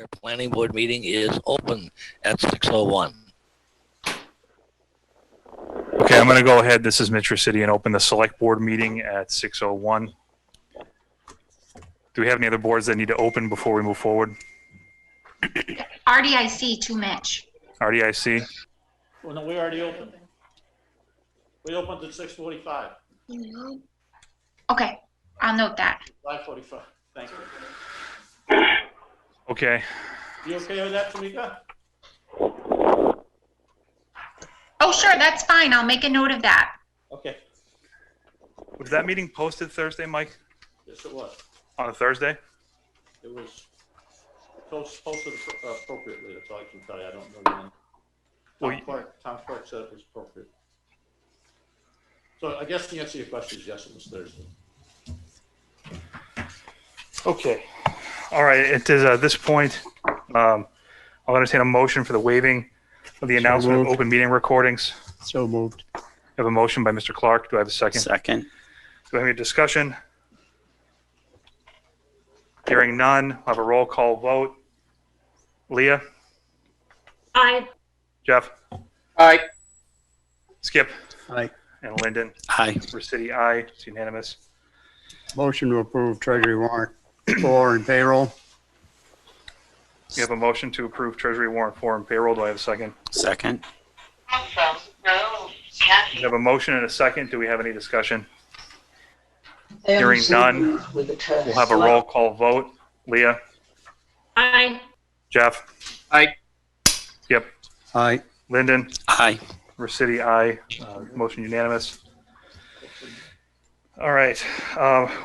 Your planning board meeting is open at 6:01. Okay, I'm going to go ahead. This is Mitch City and open the select board meeting at 6:01. Do we have any other boards that need to open before we move forward? RDIC to Mitch. RDIC? Well, no, we already opened. We opened at 6:45, Okay, I'll note that. 5:45. Thank you. Okay. You okay with that, Tamika? Oh, sure, that's fine. I'll make a note of that. Okay. Was that meeting posted Thursday, Mike? Yes, it was. On a Thursday? It was posted appropriately. That's all I can tell you. I don't know when. Well, Tom Clark said it was appropriate. So I guess the answer to your question is yes, it was Thursday. Okay. All right. It is at this point, I'll entertain a motion for the waiving of the announcement of open meeting recordings. So moved. I have a motion by Mr. Clark. Do I have a second? Second. Do I have any discussion? Hearing none, I'll have a roll call vote. Leah? Aye. Jeff? Aye. Skip? Aye. And Lyndon? Aye. Recity, aye. It's unanimous. Motion to approve treasury warrant 4 and payroll. You have a motion to approve Treasury Warrant 4 and payroll. Do I have a second? Second. We have a motion and a second. Do we have any discussion? Hearing none, we'll have a roll call vote. Leah? Aye. Jeff? Aye. Skip? Aye. Lyndon? Aye. Recity, aye. Motion unanimous. All right,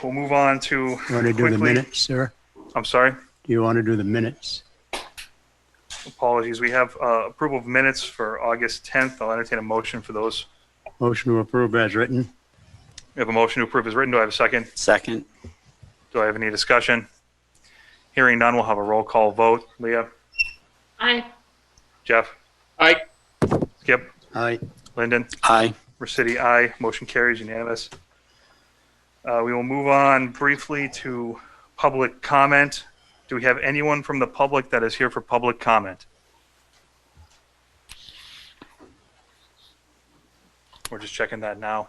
we'll move on to You want to do the quickly. minutes, sir? I'm sorry, Do you want to do the minutes? apologies. We have approval of minutes for August 10th. I'll entertain a motion for those. Motion to approve as written. We have a motion to approve as written. Do I have a second? Second. Do I have any discussion? Hearing none, we'll have a roll call vote. Leah? Aye. Jeff? Aye. Skip? Aye. Lyndon? Aye. Recity, aye. Motion carries unanimous. We will move on briefly to public comment. Do we have anyone from the public that is here for public comment? We're just checking that now.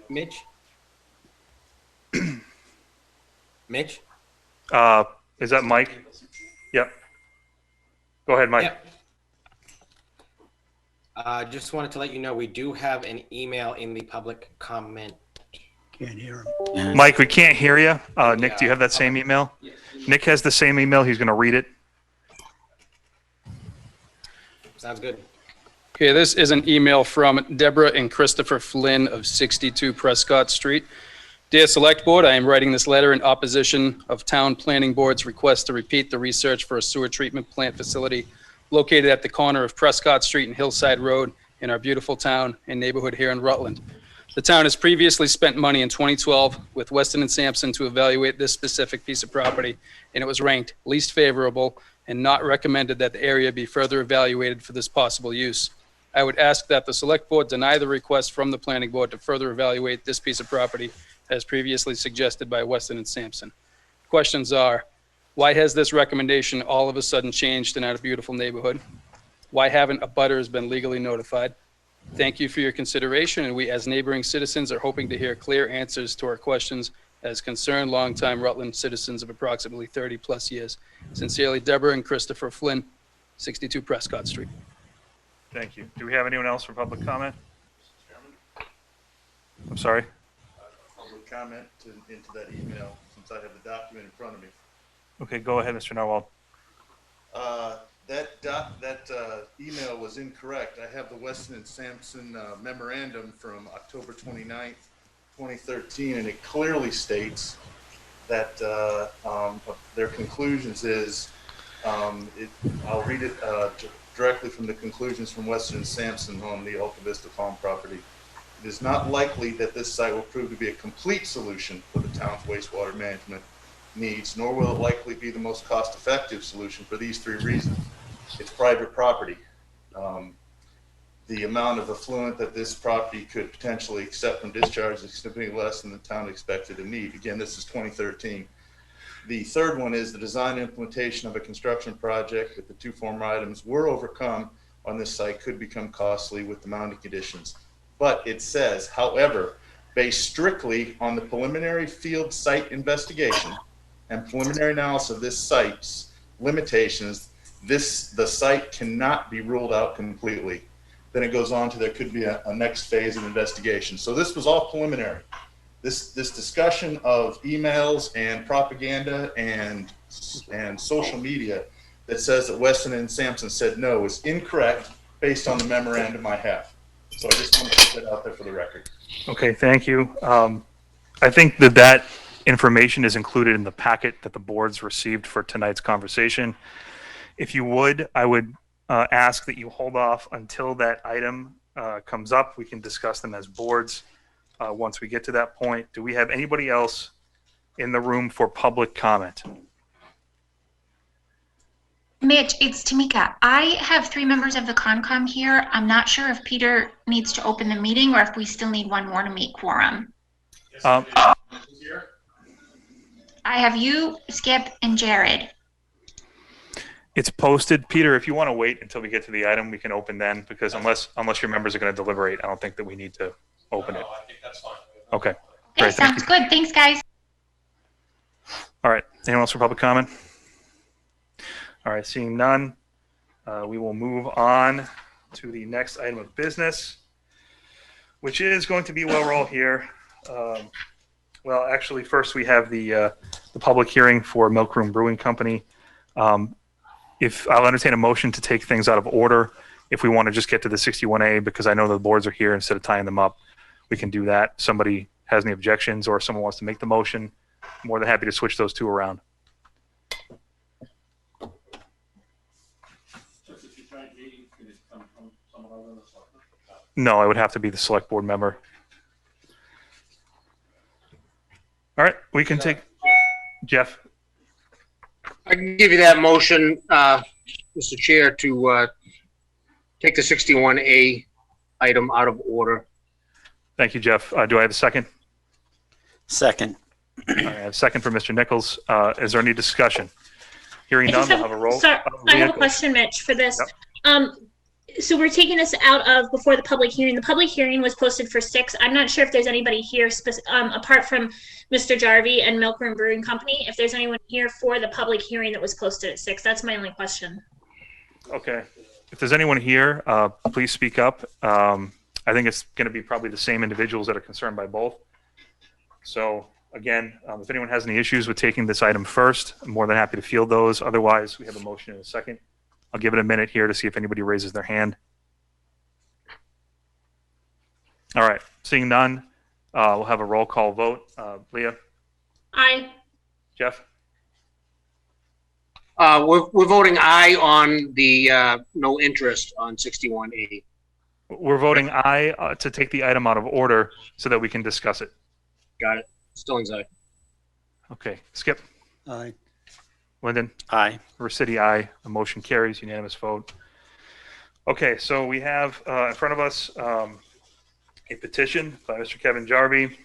Mitch? Mitch? Is that Mike? Yep. Go ahead, Mike. Yep. Just wanted to let you know we do have an email in the public comment. Can't hear him. Mike, we can't hear you. Nick, do you have that same email? Nick has the same email. He's going to read it. Sounds good. Okay, this is an email from Deborah and Christopher Flynn of 62 Prescott Street. Dear Select Board, I am writing this letter in opposition of Town Planning Board's request to repeat the research for a sewer treatment plant facility located at the corner of Prescott Street and Hillside Road in our beautiful town and neighborhood here in Rutland. The town has previously spent money in 2012 with Weston and Sampson to evaluate this specific piece of property, and it was ranked least favorable and not recommended that the area be further evaluated for this possible use. I would ask that the Select Board deny the request from the Planning Board to further evaluate this piece of property as previously suggested by Weston and Sampson. Questions are, why has this recommendation all of a sudden changed in our beautiful neighborhood? Why haven't abutters been legally notified? Thank you for your consideration, and we as neighboring citizens are hoping to hear clear answers to our questions as concerned longtime Rutland citizens of approximately 30 plus years. Sincerely, Deborah and Christopher Flynn, 62 Prescott Street. Thank you. Do we have anyone else for public comment? I'm sorry? Public comment into that email, since I have the document in front of me. Okay, go ahead, Mr. Narwhal. That email was incorrect. I have the Weston and Sampson memorandum from October 29th, 2013, and it clearly states that their conclusions is, I'll read it directly from the conclusions from Weston and Sampson on the Alta Vista Farm property. It is not likely that this site will prove to be a complete solution for the town's wastewater management needs, nor will it likely be the most cost-effective solution for these three reasons. It's private property. The amount of effluent that this property could potentially accept from discharge is significantly less than the town expected to meet. Again, this is 2013. The third one is the design and implementation of a construction project with the two former items were overcome on this site could become costly with the mounting conditions. But it says, however, based strictly on the preliminary field site investigation and preliminary analysis of this site's limitations, the site cannot be ruled out completely. Then it goes on to there could be a next phase of investigation. So this was all preliminary. This discussion of emails and propaganda and social media that says that Weston and Sampson said no is incorrect based on the memorandum I have. So I just want to put that out there for the record. Okay, thank you. I think that information is included in the packet that the boards received for tonight's conversation. If you would, I would ask that you hold off until that item comes up. We can discuss them as boards once we get to that point. Do we have anybody else in the room for public comment? Mitch, it's Tamika. I have 3 members of the Concom here. I'm not sure if Peter needs to open the meeting or if we still need one more to meet quorum. I have you, Skip, and Jared. It's posted. Peter, if you want to wait until we get to the item, we can open then, because unless your members are going to deliberate, I don't think that we need to open it. I think that's fine. Okay. Okay, Great, thank sounds good. Thanks, guys. All right. Anyone else for public comment? All right. Seeing none, we will move on to the next item of business, which is going to be, while we're all here. Well, actually, first we have the public hearing for Milk Room Brewing Company. If I'll entertain a motion to take things out of order, if we want to just get to the 61A, because I know the boards are here, instead of tying them up, we can do that. Somebody has any objections or someone wants to make the motion, I'm more than happy to switch those two around. No, I would have to be the select board member. All right, we can take Jeff. I can give you that motion, Mr. Chair, to take the 61A item out of order. Thank you, Jeff. Do I have a second? Second. I have a second for Mr. Nichols. Is there any discussion? Hearing none, we'll have a roll. Sorry, I have a question, Mitch, for this. Yep. So we're taking this out of before the public hearing. The public hearing was posted for 6. I'm not sure if there's anybody here apart from Mr. Jarvie and Milk Room Brewing Company. If there's anyone here for the public hearing that was posted at 6, that's my only question. Okay. If there's anyone here, please speak up. I think it's going to be probably the same individuals that are concerned by both. So again, if anyone has any issues with taking this item first, I'm more than happy to field those. Otherwise, we have a motion in a second. I'll give it a minute here to see if anybody raises their hand. All right. Seeing none, we'll have a roll call vote. Leah? Aye. Jeff? We're voting aye on the no interest on 61A. We're voting aye to take the item out of order so that we can discuss it. Got it. Stillings aye. Okay. Skip? Aye. Lyndon? Aye. Versity, aye. The motion carries, unanimous vote. Okay, so we have in front of us a petition by Mr. Kevin Jarvie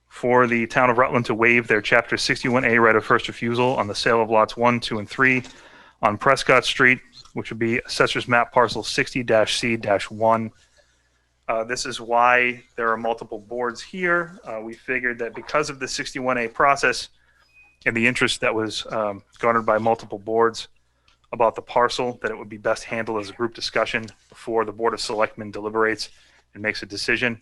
for the town of Rutland to waive their Chapter 61A right of first refusal on the sale of lots 1, 2, and 3 on Prescott Street, which would be Assessor's Map Parcel 60-C-1. This is why there are multiple boards here. We figured that because of the 61A process and the interest that was garnered by multiple boards about the parcel, that it would be best handled as a group discussion before the Board of Selectmen deliberates and makes a decision.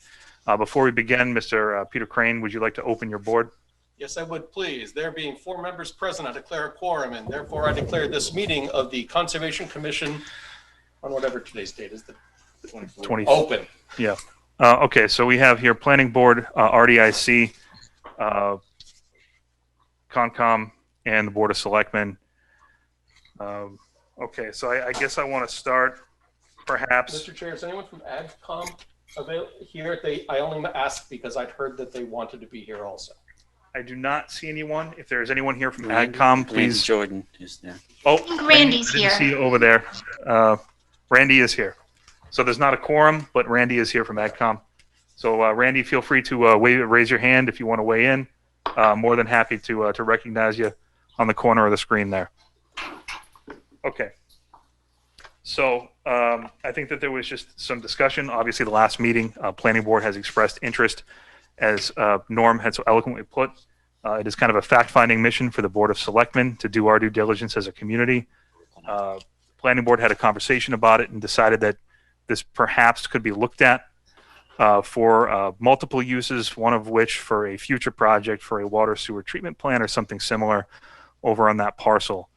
Before we begin, Mr. Peter Crane, would you like to open your board? Yes, I would, please. There being 4 members present, I declare a quorum, and therefore I declare this meeting of the Conservation Commission on whatever today's date is, the 20th. Open. Yeah. Okay, so we have here Planning Board, RDIC, Concom, and the Board of Selectmen. Okay, so I guess I want to start perhaps. Mr. Chair, is anyone from AgCom here? I only asked because I'd heard that they wanted to be here also. I do not see anyone. If there is anyone here from AgCom, please. Randy Jordan is there. Oh, I think Randy's I didn't here. see you over there. Randy is here. So there's not a quorum, but Randy is here from AgCom. So Randy, feel free to raise your hand if you want to weigh in. more than happy to recognize you on the corner of the screen there. Okay. So I think that there was just some discussion. Obviously, the last meeting, Planning Board has expressed interest, as Norm had so eloquently put. It is kind of a fact-finding mission for the Board of Selectmen to do our due diligence as a community. Planning Board had a conversation about it and decided that this perhaps could be looked at for multiple uses, one of which for a future project for a water sewer treatment plant or something similar over on that parcel.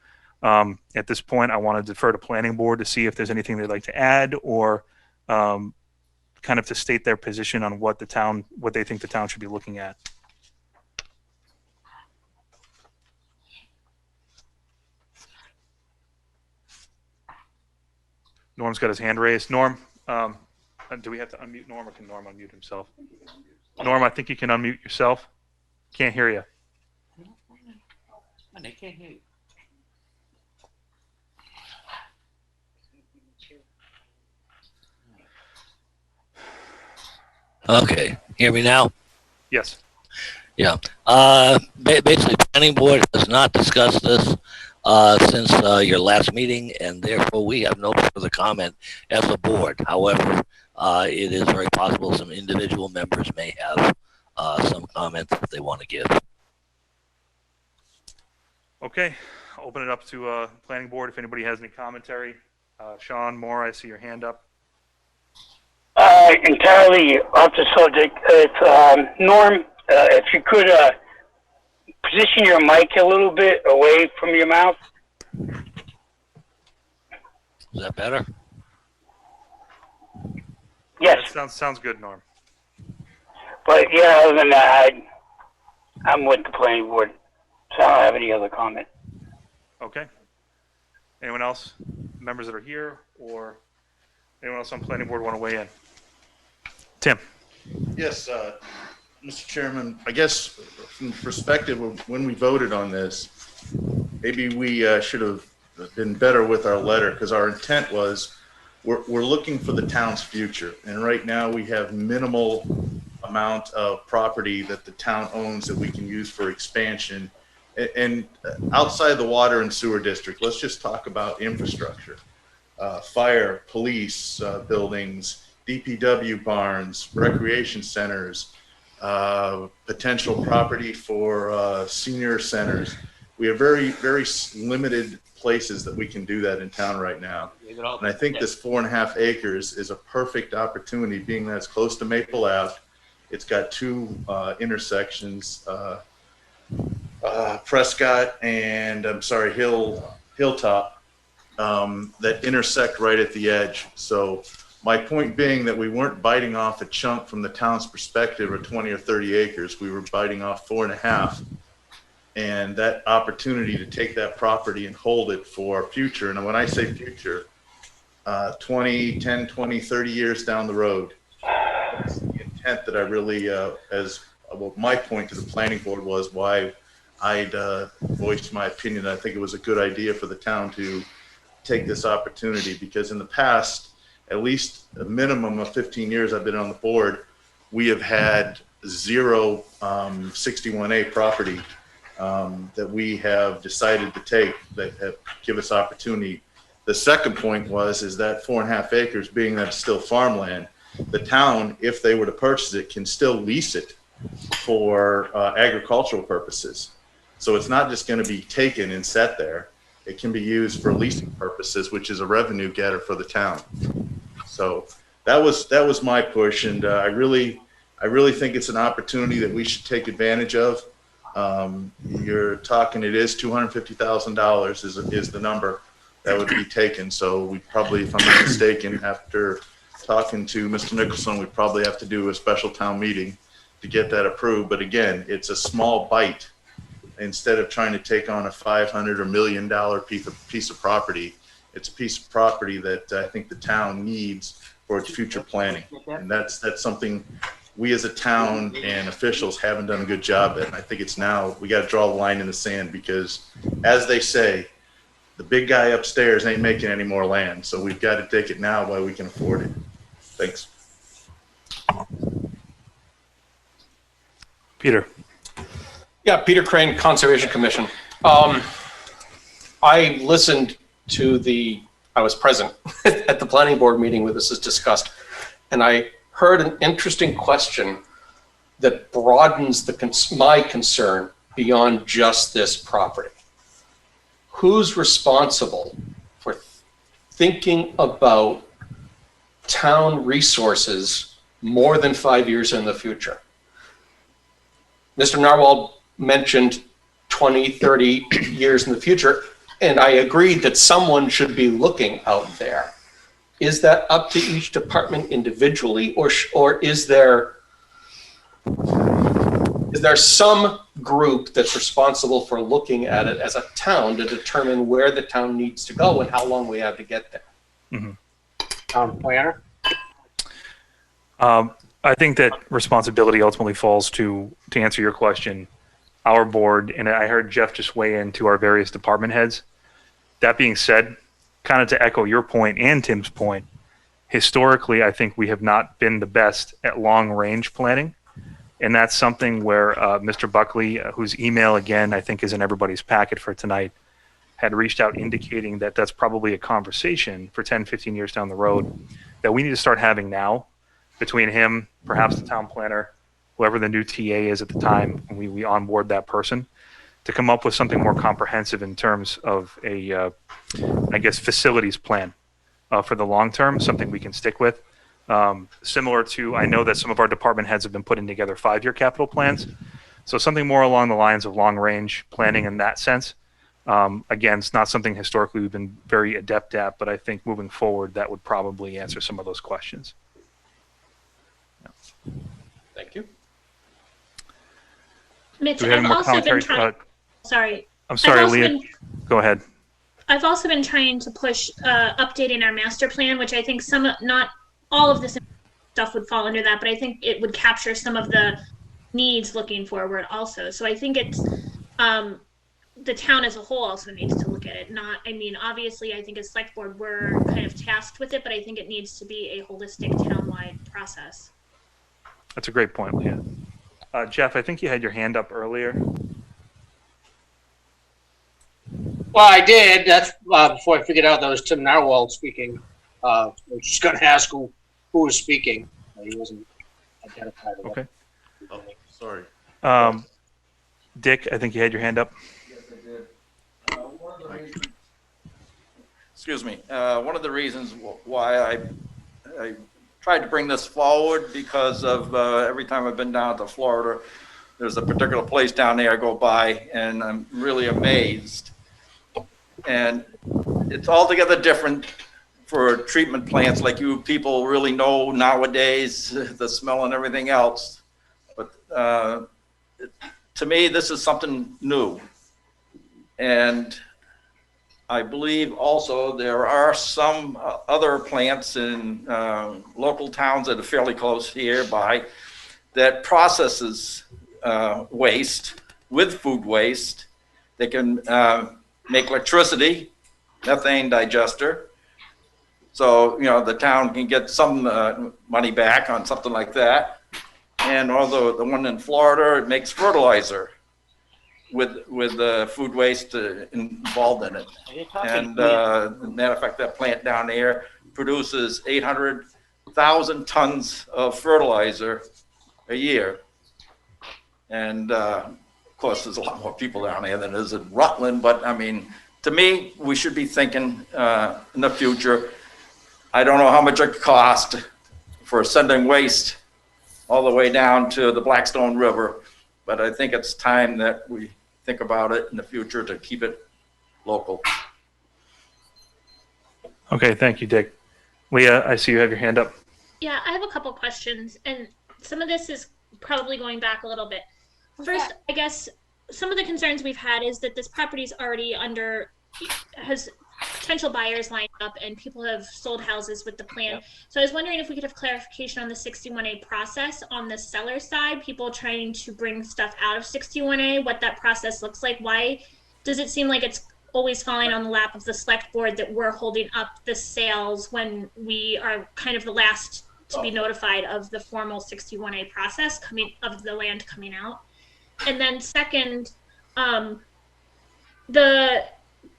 At this point, I want to defer to Planning Board to see if there's anything they'd like to add or kind of to state their position on what they think the town should be looking at. Norm's got his hand raised. Norm, do we have to unmute Norm, or can Norm unmute himself? Norm, I think you can unmute yourself. Can't hear you. They can't hear you. Okay, hear me now? Yes. Yeah. Basically, Planning Board has not discussed this since your last meeting, and therefore we have no further comment as a board. However, it is very possible some individual members may have some comments that they want to give. Okay, I'll open it up to Planning Board if anybody has any commentary. Sean Moore, I see your hand up. Entirely off the subject. It's Norm. If you could position your mic a little bit away from your mouth. Is that better? Yes. That sounds good, Norm. But yeah, other than that, I'm with the Planning Board, so I don't have any other comment. Okay. Anyone else? Members that are here, or anyone else on Planning Board want to weigh in? Tim. Yes, Mr. Chairman, I guess from the perspective of when we voted on this, maybe we should have been better with our letter, because our intent was we're looking for the town's future. And right now we have minimal amount of property that the town owns that we can use for expansion. And outside the water and sewer district, let's just talk about infrastructure, fire, police buildings, DPW barns, recreation centers, potential property for senior centers. We have very, very limited places that we can do that in town right now. And I think this 4.5 acres is a perfect opportunity, being that it's close to Maple Ave. It's got two intersections, Prescott and Hilltop, that intersect right at the edge. So my point being that we weren't biting off a chunk from the town's perspective of 20 or 30 acres. We were biting off 4.5. And that opportunity to take that property and hold it for future. And when I say future, 10, 20, 30 years down the road. That's the intent that I really, my point to the Planning Board was why I'd voiced my opinion. I think it was a good idea for the town to take this opportunity, because in the past, at least a minimum of 15 years I've been on the board, we have had zero 61A property that we have decided to take that have give us opportunity. The second point is that 4.5 acres, being that it's still farmland, the town, if they were to purchase it, can still lease it for agricultural purposes. So it's not just going to be taken and set there. It can be used for leasing purposes, which is a revenue getter for the town. So that was my push, and I really think it's an opportunity that we should take advantage of. You're talking, it is $250,000 is the number that would be taken. So we probably, if I'm not mistaken, after talking to Mr. Nicholson, we probably have to do a special town meeting to get that approved. But again, it's a small bite. Instead of trying to take on a $500 or $1 million piece of property, it's a piece of property that I think the town needs for its future planning. And that's something we as a town and officials haven't done a good job at. And I think it's now we got to draw the line in the sand, because as they say, the big guy upstairs ain't making any more land. So we've got to take it now while we can afford it. Thanks. Peter. Yeah, Peter Crane, Conservation Commission. I listened to I was present at the planning board meeting where this is discussed, and I heard an interesting question that broadens my concern beyond just this property. Who's responsible for thinking about town resources more than 5 years in the future? Mr. Narwhal mentioned 20, 30 years in the future, and I agreed that someone should be looking out there. Is that up to each department individually, or is there some group that's responsible for looking at it as a town to determine where the town needs to go and how long we have to get there? Mm-hmm. Town planner? I think that responsibility ultimately falls to answer your question, our board, and I heard Jeff just weigh in to our various department heads. That being said, kind of to echo your point and Tim's point, historically, I think we have not been the best at long-range planning, and that's something where Mr. Buckley, whose email, again, I think is in everybody's packet for tonight, had reached out indicating that that's probably a conversation for 10, 15 years down the road that we need to start having now between him, perhaps the town planner, whoever the new TA is at the time when we onboard that person, to come up with something more comprehensive in terms of a, I guess, facilities plan for the long term, something we can stick with. Similar to, I know that some of our department heads have been putting together 5-year capital plans. So something more along the lines of long-range planning in that sense. Again, it's not something historically we've been very adept at, but I think moving forward, that would probably answer some of those questions. Thank you. Mitch, Do we have I've more also been commentary? trying. Sorry. I'm sorry, I've also Leah. been- Go ahead. I've also been trying to push updating our master plan, which I think not all of this stuff would fall under that, but I think it would capture some of the needs looking forward also. So I think it's the town as a whole also needs to look at it. Obviously, I think as select board, we're kind of tasked with it, but I think it needs to be a holistic townwide process. That's a great point, Leah. Jeff, I think you had your hand up earlier. Well, I did. That's before I figured out that was Tim Narwhal speaking. I was just going to ask who was speaking. He wasn't identified. Okay. Oh, sorry. Dick, I think you had your hand up. Yes, I did. Excuse me. One of the reasons why I tried to bring this forward because of every time I've been down to Florida, there's a particular place down there I go by and I'm really amazed. And it's altogether different for treatment plants like you people really know nowadays, the smell and everything else. But to me, this is something new. And I believe also there are some other plants in local towns that are fairly close hereby that processes waste with food waste. They can make electricity, methane digester. So, the town can get some money back on something like that. And although the one in Florida, it makes fertilizer with food waste involved in it. And matter of fact, that plant down there produces 800,000 tons of fertilizer a year. And of course, there's a lot more people down there than there is in Rutland. But I mean, to me, we should be thinking in the future. I don't know how much it costs for sending waste all the way down to the Blackstone River, but I think it's time that we think about it in the future to keep it local. Okay, thank you, Dick. Leah, I see you have your hand up. Yeah, I have a couple questions, and some of this is probably going back a little bit. First, I guess some of the concerns we've had is that this property is already has potential buyers lined up and people have sold houses with the plan. Yep. So I was wondering if we could have clarification on the 61A process on the seller side, people trying to bring stuff out of 61A, what that process looks like. Why does it seem like it's always falling on the lap of the select board that we're holding up the sales when we are kind of the last to be notified of the formal 61A process of the land coming out? And then second, there's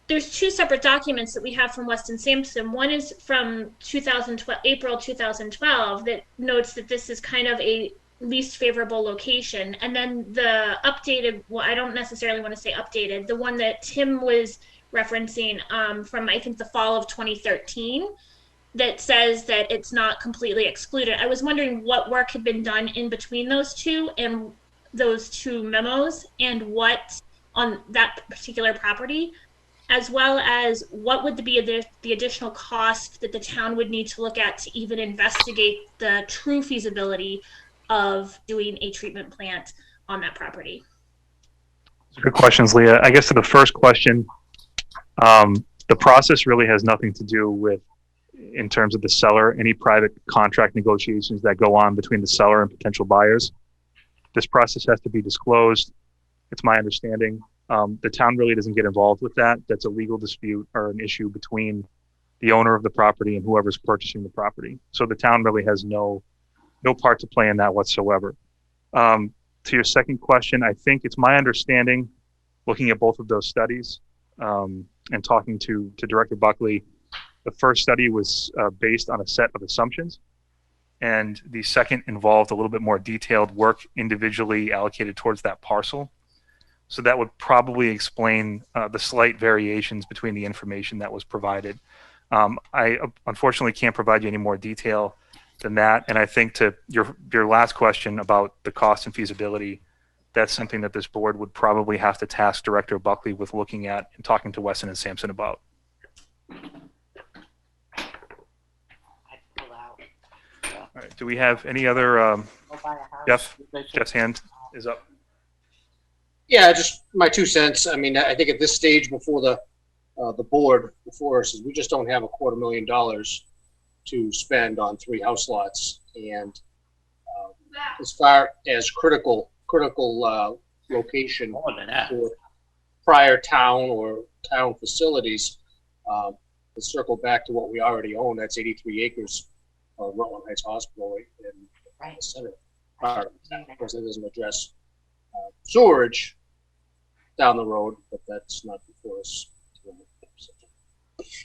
two separate documents that we have from Weston Sampson. One is from 2012, April 2012, that notes that this is kind of a least favorable location. And then the updated, well, I don't necessarily want to say updated, the one that Tim was referencing from, I think, the fall of 2013, that says that it's not completely excluded. I was wondering what work had been done in between those two and those two memos, and what on that particular property, as well as what would be the additional cost that the town would need to look at to even investigate the true feasibility of doing a treatment plant on that property. Good questions, Leah. I guess to the first question, the process really has nothing to do with, in terms of the seller, any private contract negotiations that go on between the seller and potential buyers. This process has to be disclosed. It's my understanding. The town really doesn't get involved with that. That's a legal dispute or an issue between the owner of the property and whoever's purchasing the property. So the town really has no part to play in that whatsoever. To your second question, I think it's my understanding, looking at both of those studies and talking to Director Buckley, the first study was based on a set of assumptions, and the second involved a little bit more detailed work individually allocated towards that parcel. So that would probably explain the slight variations between the information that was provided. I unfortunately can't provide you any more detail than that. And I think to your last question about the cost and feasibility, that's something that this board would probably have to task Director Buckley with looking at and talking to Weston and Sampson about. All right. Do we have any other? Jeff's hand is up. Yeah, just my 2 cents. I mean, I think at this stage before the board before us, we just don't have $250,000 to spend on 3 house lots. And as far as critical location for prior town or town facilities, to circle back to what we already own, that's 83 acres of Rutland Heights Hospital in the center. Of course, that doesn't address sewerage down the road, but that's not before us.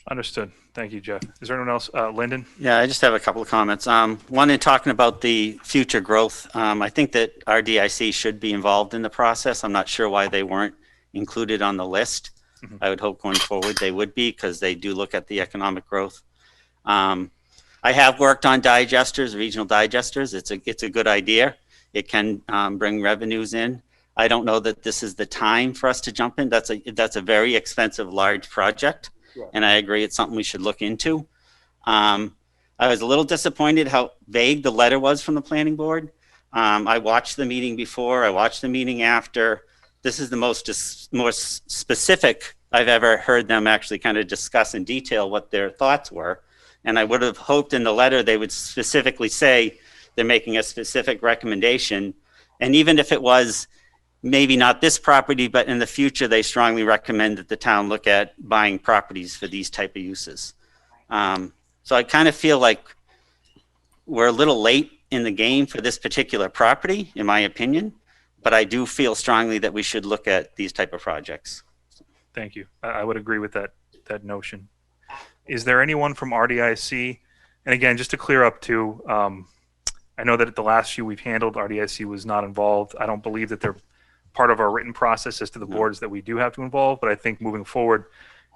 Understood. Thank you, Jeff. Is there anyone else? Lyndon? Yeah, I just have a couple of comments. One, in talking about the future growth, I think that RDIC should be involved in the process. I'm not sure why they weren't included on the list. Mhm. I would hope going forward they would be, because they do look at the economic growth. I have worked on digesters, regional digesters. It's a good idea. It can bring revenues in. I don't know that this is the time for us to jump in. That's a very expensive, large project. Right. And I agree it's something we should look into. I was a little disappointed how vague the letter was from the planning board. I watched the meeting before, I watched the meeting after. This is the most specific I've ever heard them actually kind of discuss in detail what their thoughts were. And I would have hoped in the letter they would specifically say they're making a specific recommendation. And even if it was maybe not this property, but in the future, they strongly recommend that the town look at buying properties for these type of uses. So I kind of feel like we're a little late in the game for this particular property, in my opinion, but I do feel strongly that we should look at these type of projects. Thank you. I would agree with that notion. Is there anyone from RDIC? And again, just to clear up too, I know that at the last few we've handled, RDIC was not involved. I don't believe that they're part of our written process as to the boards that we do have to involve, but I think moving forward,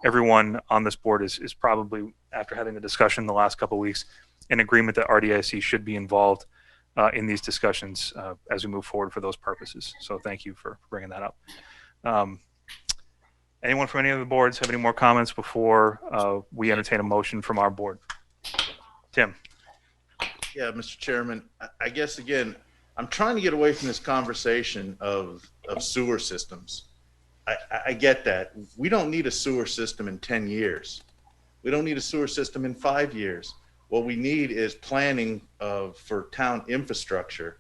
everyone on this board is probably, after having the discussion the last couple of weeks, in agreement that RDIC should be involved in these discussions as we move forward for those purposes. So thank you for bringing that up. Anyone from any of the boards have any more comments before we entertain a motion from our board? Tim. Yeah, Mr. Chairman, I guess, again, I'm trying to get away from this conversation of sewer systems. I get that. We don't need a sewer system in 10 years. We don't need a sewer system in 5 years. What we need is planning for town infrastructure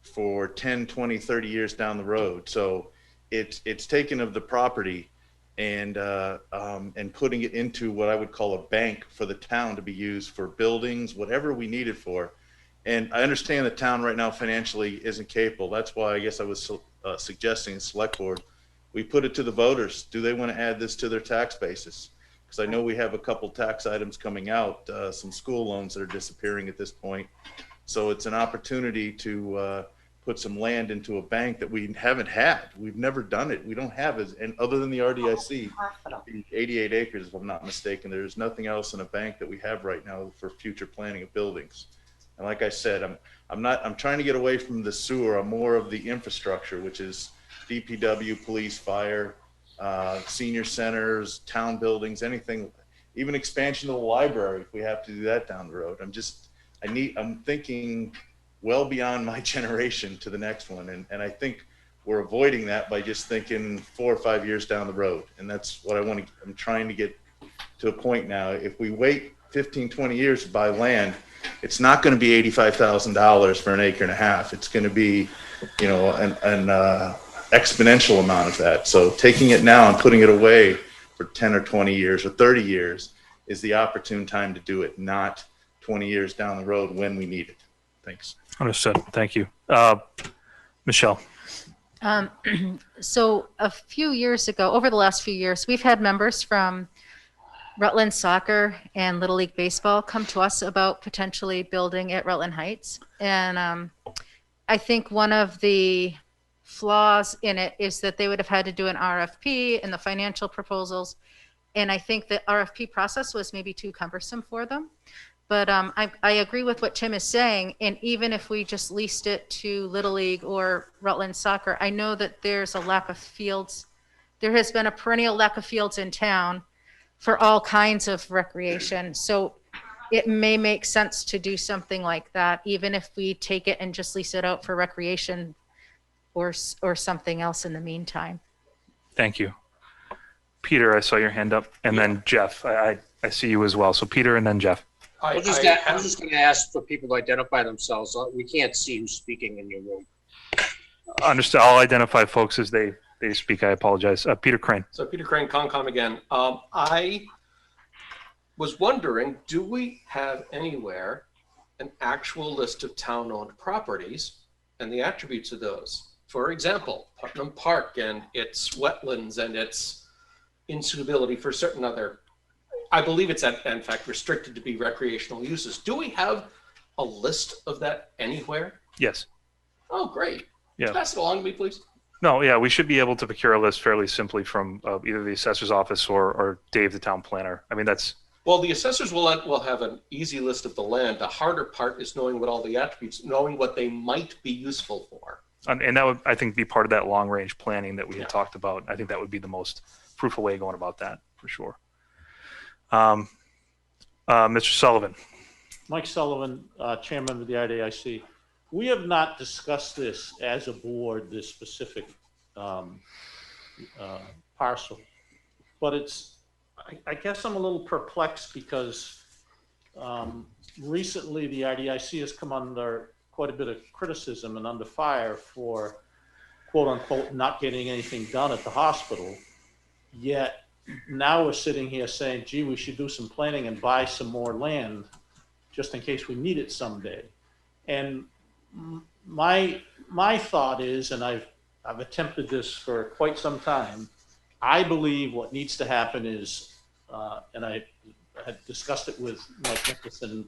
for 10, 20, 30 years down the road. So it's taking of the property and putting it into what I would call a bank for the town to be used for buildings, whatever we need it for. And I understand the town right now financially isn't capable. That's why I guess I was suggesting, the select board, we put it to the voters. Do they want to add this to their tax basis? Because I know we have a couple tax items coming out, some school loans that are disappearing at this point. So it's an opportunity to put some land into a bank that we haven't had. We've never done it. We don't have it. And other than the RDIC, 88 acres, if I'm not mistaken, there's nothing else in a bank that we have right now for future planning of buildings. And like I said, I'm trying to get away from the sewer. I'm more of the infrastructure, which is DPW, police, fire, senior centers, town buildings, anything, even expansion of the library if we have to do that down the road. I'm thinking well beyond my generation to the next one. And I think we're avoiding that by just thinking 4 or 5 years down the road. And that's what I'm trying to get to a point now. If we wait 15, 20 years to buy land, it's not going to be $85,000 for an acre and a half. It's going to be, an exponential amount of that. So taking it now and putting it away for 10 or 20 years or 30 years is the opportune time to do it, not 20 years down the road when we need it. Thanks. Understood. Thank you. Michelle. So a few years ago, over the last few years, we've had members from Rutland Soccer and Little League Baseball come to us about potentially building at Rutland Heights. And I think one of the flaws in it is that they would have had to do an RFP and the financial proposals. And I think the RFP process was maybe too cumbersome for them. But I agree with what Tim is saying. And even if we just leased it to Little League or Rutland Soccer, I know that there's a lack of fields. There has been a perennial lack of fields in town for all kinds of recreation. So it may make sense to do something like that, even if we take it and just lease it out for recreation or something else in the meantime. Thank you. Peter, I saw your hand up. And then Jeff, I see you as well. So Peter and then Jeff. I was just going to ask for people to identify themselves. We can't see who's speaking in your room. Understood. I'll identify folks as they speak. I apologize. Peter Crane. So Peter Crane, Concom again. I was wondering, do we have anywhere an actual list of town-owned properties and the attributes of those? For example, Putnam Park and its wetlands and its insuitability for certain other, I believe it's in fact restricted to be recreational uses. Do we have a list of that anywhere? Yes. Oh, great. Yeah. Pass it along to me, please. No, yeah, we should be able to procure a list fairly simply from either the assessor's office or Dave, the town planner. I mean, that's... Well, the assessors will have an easy list of the land. The harder part is knowing what all the attributes, knowing what they might be useful for. And that would, I think, be part of that long-range planning that we had talked about. I think that would be the most fruitful way of going about that, for sure. Mr. Sullivan. Mike Sullivan, Chairman of the RDIC. We have not discussed this as a board, this specific parcel, but I guess I'm a little perplexed because recently the RDIC has come under quite a bit of criticism and under fire for quote unquote not getting anything done at the hospital. Yet now we're sitting here saying, gee, we should do some planning and buy some more land just in case we need it someday. And my thought is, and I've attempted this for quite some time, I believe what needs to happen is, and I had discussed it with Mike Nicholson,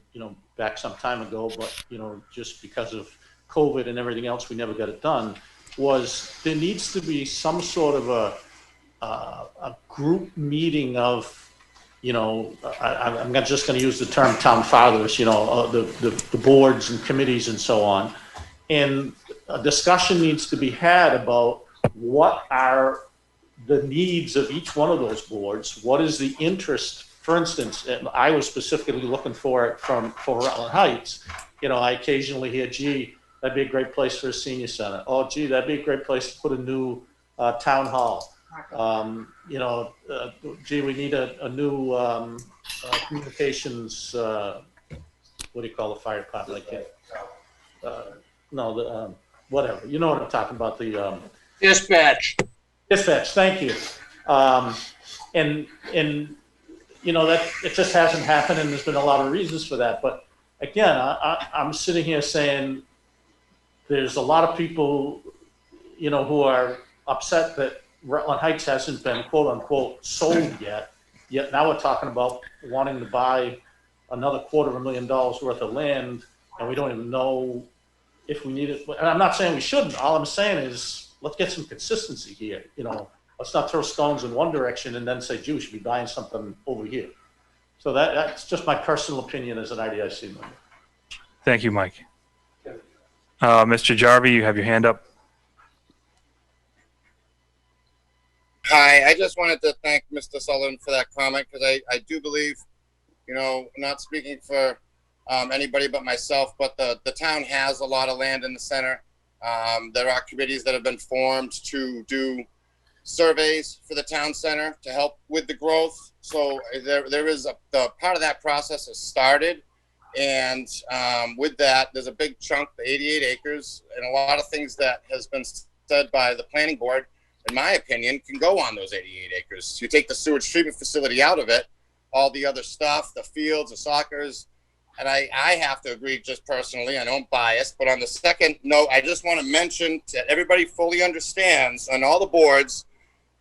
back some time ago, but, just because of COVID and everything else, we never got it done, was there needs to be some sort of a group meeting of, I'm just going to use the term town fathers, the boards and committees and so on. And a discussion needs to be had about what are the needs of each one of those boards. What is the interest? For instance, I was specifically looking for it for Rutland Heights. I occasionally hear, gee, that'd be a great place for a senior center. Oh, gee, that'd be a great place to put a new town hall. Gee, we need a new communications, what do you call the fire department? Whatever. You know what I'm talking about, the dispatch. Dispatch, thank you. And that it just hasn't happened, and there's been a lot of reasons for that. But again, I'm sitting here saying there's a lot of people who are upset that Rutland Heights hasn't been quote unquote sold yet now we're talking about wanting to buy another $250,000 worth of land, and we don't even know if we need it. And I'm not saying we shouldn't. All I'm saying is let's get some consistency here. Let's not throw stones in one direction and then say, gee, we should be buying something over here. So that's just my personal opinion as an IDIC member. Thank you, Mike. Mr. Jarvie, you have your hand up. Hi, I just wanted to thank Mr. Sullivan for that comment, because I do believe, not speaking for anybody but myself, but the town has a lot of land in the center. There are committees that have been formed to do surveys for the town center to help with the growth. So there is the part of that process has started. And with that, there's a big chunk, the 88 acres, and a lot of things that has been said by the planning board, in my opinion, can go on those 88 acres. You take the sewage treatment facility out of it, all the other stuff, the fields, the soccers, and I have to agree just personally, I know I'm biased, but on the second note, I just want to mention that everybody fully understands on all the boards,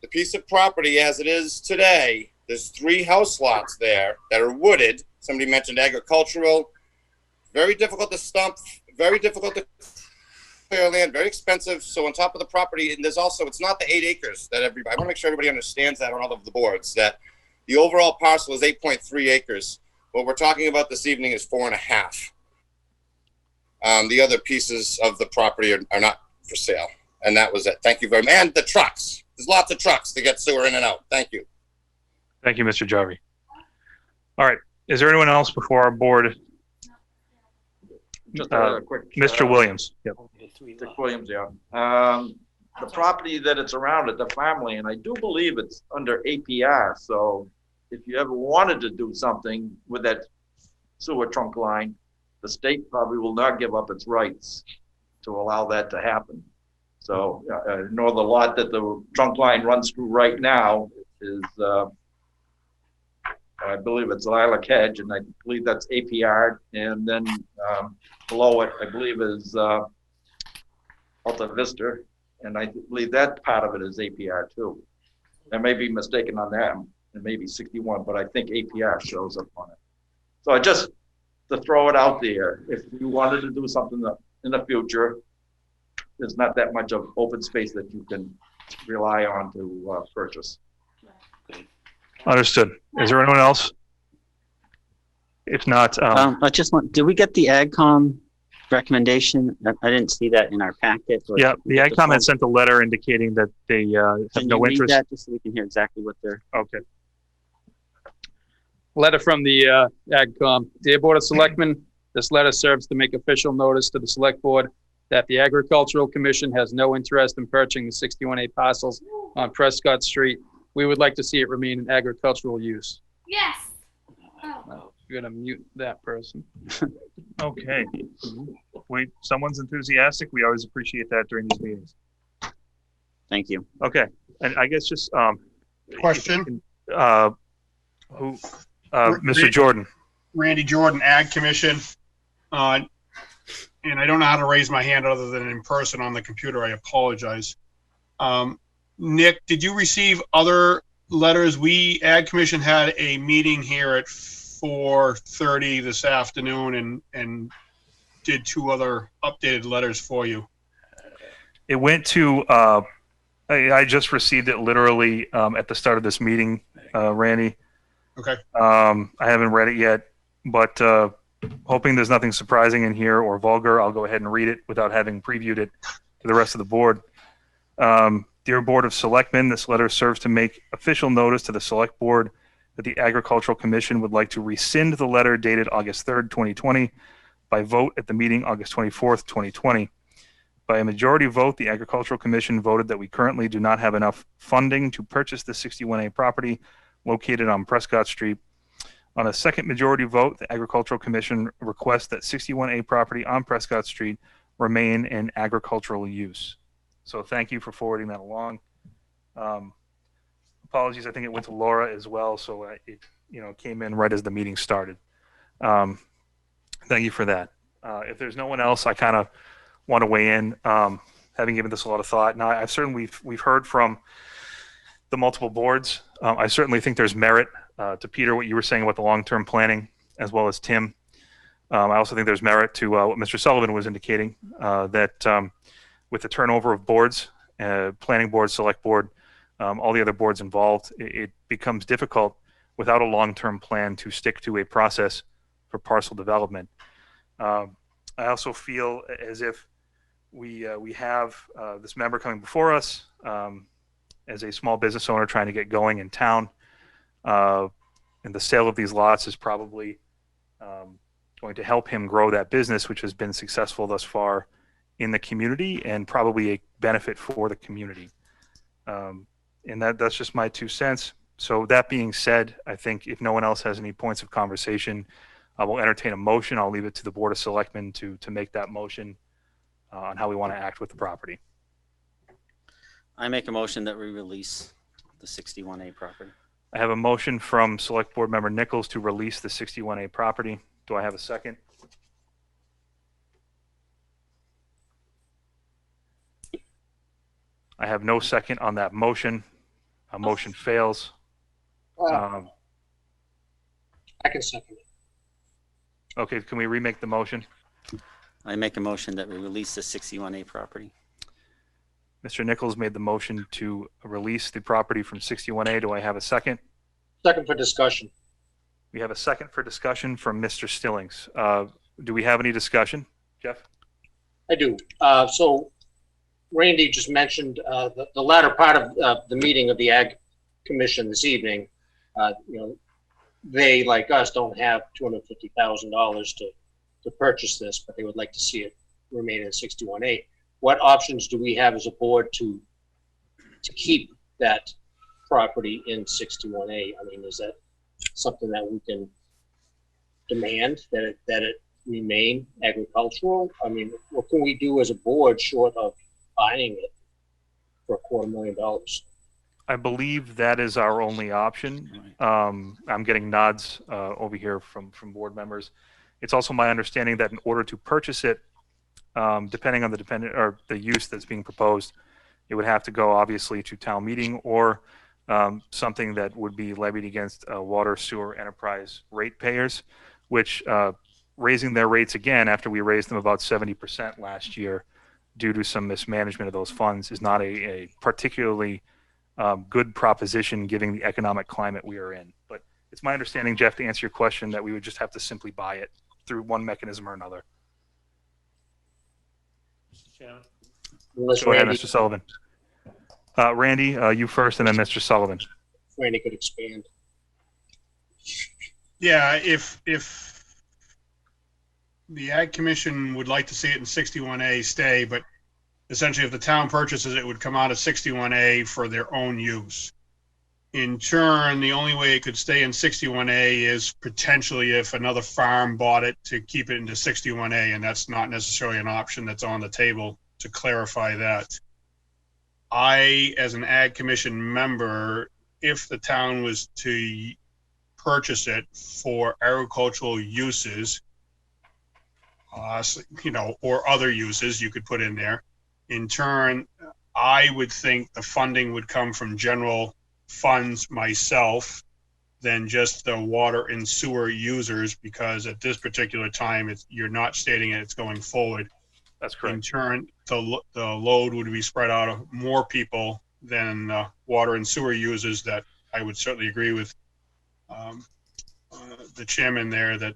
the piece of property as it is today, there's 3 house lots there that are wooded. Somebody mentioned agricultural, very difficult to stump, very difficult to clear land, very expensive. So on top of the property, and there's also, it's not the 8 acres that everybody, I want to make sure everybody understands that on all of the boards, that the overall parcel is 8.3 acres. What we're talking about this evening is 4.5. The other pieces of the property are not for sale. And that was it. Thank you very much. And the trucks. There's lots of trucks to get sewer in and out. Thank you. Thank you, Mr. Jarvie. All right. Is there anyone else before our board? Just a quick. Mr. Williams. Yep. Dick Williams, yeah. The property that it's around it, the farmland, I do believe it's under APR. So if you ever wanted to do something with that sewer trunk line, the state probably will not give up its rights to allow that to happen. So, nor the lot that the trunk line runs through right now is, I believe it's Lilac Hedge, and I believe that's APR. And then below it, I believe is Alta Vista, and I believe that part of it is APR too. I may be mistaken on that. It may be 61, but I think APR shows up on it. So I just to throw it out there, if you wanted to do something in the future, there's not that much of open space that you can rely on to purchase. Understood. Is there anyone else? If not, I just want, did we get the AgCom recommendation? I didn't see that in our packet. Yeah, the AgCom had sent a letter indicating that they have no interest. Read that just so we can hear exactly what they're. Okay. Letter from the AgCom. Dear Board of Selectmen, this letter serves to make official notice to the Select Board that the Agricultural Commission has no interest in purchasing the 61A parcels on Prescott Street. We would like to see it remain in agricultural use. Yes. You're gonna mute that person. Okay. Wait, someone's enthusiastic. We always appreciate that during these meetings. Thank you. Okay, and I guess just Question. Mr. Jordan. Randy Jordan, Ag Commission. And I don't know how to raise my hand other than in person on the computer. I apologize. Nick, did you receive other letters? We, Ag Commission, had a meeting here at 4:30 this afternoon and did 2 other updated letters for you. It went to, I just received it literally at the start of this meeting, Randy. Okay. I haven't read it yet, but hoping there's nothing surprising in here or vulgar, I'll go ahead and read it without having previewed it to the rest of the board. Dear Board of Selectmen, this letter serves to make official notice to the Select Board that the Agricultural Commission would like to rescind the letter dated August 3rd, 2020 by vote at the meeting August 24th, 2020. By a majority vote, the Agricultural Commission voted that we currently do not have enough funding to purchase the 61A property located on Prescott Street. On a second majority vote, the Agricultural Commission requests that 61A property on Prescott Street remain in agricultural use. So thank you for forwarding that along. Apologies, I think it went to Laura as well, so it came in right as the meeting started. Thank you for that. If there's no one else, I kind of want to weigh in. having given this a lot of thought. Now, I've certainly we've heard from the multiple boards. I certainly think there's merit to Peter, what you were saying about the long-term planning, as well as Tim. I also think there's merit to what Mr. Sullivan was indicating, that with the turnover of boards, planning board, select board, all the other boards involved, it becomes difficult without a long-term plan to stick to a process for parcel development. I also feel as if we have this member coming before us as a small business owner trying to get going in town, and the sale of these lots is probably going to help him grow that business, which has been successful thus far in the community and probably a benefit for the community. And that's just my 2 cents. So that being said, I think if no one else has any points of conversation, I will entertain a motion. I'll leave it to the Board of Selectmen to make that motion on how we want to act with the property. I make a motion that we release the 61A property. I have a motion from Select Board Member Nichols to release the 61A property. Do I have a second? I have no second on that motion. A motion fails. I can second it. Okay, can we remake the motion? I make a motion that we release the 61A property. Mr. Nichols made the motion to release the property from 61A. Do I have a second? Second for discussion. We have a second for discussion from Mr. Stillings. Do we have any discussion, Jeff? I do. So Randy just mentioned the latter part of the meeting of the Ag Commission this evening. They, like us, don't have $250,000 to purchase this, but they would like to see it remain in 61A. What options do we have as a board to keep that property in 61A? I mean, is that something that we can demand that it remain agricultural? I mean, what can we do as a board short of buying it for $250,000? I believe that is our only option. I'm getting nods over here from board members. It's also my understanding that in order to purchase it, depending on the use that's being proposed, it would have to go obviously to town meeting or something that would be levied against water sewer enterprise ratepayers, which raising their rates again after we raised them about 70% last year due to some mismanagement of those funds is not a particularly good proposition given the economic climate we are in. But it's my understanding, Jeff, to answer your question, that we would just have to simply buy it through one mechanism or another. Mr. Chairman? Go ahead, Mr. Sullivan. Randy, you first, and then Mr. Sullivan. Randy could expand. Yeah, if the Ag Commission would like to see it in 61A, stay, but essentially if the town purchases it, it would come out of 61A for their own use. In turn, the only way it could stay in 61A is potentially if another farm bought it to keep it into 61A, and that's not necessarily an option that's on the table to clarify that. I, as an Ag Commission member, if the town was to purchase it for agricultural uses, or other uses you could put in there, in turn, I would think the funding would come from general funds myself than just the water and sewer users, because at this particular time, you're not stating it's going forward. That's correct. In turn, the load would be spread out of more people than water and sewer users. That I would certainly agree with the chairman there, that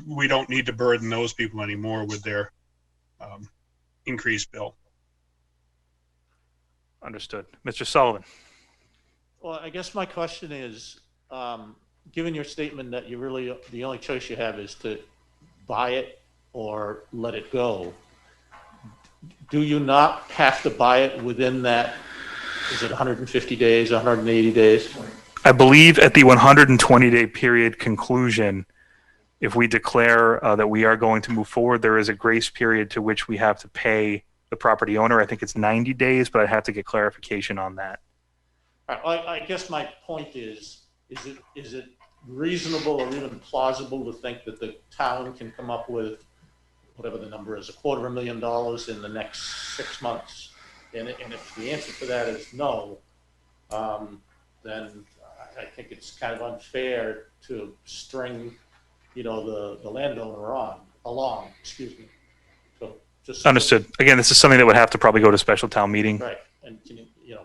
we don't need to burden those people anymore with their increased bill. Understood. Mr. Sullivan. Well, I guess my question is, given your statement that you really, the only choice you have is to buy it or let it go, do you not have to buy it within that, is it 150 days, 180 days? I believe at the 120-day period conclusion, if we declare that we are going to move forward, there is a grace period to which we have to pay the property owner. I think it's 90 days, but I'd have to get clarification on that. All right, I guess my point is it reasonable or even plausible to think that the town can come up with whatever the number is, $250,000 in the next 6 months And if the answer to that is no, then I think it's kind of unfair to string, the landowner along, excuse me. So just. Understood. Again, this is something that would have to probably go to special town meeting. Right, and,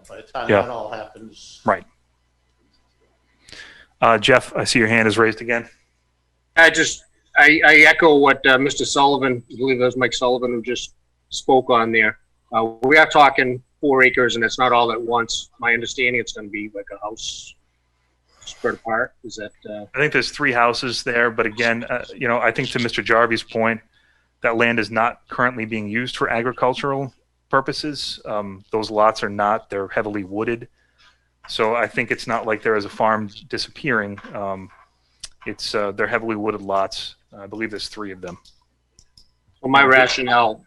by the time Yeah. that all happens. Right. Jeff, I see your hand is raised again. I echo what Mr. Sullivan, I believe that was Mike Sullivan who just spoke on there. We are talking 4 acres and it's not all at once. My understanding it's going to be like a house spread apart. Is that? I think there's 3 houses there, but again, I think to Mr. Jarvie's point, that land is not currently being used for agricultural purposes. Those lots are not, they're heavily wooded. So I think it's not like there is a farm disappearing. They're heavily wooded lots. I believe there's 3 of them. Well, my rationale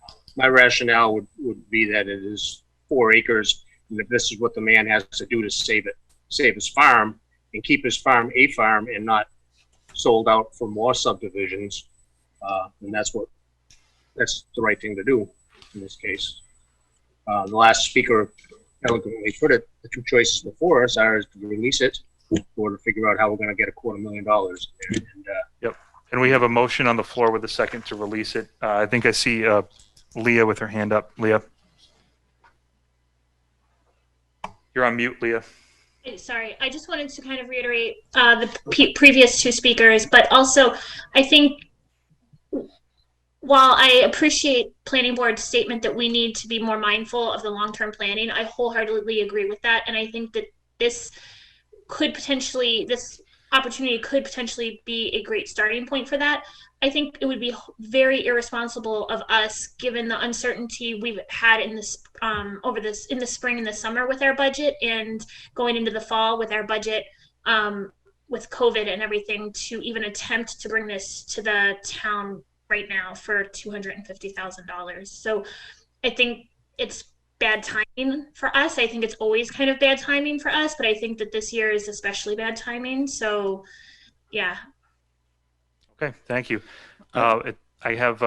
would be that it is 4 acres, and if this is what the man has to do to save his farm, and keep his farm a farm and not sold out for more subdivisions, then that's the right thing to do in this case. The last speaker eloquently put it, the 2 choices before us are to release it or to figure out how we're going to get $250,000 there. Yep. And we have a motion on the floor with a second to release it. I think I see Leah with her hand up. Leah. You're on mute, Leah. Sorry, I just wanted to kind of reiterate the previous 2 speakers, but also I think while I appreciate planning board's statement that we need to be more mindful of the long-term planning, I wholeheartedly agree with that. And I think that this opportunity could potentially be a great starting point for that. I think it would be very irresponsible of us, given the uncertainty we've had in this in the spring and the summer with our budget, and going into the fall with our budget with COVID and everything, to even attempt to bring this to the town right now for $250,000. So I think it's bad timing for us. I think it's always kind of bad timing for us, but I think that this year is especially bad timing. So yeah. Okay, thank you. I have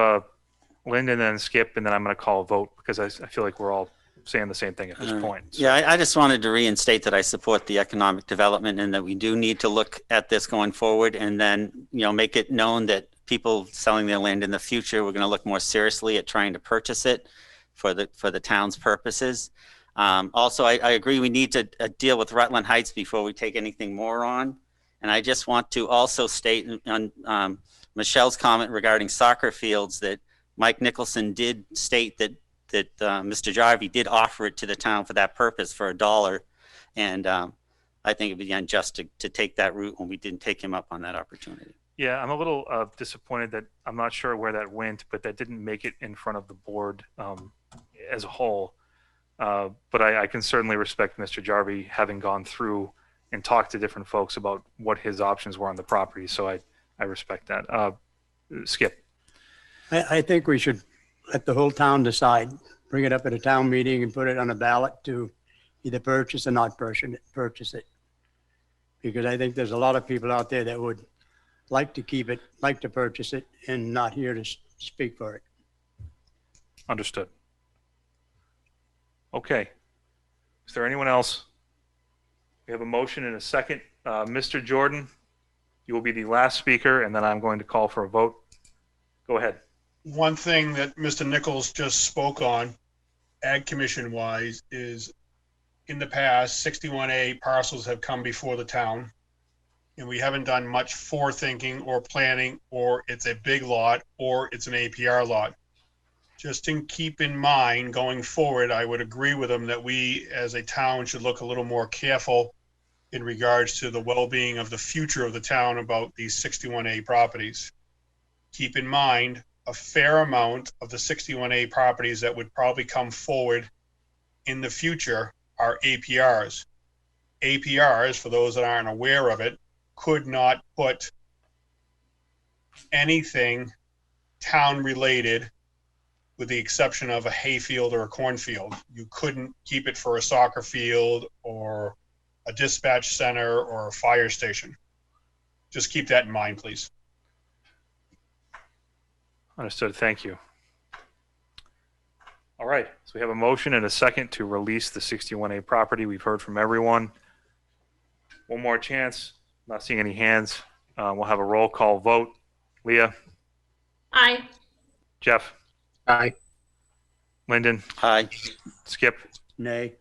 Linda and then Skip, and then I'm going to call a vote because I feel like we're all saying the same thing at this point. So. Yeah, I just wanted to reinstate that I support the economic development and that we do need to look at this going forward, and then, make it known that people selling their land in the future, we're going to look more seriously at trying to purchase it for the town's purposes. Also, I agree we need to deal with Rutland Heights before we take anything more on. And I just want to also state on Michelle's comment regarding soccer fields that Mike Nicholson did state that Mr. Jarvie did offer it to the town for that purpose for $1. And I think it'd be unjust to take that route when we didn't take him up on that opportunity. Yeah, I'm a little disappointed that I'm not sure where that went, but that didn't make it in front of the board as a whole. But I can certainly respect Mr. Jarvie having gone through and talked to different folks about what his options were on the property. So I respect that. Skip. I think we should let the whole town decide. Bring it up at a town meeting and put it on a ballot to either purchase or not purchase it. Because I think there's a lot of people out there that would like to keep it, like to purchase it, and not here to speak for it. Understood. Okay. Is there anyone else? We have a motion and a second. Mr. Jordan, you will be the last speaker, and then I'm going to call for a vote. Go ahead. One thing that Mr. Nichols just spoke on, Ag Commission wise, is in the past, 61A parcels have come before the town, and we haven't done much forethinking or planning, or it's a big lot, or it's an APR lot. Just to keep in mind going forward, I would agree with him that we as a town should look a little more careful in regards to the well-being of the future of the town about these 61A properties. Keep in mind, a fair amount of the 61A properties that would probably come forward in the future are APRs. APRs, for those that aren't aware of it, could not put anything town-related with the exception of a hayfield or a cornfield. You couldn't keep it for a soccer field or a dispatch center or a fire station. Just keep that in mind, please. Understood. Thank you. All right, so we have a motion and a second to release the 61A property. We've heard from everyone. One more chance. Not seeing any hands. We'll have a roll call vote. Leah, Aye. Jeff, Aye. Lyndon, Aye. Skip, Nay.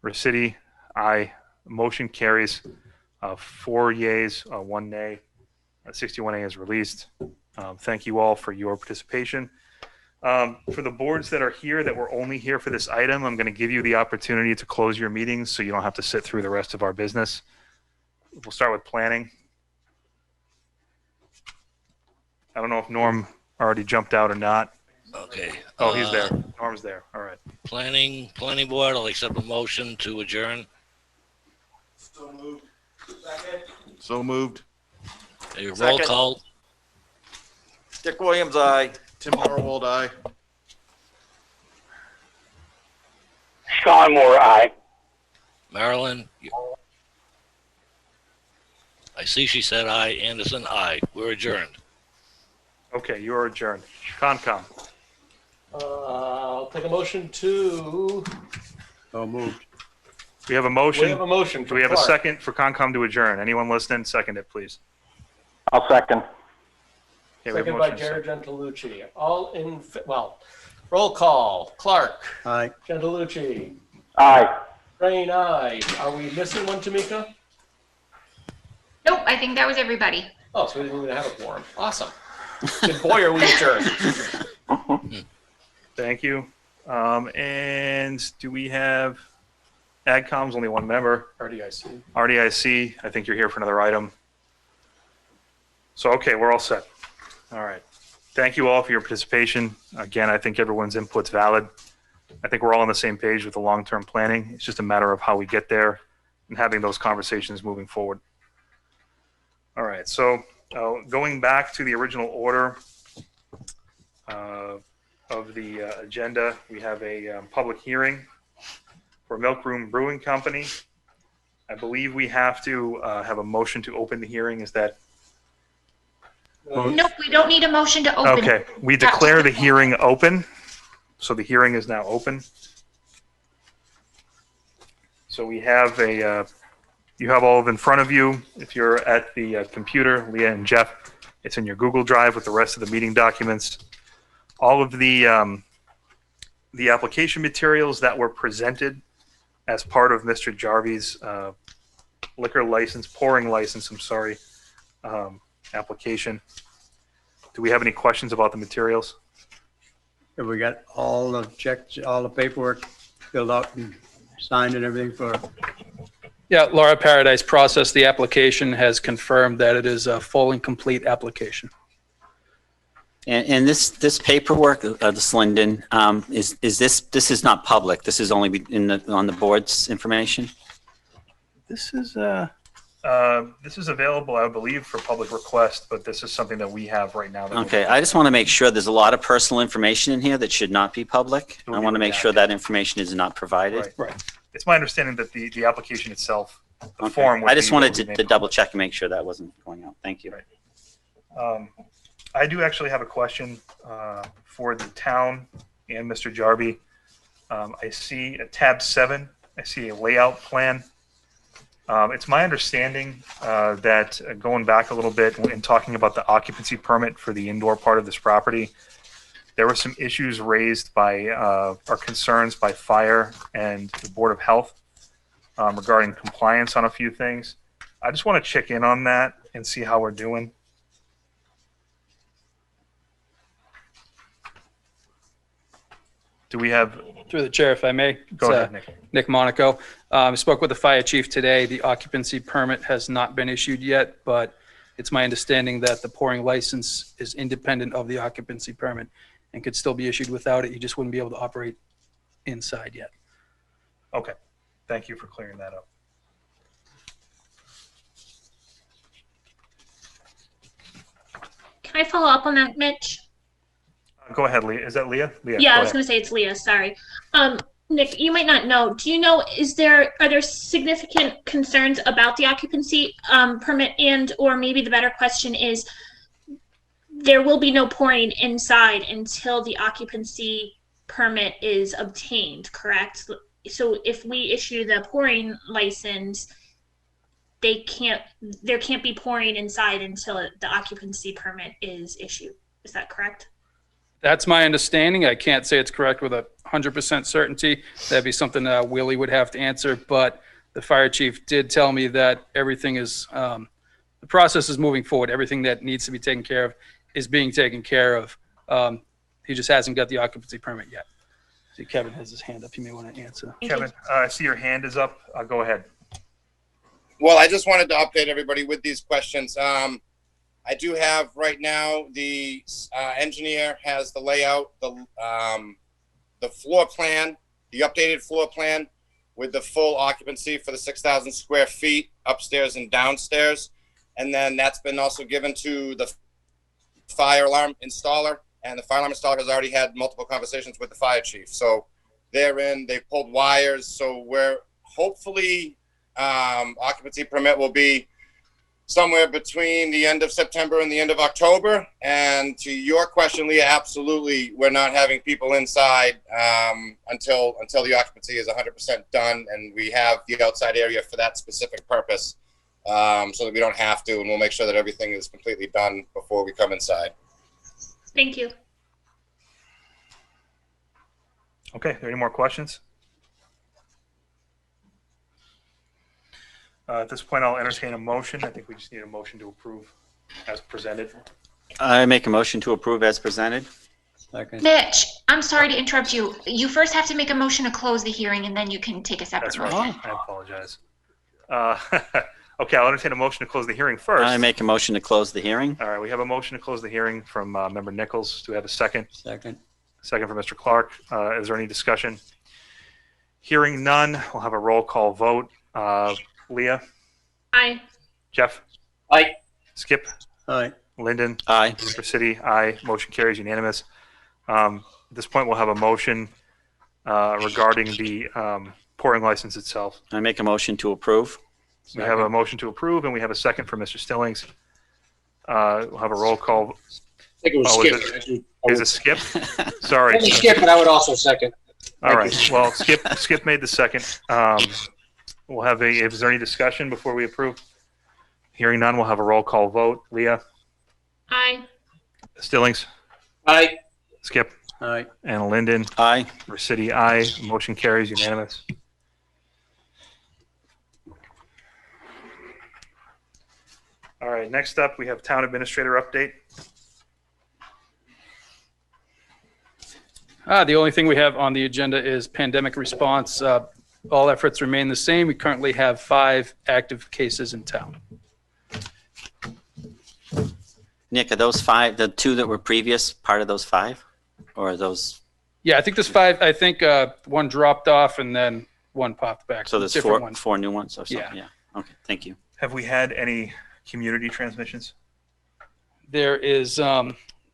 Recity, aye. Motion carries. 4 yeas, 1 nay. 61A is released. Thank you all for your participation. For the boards that are here that were only here for this item, I'm going to give you the opportunity to close your meetings so you don't have to sit through the rest of our business. We'll start with planning. I don't know if Norm already jumped out or not. Okay. Oh, he's there. Norm's there. All right. Planning board, I'll accept a motion to adjourn. So moved. So moved. A roll Second. call. Dick Williams, aye. Tim Harwold, aye. Sean Moore, aye. Marilyn. I see she said aye. Anderson, aye. We're adjourned. Okay, you are adjourned. Concom. I'll take a motion to. So moved. We have a motion. We have a motion. Do we have a second for Concom to adjourn? Anyone listening? Second it, please. I'll second. Okay, we have a Second by motion. Jared Gentilucci. All in, roll call. Clark. Aye. Gentilucci. Aye. Crane, aye. Are we missing one, Tamika? Nope, I think that was everybody. Oh, so we didn't even have a quorum. Awesome. Good boy, are we adjourned. Thank you. And do we have AgCom's only one member? RDIC. RDIC, I think you're here for another item. So, okay, we're all set. All right. Thank you all for your participation. Again, I think everyone's input's valid. I think we're all on the same page with the long-term planning. It's just a matter of how we get there and having those conversations moving forward. All right, so going back to the original order of the agenda, we have a public hearing for Milk Room Brewing Company. I believe we have to have a motion to open the hearing. Is that? Nope, we don't need a motion to open. Okay, we declare the hearing open. So the hearing is now open. So we have you have all of in front of you. If you're at the computer, Leah and Jeff, it's in your Google Drive with the rest of the meeting documents. All of the application materials that were presented as part of Mr. Jarvie's liquor license, pouring license, application. Do we have any questions about the materials? Have we got all the checks, all the paperwork filled out and signed and everything for? Yeah, Laura Paradise processed the application, has confirmed that it is a full and complete application. And this paperwork, this Lyndon, is this is not public. This is only on the board's information. This is available, I believe, for public request, but this is something that we have right now. Okay, I just want to make sure there's a lot of personal information in here that should not be public. I want to make sure that information is not provided. Right. It's my understanding that the application itself, the Okay. form. I just wanted to double check and make sure that wasn't going out. Thank you. Right. I do actually have a question for the town and Mr. Jarvie. I see a tab 7. I see a layout plan. It's my understanding that going back a little bit and talking about the occupancy permit for the indoor part of this property, there were some issues raised by or concerns by fire and the Board of Health regarding compliance on a few things. I just want to check in on that and see how we're doing. Do we have? Through the chair, if I may. Go It's, ahead, Nick. Nick Monaco. I spoke with the fire chief today. The occupancy permit has not been issued yet, but it's my understanding that the pouring license is independent of the occupancy permit and could still be issued without it. You just wouldn't be able to operate inside yet. Okay. Thank you for clearing that up. Can I follow up on that, Mitch? Go ahead, Leah. Is that Leah? Leah, Yeah, go I was ahead. going to say it's Leah. Sorry. Nick, you might not know. Do you know, are there significant concerns about the occupancy permit, and or maybe the better question is, there will be no pouring inside until the occupancy permit is obtained, correct? So if we issue the pouring license, there can't be pouring inside until the occupancy permit is issued. Is that correct? That's my understanding. I can't say it's correct with 100% certainty. That'd be something Willie would have to answer, but the fire chief did tell me that everything is, the process is moving forward. Everything that needs to be taken care of is being taken care of. He just hasn't got the occupancy permit yet. See, Kevin has his hand up. He may want to answer. Kevin, I see your hand is up. Go ahead. Well, I just wanted to update everybody with these questions. I do have right now, the engineer has the layout, the floor plan, the updated floor plan with the full occupancy for the 6,000 square feet upstairs and downstairs. And then that's been also given to the fire alarm installer, and the fire alarm installer has already had multiple conversations with the fire chief. So they're in, they pulled wires. So we're hopefully occupancy permit will be somewhere between the end of September and the end of October. And to your question, Leah, absolutely, we're not having people inside until the occupancy is 100% done, and we have the outside area for that specific purpose, so that we don't have to, and we'll make sure that everything is completely done before we come inside. Thank you. Okay, are there any more questions? At this point, I'll entertain a motion. I think we just need a motion to approve as presented. I make a motion to approve as presented. Second. Mitch, I'm sorry to interrupt you. You first have to make a motion to close the hearing, and then you can take a separate That's right. motion. I apologize. Okay, I'll entertain a motion to close the hearing first. I make a motion to close the hearing. All right, we have a motion to close the hearing from Member Nichols. Do we have a second? Second. Second from Mr. Clark. Is there any discussion? Hearing none, we'll have a roll call vote. Leah? Aye. Jeff? Aye. Skip? Aye. Lyndon? Aye. Mr. City? Aye. Motion carries unanimous. At this point, we'll have a motion regarding the pouring license itself. I make a motion to approve. We have a motion to approve, and we have a second from Mr. Stillings. We'll have a roll call. I think it was Oh, Skip. Is it Skip? Sorry. Maybe Skip, but I would also second. All right. Well, Skip made the second. We'll have is there any discussion before we approve? Hearing none, we'll have a roll call vote. Leah? Aye. Stillings? Aye. Skip? Aye. And Lyndon? Aye. City, aye. Motion carries unanimous. All right, next up, we have Town Administrator update. The only thing we have on the agenda is pandemic response. All efforts remain the same. We currently have 5 active cases in town. Nick, are those 5, the 2 that were previous, part of those 5? Or are those, Yeah, I think there's 5. I think one dropped off and then one popped back. so there's Different 4, ones. 4 new ones or something? Yeah. Yeah. Okay, thank you. Have we had any community transmissions? There is,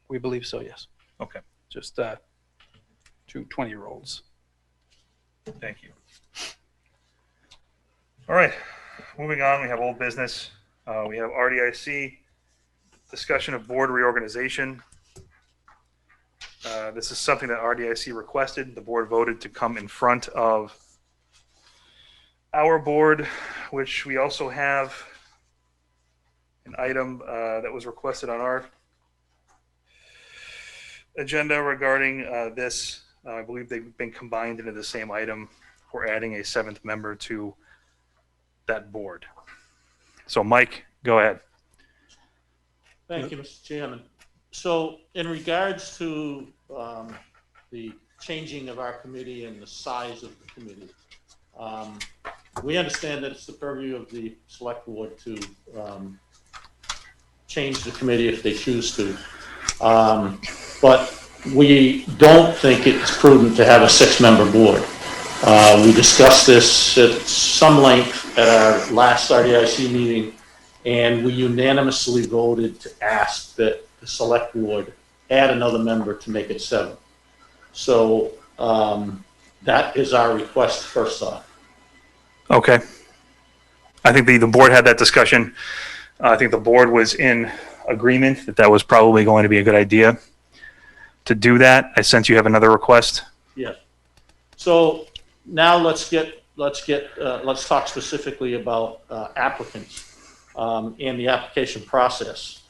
we believe so, yes. Okay, Just 2 20-year-olds. thank you. All right, moving on, we have old business. We have RDIC, discussion of board reorganization. This is something that RDIC requested. The board voted to come in front of our board, which we also have an item that was requested on our agenda regarding this. I believe they've been combined into the same item. We're adding a 7th member to that board. So Mike, go ahead. Thank you, Mr. Chairman. So in regards to the changing of our committee and the size of the committee, we understand that it's the purview of the select board to change the committee if they choose to. But we don't think it's prudent to have a 6-member board. We discussed this at some length at our last RDIC meeting, and we unanimously voted to ask that the select board add another member to make it 7. So that is our request first off. Okay. I think the board had that discussion. I think the board was in agreement that that was probably going to be a good idea to do that. I sense you have another request Yes. So now let's talk specifically about applicants and the application process.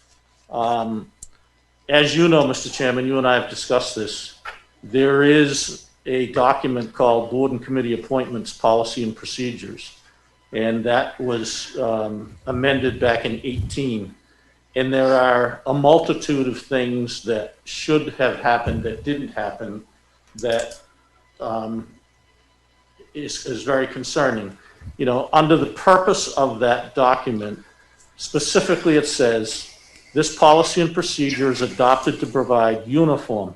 As you know, Mr. Chairman, you and I have discussed this. There is a document called Board and Committee Appointments Policy and Procedures, and that was amended back in 18. And there are a multitude of things that should have happened that didn't happen that is very concerning. You know, under the purpose of that document, specifically it says, this policy and procedure is adopted to provide uniform,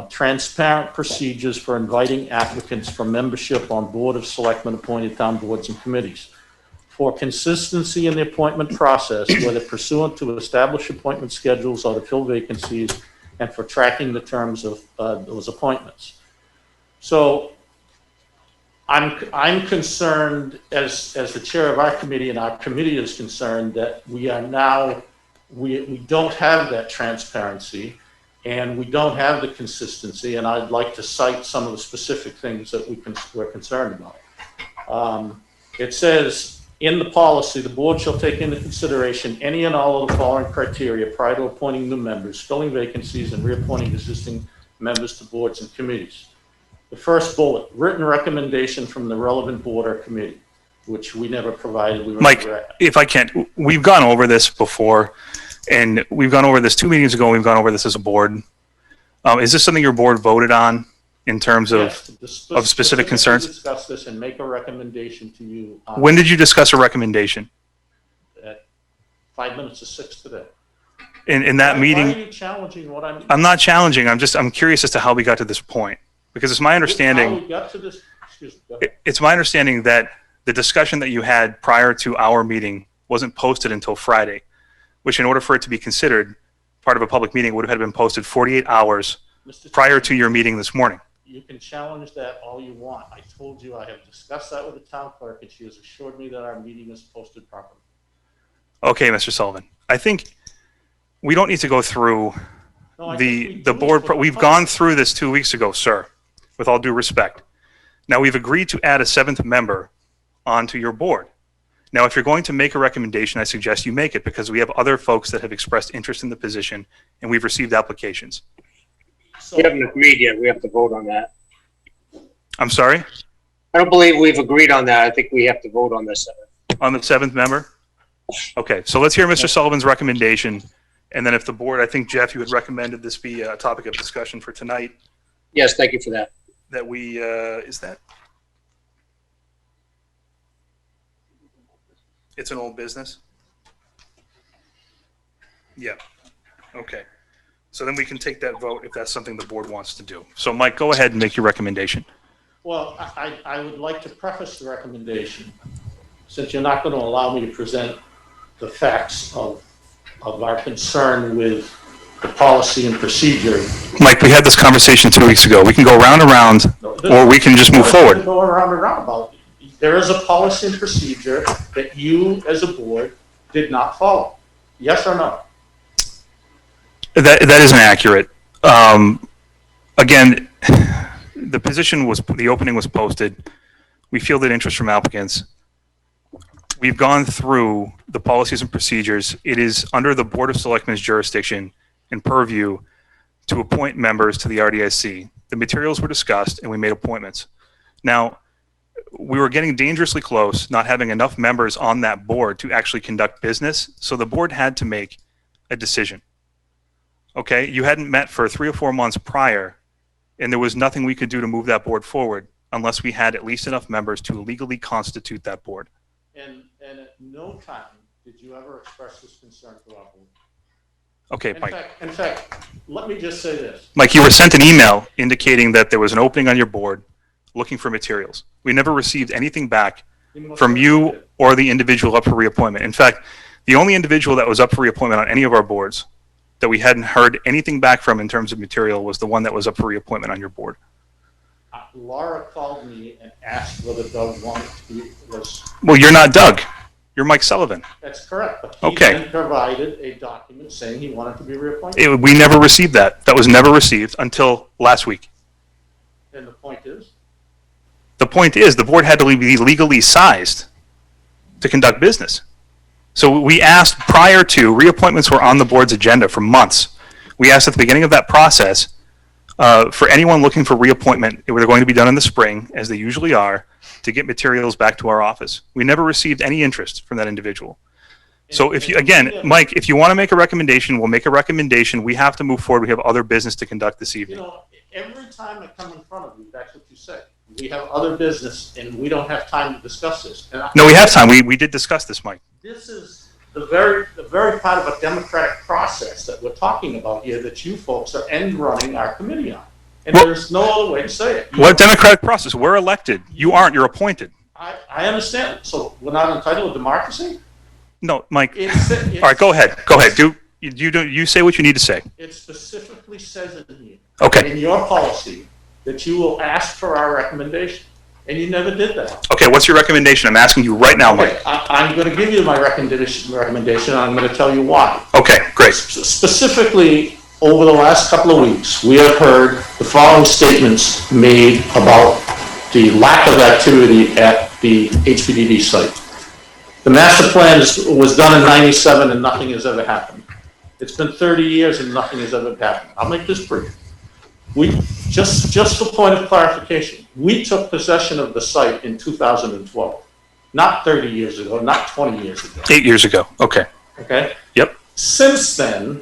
transparent procedures for inviting applicants for membership on Board of Selectmen appointed town boards and committees. For consistency in the appointment process, whether pursuant to established appointment schedules or to fill vacancies, and for tracking the terms of those appointments. So I'm concerned, as the chair of our committee, and our committee is concerned, that we are now, we don't have that transparency and we don't have the consistency, and I'd like to cite some of the specific things that we're concerned about. It says, in the policy, the board shall take into consideration any and all of the following criteria prior to appointing new members, filling vacancies, and reappointing existing members to boards and committees. The first bullet, written recommendation from the relevant board or committee, which we never provided. Mike, if I can, we've gone over this before, and we've gone over this 2 meetings ago. We've gone over this as a board. Is this something your board voted on in terms of specific concerns? Discuss this and make a recommendation to you. When did you discuss a recommendation? At 5 minutes to 6 today. In that meeting? Why are you challenging what I'm? I'm not challenging. I'm curious as to how we got to this point, because it's my understanding. How we got to this? Excuse me. It's my understanding that the discussion that you had prior to our meeting wasn't posted until Friday, which, in order for it to be considered part of a public meeting, would have had been posted 48 hours prior to your meeting this morning. You can challenge that all you want. I told you I have discussed that with the town clerk, and she has assured me that our meeting is posted properly. Okay, Mr. Sullivan. I think we don't need to go through the board. We've gone through this 2 weeks ago, sir, with all due respect. Now, we've agreed to add a 7th member onto your board. Now, if you're going to make a recommendation, I suggest you make it, because we have other folks that have expressed interest in the position, and we've received applications. We haven't agreed yet. We have to vote on that. I'm sorry? I don't believe we've agreed on that. I think we have to vote on this. On the 7th member? Okay, so let's hear Mr. Sullivan's recommendation, and then if the board, I think, Jeff, you had recommended this be a topic of discussion for tonight. Yes, thank you for that. That we, is that? It's an old business? Yeah, okay. So then we can take that vote if that's something the board wants to do. So Mike, go ahead and make your recommendation. Well, I would like to preface the recommendation, since you're not going to allow me to present the facts of our concern with the policy and procedure. Mike, we had this conversation 2 weeks ago. We can go round and round, or we can just move forward. Go around and round about it. There is a policy and procedure that you, as a board, did not follow. Yes or no? That isn't accurate. Again, the opening was posted. We fielded interest from applicants. We've gone through the policies and procedures. It is under the Board of Selectmen's jurisdiction and purview to appoint members to the RDIC. The materials were discussed and we made appointments. Now, we were getting dangerously close, not having enough members on that board to actually conduct business. So the board had to make a decision. Okay, you hadn't met for 3 or 4 months prior, and there was nothing we could do to move that board forward unless we had at least enough members to legally constitute that board. And at no time did you ever express this concern to our board. Okay, Mike. In fact, let me just say this. Mike, you were sent an email indicating that there was an opening on your board looking for materials. We never received anything back from you or the individual up for reappointment. In fact, the only individual that was up for reappointment on any of our boards that we hadn't heard anything back from in terms of material was the one that was up for reappointment on your board. Laura called me and asked whether Doug wanted to be. Well, you're not Doug. You're Mike Sullivan. That's correct. But he then provided a document saying he wanted to be reappointed. We never received that. That was never received until last week. And the point is? The point is, the board had to be legally sized to conduct business. So we asked prior to, reappointments were on the board's agenda for months. We asked at the beginning of that process for anyone looking for reappointment, they were going to be done in the spring, as they usually are, to get materials back to our office. We never received any interest from that individual. So if you, again, Mike, if you want to make a recommendation, we'll make a recommendation. We have to move forward. We have other business to conduct this evening. You know, every time I come in front of you, that's what you say. We have other business and we don't have time to discuss this. And No, we have time. We did discuss this, Mike. This is the very part of a democratic process that we're talking about here that you folks are end running our committee on. And there's no other way to say it. What democratic process? We're elected. You aren't. You're appointed. I understand. So we're not entitled to democracy? No, Mike. All right, go ahead. Go ahead. You say what you need to say. It specifically says in here. Okay. In your policy that you will ask for our recommendation. And you never did that. Okay, what's your recommendation? I'm asking you right now, Mike. I'm going to give you my recommendation, and I'm going to tell you why. Okay, great. Specifically, over the last couple of weeks, we have heard the following statements made about the lack of activity at the HPDD site. The master plan was done in '97 and nothing has ever happened. It's been 30 years and nothing has ever happened. I'll make this brief. Just for point of clarification, we took possession of the site in 2012, not 30 years ago, not 20 years ago. 8 years ago. Okay. Okay? Yep. Since then,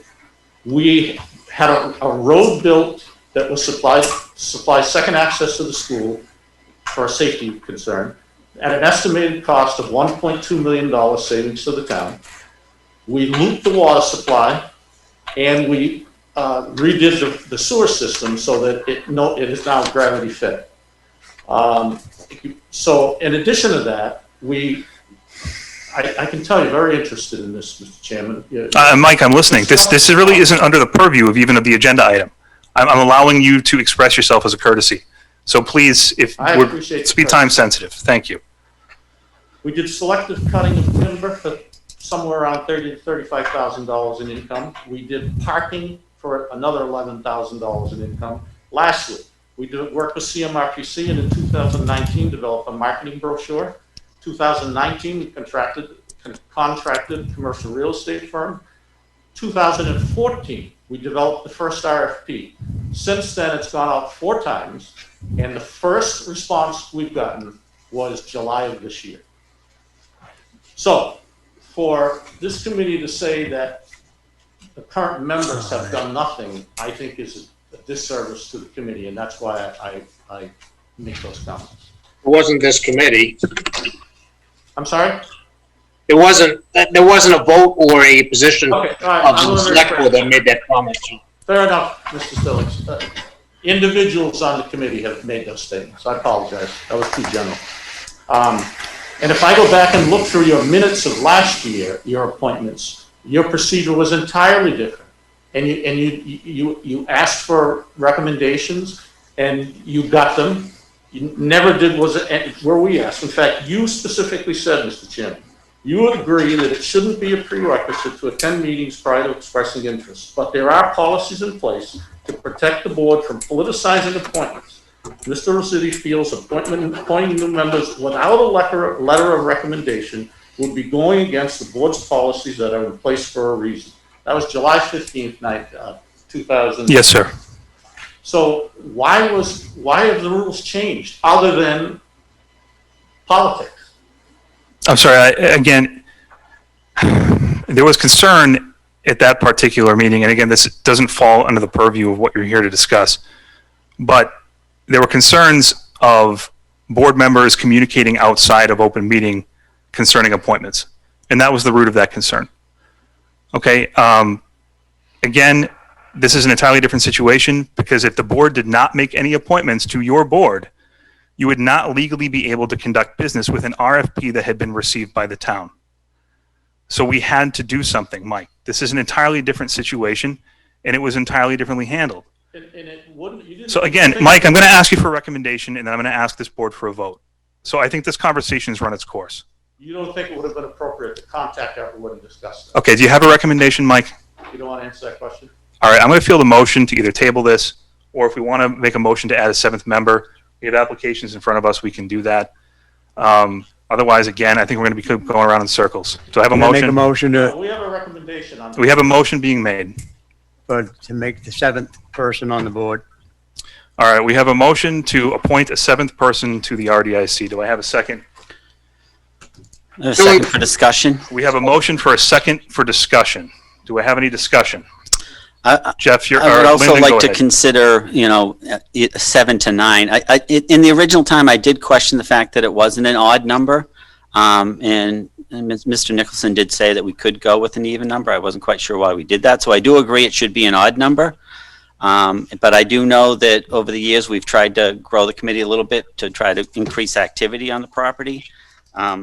we had a road built that was supply second access to the school for a safety concern at an estimated cost of $1.2 million savings to the town. We looped the water supply and we redid the sewer system so that it is now gravity fed. So in addition to that, I can tell you're very interested in this, Mr. Chairman. Mike, I'm listening. This really isn't under the purview of even of the agenda item. I'm allowing you to express yourself as a courtesy. So please, if we're speed time sensitive, thank you. We did selective cutting of timber for somewhere around $30,000 to $35,000 in income. We did parking for another $11,000 in income. Lastly, we did work with CMRPC and in 2019 developed a marketing brochure. 2019, we contracted commercial real estate firm. 2014, we developed the first RFP. Since then, it's gone out 4 times, and the first response we've gotten was July of this year. So, for this committee to say that the current members have done nothing, I think is a disservice to the committee, and that's why I make those comments. It wasn't this committee. I'm sorry? There wasn't a vote or a position Okay, all right, of I'm the gonna select board that made that comment. Fair enough, Mr. Stillings. Individuals on the committee have made those statements. I apologize. That was too general. And if I go back and look through your minutes of last year, your appointments, your procedure was entirely different. And you asked for recommendations and you got them. You never did where we asked. In fact, you specifically said, Mr. Chairman, you would agree that it shouldn't be a prerequisite to attend meetings prior to expressing interest, but there are policies in place to protect the board from politicizing appointments. Mr. Rossetti feels appointing new members without a letter of recommendation would be going against the board's policies that are in place for a reason. That was July 15th, 2000. Yes, sir. So why have the rules changed other than politics? I'm sorry, again, there was concern at that particular meeting, and again, this doesn't fall under the purview of what you're here to discuss, but there were concerns of board members communicating outside of open meeting concerning appointments, and that was the root of that concern. Okay, again, this is an entirely different situation because if the board did not make any appointments to your board, you would not legally be able to conduct business with an RFP that had been received by the town. So we had to do something, Mike. This is an entirely different situation, and it was entirely differently handled. So again, Mike, I'm going to ask you for a recommendation, and then I'm going to ask this board for a vote. So I think this conversation has run its course. You don't think it would have been appropriate to contact everyone and discuss this? Okay, do you have a recommendation, Mike? You don't want to answer that question? All right, I'm going to field a motion to either table this or if we want to make a motion to add a 7th member, we have applications in front of us, we can do that. Otherwise, again, I think we're going to be going around in circles. So I have a Can I make a motion. motion We have a recommendation on. We have a motion being made. to make the 7th person on the board. All right, we have a motion to appoint a 7th person to the RDIC. Do I have a second? A second for discussion. We have a motion for a second for discussion. Do I have any discussion? Jeff, I would also Lyndon, like go to ahead. consider, 7 to 9. In the original time, I did question the fact that it wasn't an odd number. And Mr. Nicholson did say that we could go with an even number. I wasn't quite sure why we did that. So I do agree it should be an odd number. But I do know that over the years, we've tried to grow the committee a little bit to try to increase activity on the property.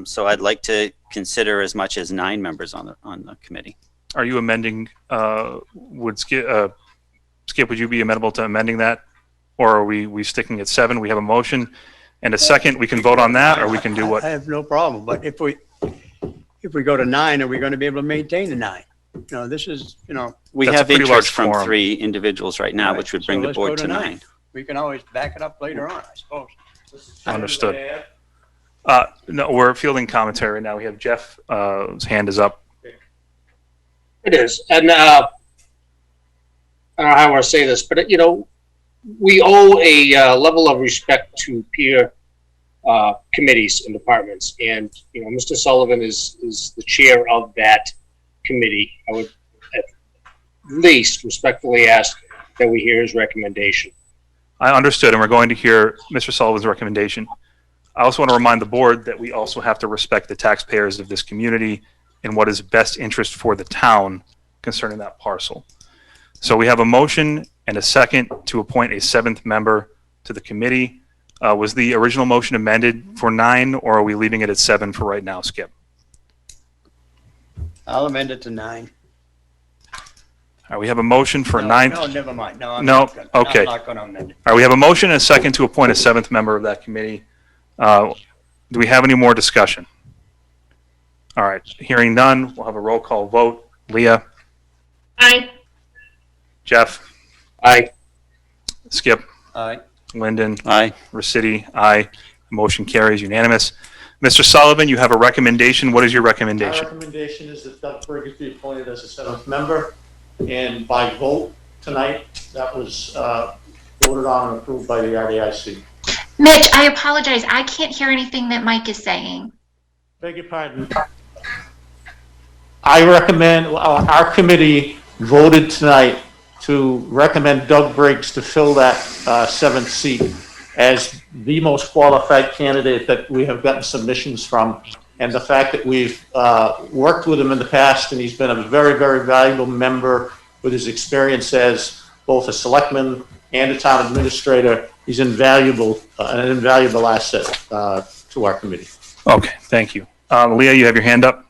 So I'd like to consider as much as 9 members on the committee. Are you amending, Skip, would you be amenable to amending that? Or are we sticking at 7? We have a motion and a second. We can vote on that, or we can do what? I have no problem, but if we go to 9, are we going to be able to maintain the 9? This is, We That's a have pretty interest large from quorum. 3 individuals right now, which would bring the let's go board to 9. We can always back it up later on, I suppose. Understood. No, we're fielding commentary right now. We have Jeff, his hand is up. It is. And I don't know how I want to say this, but, we owe a level of respect to peer committees and departments. And, Mr. Sullivan is the chair of that committee. I would at least respectfully ask that we hear his recommendation. I understood, and we're going to hear Mr. Sullivan's recommendation. I also want to remind the board that we also have to respect the taxpayers of this community and what is best interest for the town concerning that parcel. So we have a motion and a second to appoint a 7th member to the committee. Was the original motion amended for 9, or are we leaving it at 7 for right now, Skip? I'll amend it to 9. All right, we have a motion for 9. No, never mind. No, I'm No? not gonna- Okay. I'm not going to amend it. All right, we have a motion and a second to appoint a 7th member of that committee. Do we have any more discussion? All right, hearing none, we'll have a roll call vote. Leah? Aye. Jeff? Aye. Skip? Aye. Lyndon? Aye. Rossetti? Aye. Motion carries unanimous. Mr. Sullivan, you have a recommendation. What is your My recommendation? recommendation is that Doug Briggs be appointed as a 7th member, and by vote tonight, that was voted on and approved by the RDIC. Mitch, I apologize. I can't hear anything that Mike is saying. Beg your pardon. I recommend, our committee voted tonight to recommend Doug Briggs to fill that 7th seat as the most qualified candidate that we have gotten submissions from. And the fact that we've worked with him in the past, and he's been a very, very valuable member with his experience as both a selectman and a town administrator, he's invaluable, an invaluable asset to our committee. Okay, thank you. Leah, you have your hand up?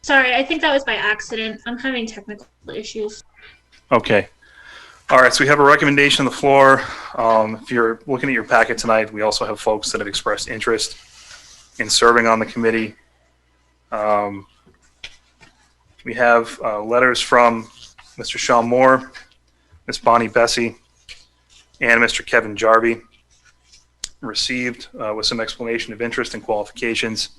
Sorry, I think that was by accident. I'm having technical issues. Okay. All right, so we have a recommendation on the floor. If you're looking at your packet tonight, we also have folks that have expressed interest in serving on the committee. We have letters from Mr. Sean Moore, Ms. Bonnie Bessie, and Mr. Kevin Jarvie received with some explanation of interest and qualifications.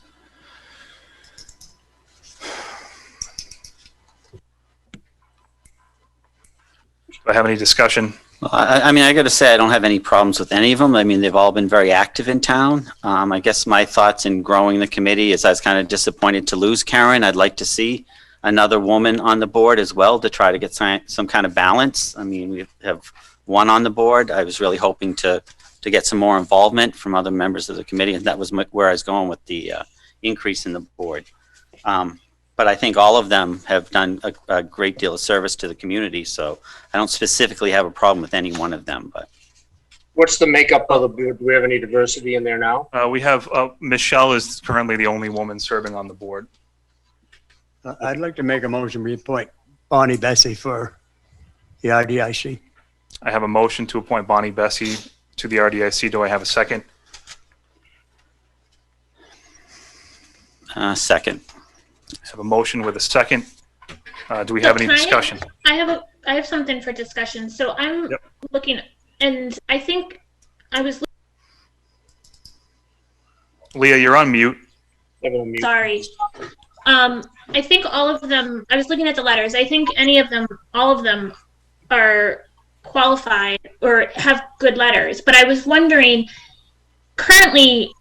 Do I have any discussion? I mean, I got to say, I don't have any problems with any of them. I mean, they've all been very active in town. I guess my thoughts in growing the committee is I was kind of disappointed to lose Karen. I'd like to see another woman on the board as well to try to get some kind of balance. I mean, we have one on the board. I was really hoping to get some more involvement from other members of the committee, and that was where I was going with the increase in the board. But I think all of them have done a great deal of service to the community, so I don't specifically have a problem with any one of them. But What's the makeup of the board? Do we have any diversity in there now? We have Michelle is currently the only woman serving on the board. I'd like to make a motion, we appoint Bonnie Bessie for the RDIC. I have a motion to appoint Bonnie Bessie to the RDIC. Do I have a second? Second. I have a motion with a second. Do we have any discussion? I have have something for discussion. So I'm Yep. looking, and I think I was Leah, you're on mute. sorry. I think all of them, I was looking at the letters. I think all of them are qualified or have good letters. But I was wondering, currently,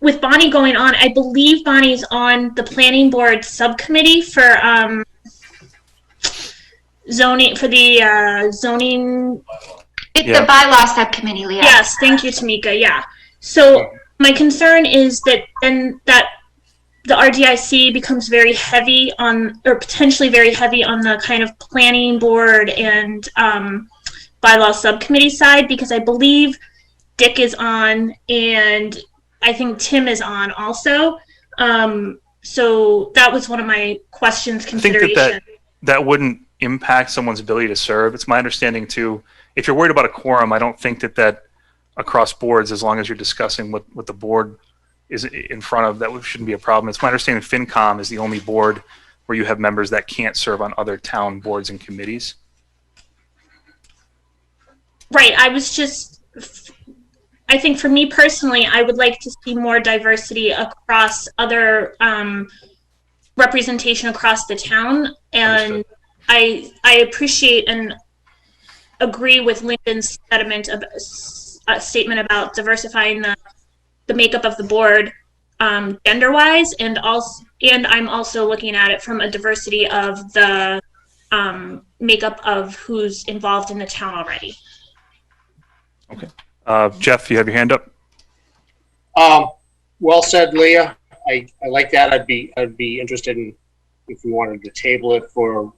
with Bonnie going on, I believe Bonnie's on the planning board subcommittee for zoning, for the zoning. It's the bylaw subcommittee, Leah. Yes, thank you, Tamika. Yeah. So my concern is that then that the RDIC becomes very heavy on, or potentially very heavy on the kind of planning board and bylaw subcommittee side, because I believe Dick is on and I think Tim is on also. So that was one of my questions, consideration. I think that wouldn't impact someone's ability to serve. It's my understanding too, if you're worried about a quorum, I don't think that across boards, as long as you're discussing what the board is in front of, that shouldn't be a problem. It's my understanding FinCom is the only board where you have members that can't serve on other town boards and committees. Right. I think for me personally, I would like to see more diversity across other representation across the town. And I appreciate and agree with Lyndon's statement about diversifying the makeup of the board gender-wise, and I'm also looking at it from a diversity of the makeup of who's involved in the town already. Okay. Jeff, you have your hand up? Well said, Leah. I like that. I'd be interested in if we wanted to table it for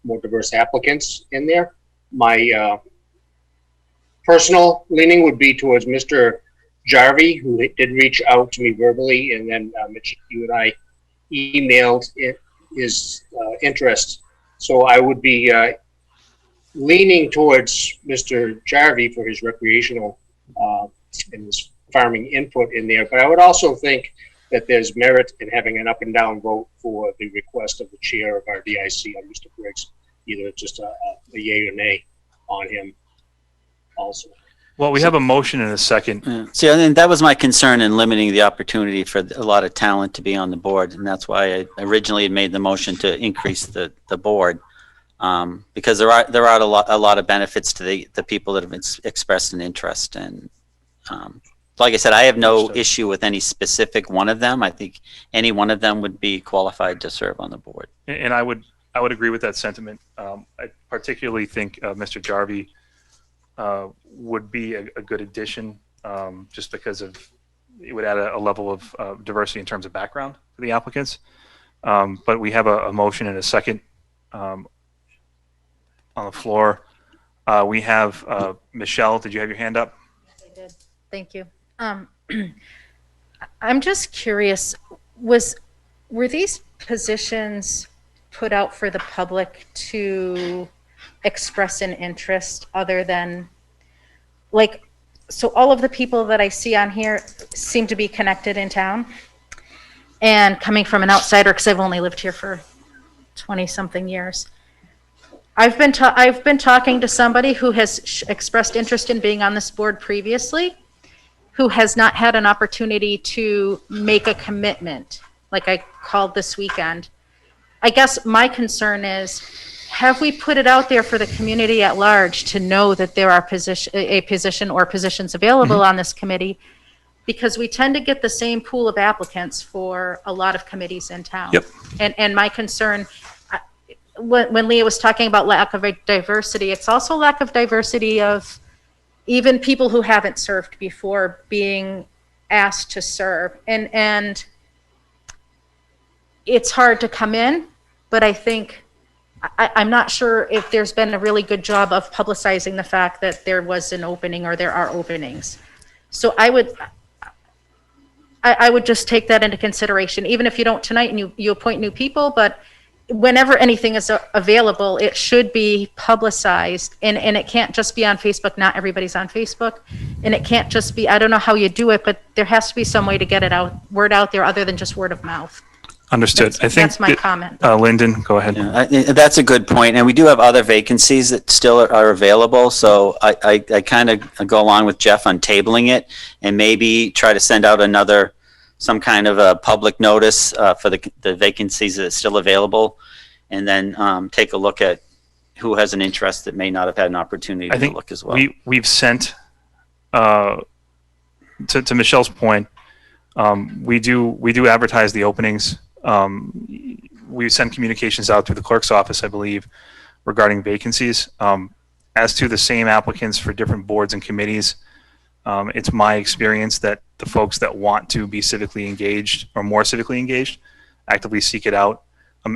more diverse applicants in there. My personal leaning would be towards Mr. Jarvie, who did reach out to me verbally, and then Mitch, you and I emailed his interest. So I would be leaning towards Mr. Jarvie for his recreational and his farming input in there. But I would also think that there's merit in having an up and down vote for the request of the chair of our DIC on Mr. Briggs, either just a yay or nay on him also. Well, we have a motion in a second. Yeah. See, and that was my concern in limiting the opportunity for a lot of talent to be on the board, and that's why I originally had made the motion to increase the board, because there are a lot of benefits to the people that have expressed an interest. And like I said, I have no issue with any specific one of them. I think any one of them would be qualified to serve on the board. And I would agree with that sentiment. I particularly think Mr. Jarvie would be a good addition, just because it would add a level of diversity in terms of background for the applicants. But we have a motion and a second on the floor. We have Michelle. Did you have your hand up? I did. Thank you. I'm just curious, were these positions put out for the public to express an interest other than, like, so all of the people that I see on here seem to be connected in town, and coming from an outsider, because I've only lived here for 20 something years, I've been talking to somebody who has expressed interest in being on this board previously, who has not had an opportunity to make a commitment, like I called this weekend. I guess my concern is, have we put it out there for the community at large to know that there are a position or positions available on this committee? Because we tend to get the same pool of applicants for a lot of committees in town. Yep. And my concern, when Leah was talking about lack of diversity, it's also lack of diversity of even people who haven't served before being asked to serve. And it's hard to come in, but I think, I'm not sure if there's been a really good job of publicizing the fact that there was an opening or there are openings. So I would just take that into consideration, even if you don't tonight and you appoint new people, but whenever anything is available, it should be publicized, and it can't just be on Facebook. Not everybody's on Facebook, and it can't just be, I don't know how you do it, but there has to be some way to get it out, word out there other than just word of mouth. Understood. I think That's my comment. Lyndon, go ahead. That's a good point, and we do have other vacancies that still are available, so I kind of go along with Jeff on tabling it, and maybe try to send out some kind of a public notice for the vacancies that are still available, and then take a look at who has an interest that may not have had an opportunity to look as well. We've sent, to Michelle's point, we do advertise the openings. We send communications out through the clerk's office, I believe, regarding vacancies. As to the same applicants for different boards and committees, it's my experience that the folks that want to be civically engaged or more civically engaged actively seek it out.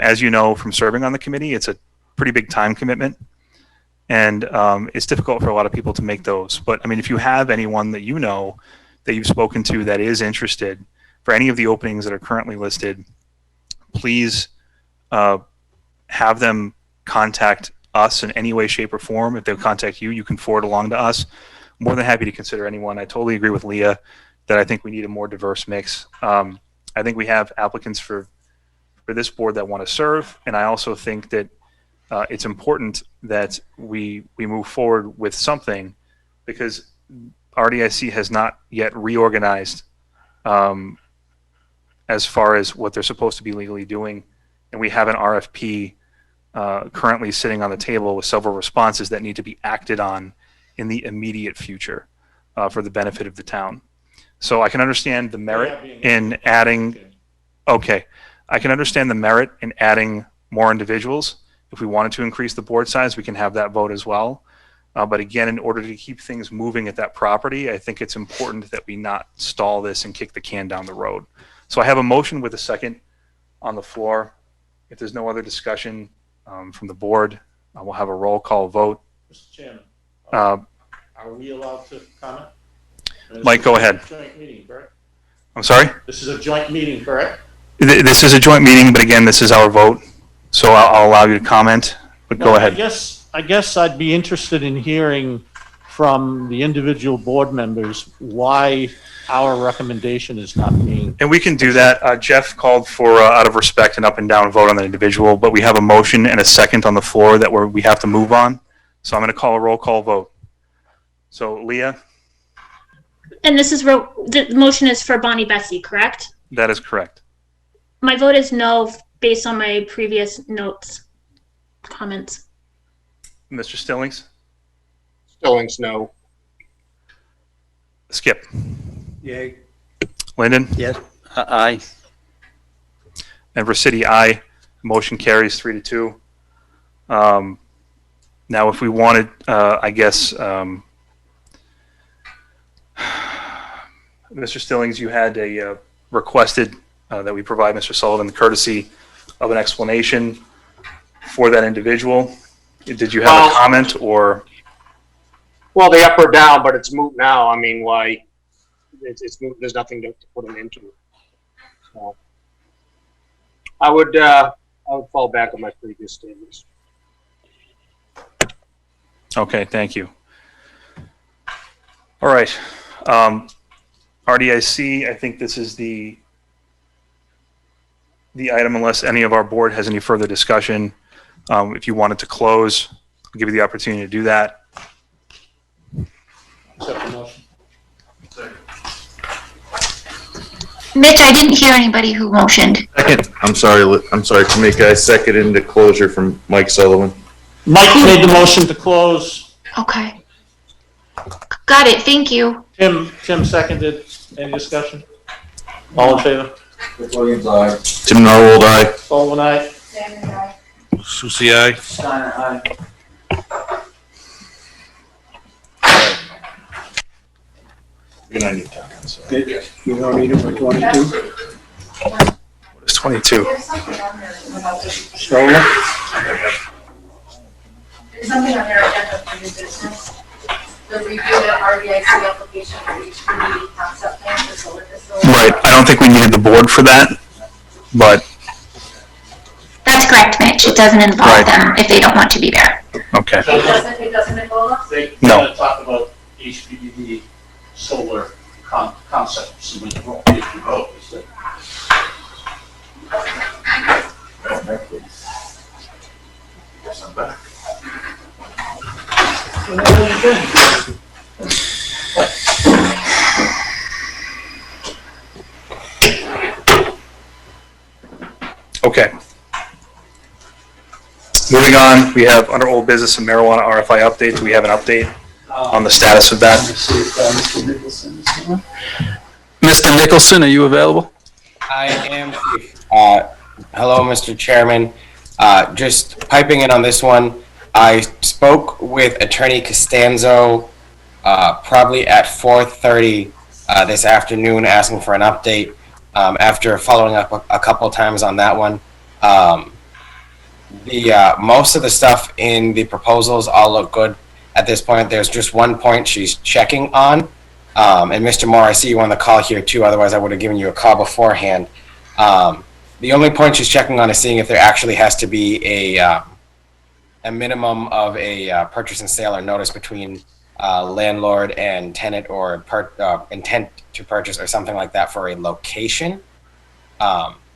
As you know from serving on the committee, it's a pretty big time commitment, and it's difficult for a lot of people to make those. But I mean, if you have anyone that you know that you've spoken to that is interested for any of the openings that are currently listed, please have them contact us in any way, shape, or form. If they'll contact you, you can forward along to us. More than happy to consider anyone. I totally agree with Leah that I think we need a more diverse mix. I think we have applicants for this board that want to serve, and I also think that it's important that we move forward with something, because RDIC has not yet reorganized as far as what they're supposed to be legally doing, and we have an RFP currently sitting on the table with several responses that need to be acted on in the immediate future for the benefit of the town. So I can understand the merit in adding, I can understand the merit in adding more individuals. If we wanted to increase the board size, we can have that vote as well. But again, in order to keep things moving at that property, I think it's important that we not stall this and kick the can down the road. So I have a motion with a second on the floor. If there's no other discussion from the board, we'll have a roll call vote. Mr. Chairman, are we allowed to comment? Mike, go ahead. Joint meeting, correct? I'm sorry? This is a joint meeting, correct? This is a joint meeting, but again, this is our vote. So I'll allow you to comment, but go ahead. I guess I'd be interested in hearing from the individual board members why our recommendation is not being. And we can do that. Jeff called for out of respect an up and down vote on the individual, but we have a motion and a second on the floor that we have to move on. So I'm going to call a roll call vote. So Leah? And the motion is for Bonnie Betsy, correct? That is correct. My vote is no, based on my previous comments. Mr. Stillings? Stillings, no. Skip? Yay. Lyndon? Yes. Aye. And Versity, aye. Motion carries 3-2. Now, if we wanted, I guess, Mr. Stillings, you had a requested that we provide Mr. Sullivan the courtesy of an explanation for that individual. Did you have a comment or? Well, the up or down, but it's moot now. I mean, why? It's moot. There's nothing to put him into. So I would fall back on my previous statements. Okay, thank you. All right. RDIC, I think this is the item, unless any of our board has any further discussion. If you wanted to close, I'll give you the opportunity to do that. Accept the motion. Mitch, I didn't hear anybody who motioned. Second. I'm sorry, Tamika. I seconded into closure from Mike Sullivan. Mike made the motion to close. Okay. Got it. Thank you. Tim seconded. Any discussion? All in favor? Rich Williams, aye. Tim Narwold, aye. Sullivan, aye. Susie, aye. Steiner, aye. Good night, Tom. You don't need it for 22? It's 22. There's something on there about this. Stroller? There's something on their agenda for new business. The review of RDIC application for HPD concept plan for solar facility. Right. I don't think we needed the board for that, but. That's correct, Mitch. It doesn't involve Right. them if they don't want to be there. Okay. It doesn't involve us? They No. want to talk about HPDD solar concepts. And we won't be able to vote, is it? Guess I'm back. Okay. Moving on, we have under old business and marijuana RFI update. Do we have an update on the status of that? Mr. Nicholson, are you available? I am. Hello, Mr. Chairman. Just piping in on this one. I spoke with Attorney Costanzo probably at 4:30 this afternoon, asking for an update. After following up a couple times on that one, most of the stuff in the proposals all look good at this point. There's just one point she's checking on. And Mr. Moore, I see you on the call here too. Otherwise, I would have given you a call beforehand. The only point she's checking on is seeing if there actually has to be a minimum of a purchase and sale or notice between landlord and tenant, or intent to purchase or something like that for a location.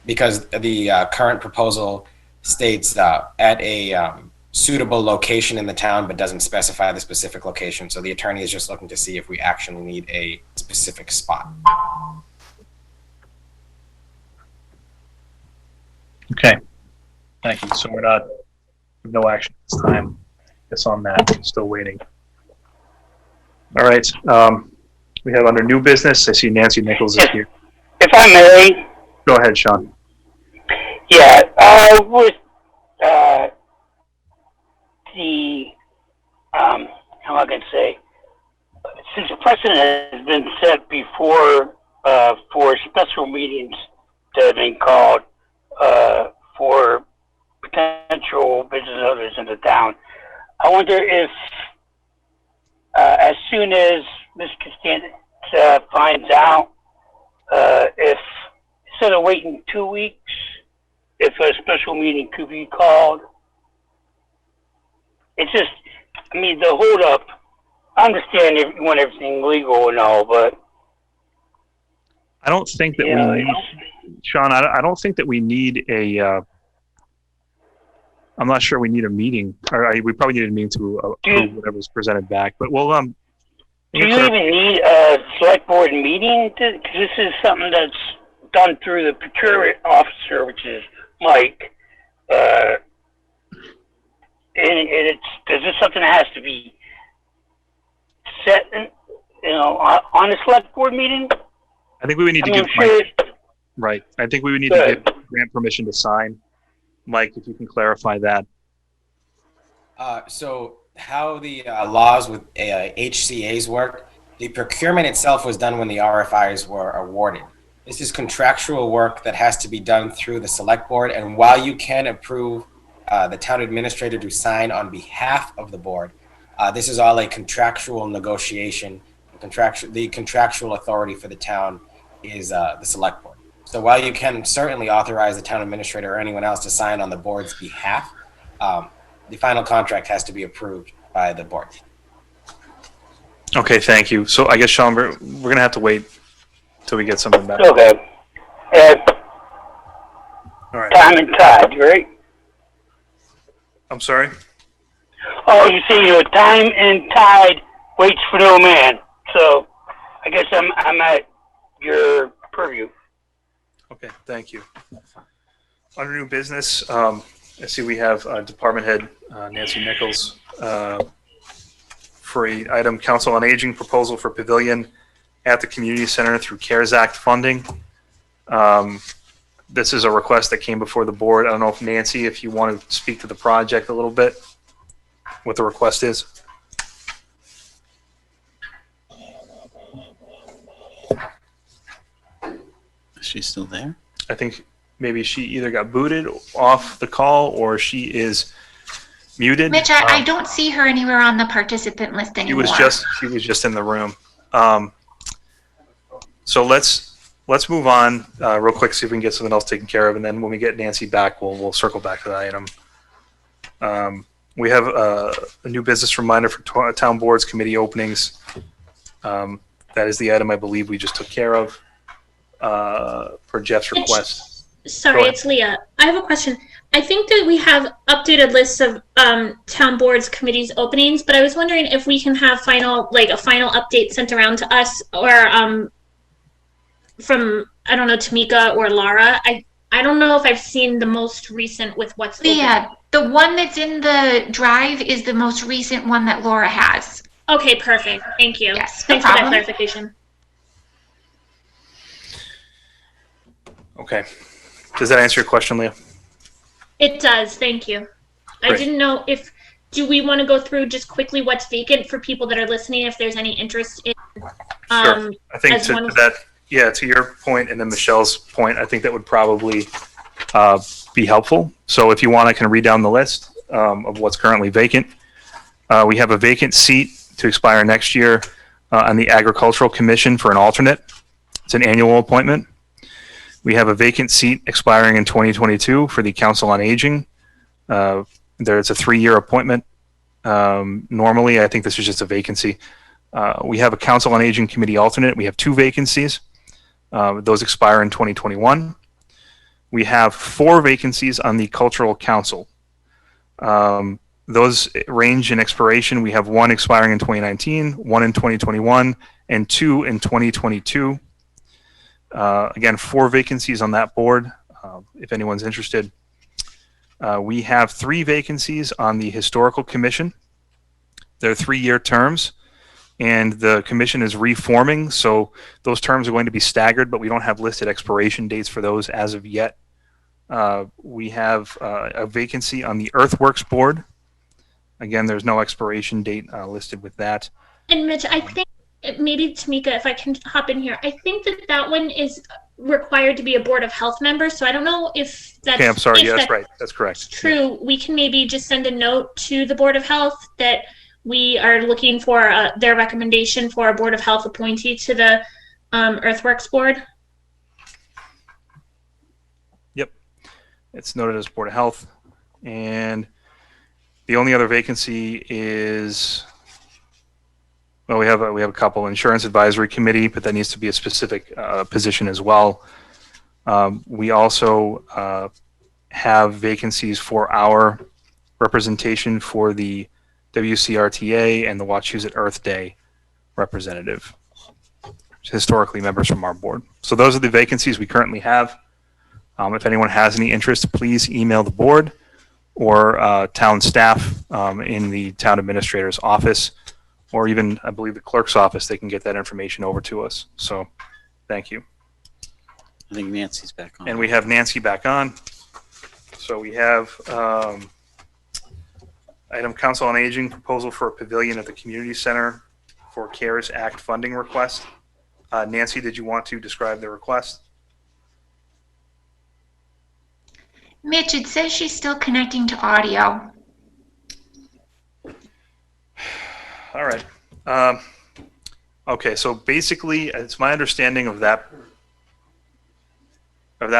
Because the current proposal states at a suitable location in the town, but doesn't specify the specific location. So the attorney is just looking to see if we actually need a specific spot. Okay. Thank you. So we're not, no action this time. Guess on that. Still waiting. All right. We have under new business. I see Nancy Nichols is here. If I may. Go ahead, Sean. Yeah, with the how am I going to say? Since the precedent has been set before for special meetings that have been called for potential business owners in the town, I wonder if as soon as Ms. Costanza finds out, if instead of waiting 2 weeks, if a special meeting could be called. It's just, I mean, the hold up, I understand if you want everything legal and all, but I don't think that we need, Sean, I don't think that we need a, I'm not sure we need a meeting, or we probably need a meeting to approve whatever's presented back, but we'll, do you even need a select board meeting? Because this is something that's done through the procurement officer, which is Mike. And is this something that has to be set, on a select board meeting? I think we would need to give Mike, right. I think we would need to give grant permission to sign. Mike, if you can clarify that. So how the laws with HCA's work, the procurement itself was done when the RFIs were awarded. This is contractual work that has to be done through the select board, and while you can approve the town administrator to sign on behalf of the board, this is all a contractual negotiation. The contractual authority for the town is the select board. So while you can certainly authorize the town administrator or anyone else to sign on the board's behalf, the final contract has to be approved by the board. Okay, thank you. So I guess, Sean, we're going to have to wait till we get something back. Okay. All right. Time and tide, right? I'm sorry? Oh, you see, time and tide waits for no man. So I guess I'm at your purview. Okay, thank you. Under new business, I see we have Department Head Nancy Nichols for a item Council on Aging proposal for pavilion at the community center through CARES Act funding. This is a request that came before the board. I don't know if Nancy, if you want to speak to the project a little bit, what the request is. Is she still there? I think maybe she either got booted off the call or she is muted. Mitch, I don't see her anywhere on the participant list anymore. She was just in the room. So let's move on real quick, see if we can get something else taken care of, and then when we get Nancy back, we'll circle back to that item. We have a new business reminder for town boards committee openings. That is the item I believe we just took care of per Jeff's request. Sorry, ahead. it's Leah. I have a question. I think that we have updated lists of town boards, committees, openings, but I was wondering if we can have a final update sent around to us or from, I don't know, Tamika or Laura. I don't know if I've seen the most recent with what's open. Yeah, the one that's in the drive is the most recent one that Laura has. Okay, perfect. Thank you. Yes, no Thanks for that problem. clarification. Okay. Does that answer your question, Leah? It does. Thank you. I Great. didn't know if, do we want to go through just quickly what's vacant for people that are listening, if there's any interest in, Sure. I I think to that, yeah, to your point and then Michelle's point, I think that would probably be helpful. So if you want, I can read down the list of what's currently vacant. We have a vacant seat to expire next year on the Agricultural Commission for an alternate. It's an annual appointment. We have a vacant seat expiring in 2022 for the Council on Aging. There's a 3-year appointment. Normally, I think this is just a vacancy. We have a Council on Aging Committee alternate. We have 2 vacancies. Those expire in 2021. We have 4 vacancies on the Cultural Council. Those range in expiration. We have 1 expiring in 2019, 1 in 2021, and 2 in 2022. Again, 4 vacancies on that board, if anyone's interested. We have 3 vacancies on the Historical Commission. They're 3-year terms, and the commission is reforming, so those terms are going to be staggered, but we don't have listed expiration dates for those as of yet. We have a vacancy on the Earthworks Board. Again, there's no expiration date listed with that. And Mitch, I think maybe Tamika, if I can hop in here, I think that one is required to be a Board of Health member. So I don't know if that's. Okay, I'm sorry. if Yeah, that's that's right. That's correct. True. We can maybe just send a note to the Board of Health that we are looking for their recommendation for a Board of Health appointee to the Earthworks Board. Yep. It's noted as Board of Health. And the only other vacancy is, well, we have a couple. Insurance Advisory Committee, but that needs to be a specific position as well. We also have vacancies for our representation for the WCRTA and the Wachusett Earth Day representative, historically members from our board. So those are the vacancies we currently have. If anyone has any interest, please email the board or town staff in the town administrator's office, or even, I believe, the clerk's office. They can get that information over to us. So thank you. I think Nancy's back on. And we have Nancy back on. So we have item Council on Aging, proposal for a pavilion at the community center for CARES Act funding request. Nancy, did you want to describe the request? Mitch, it says she's still connecting to audio. All right. Okay, so basically, it's my understanding of that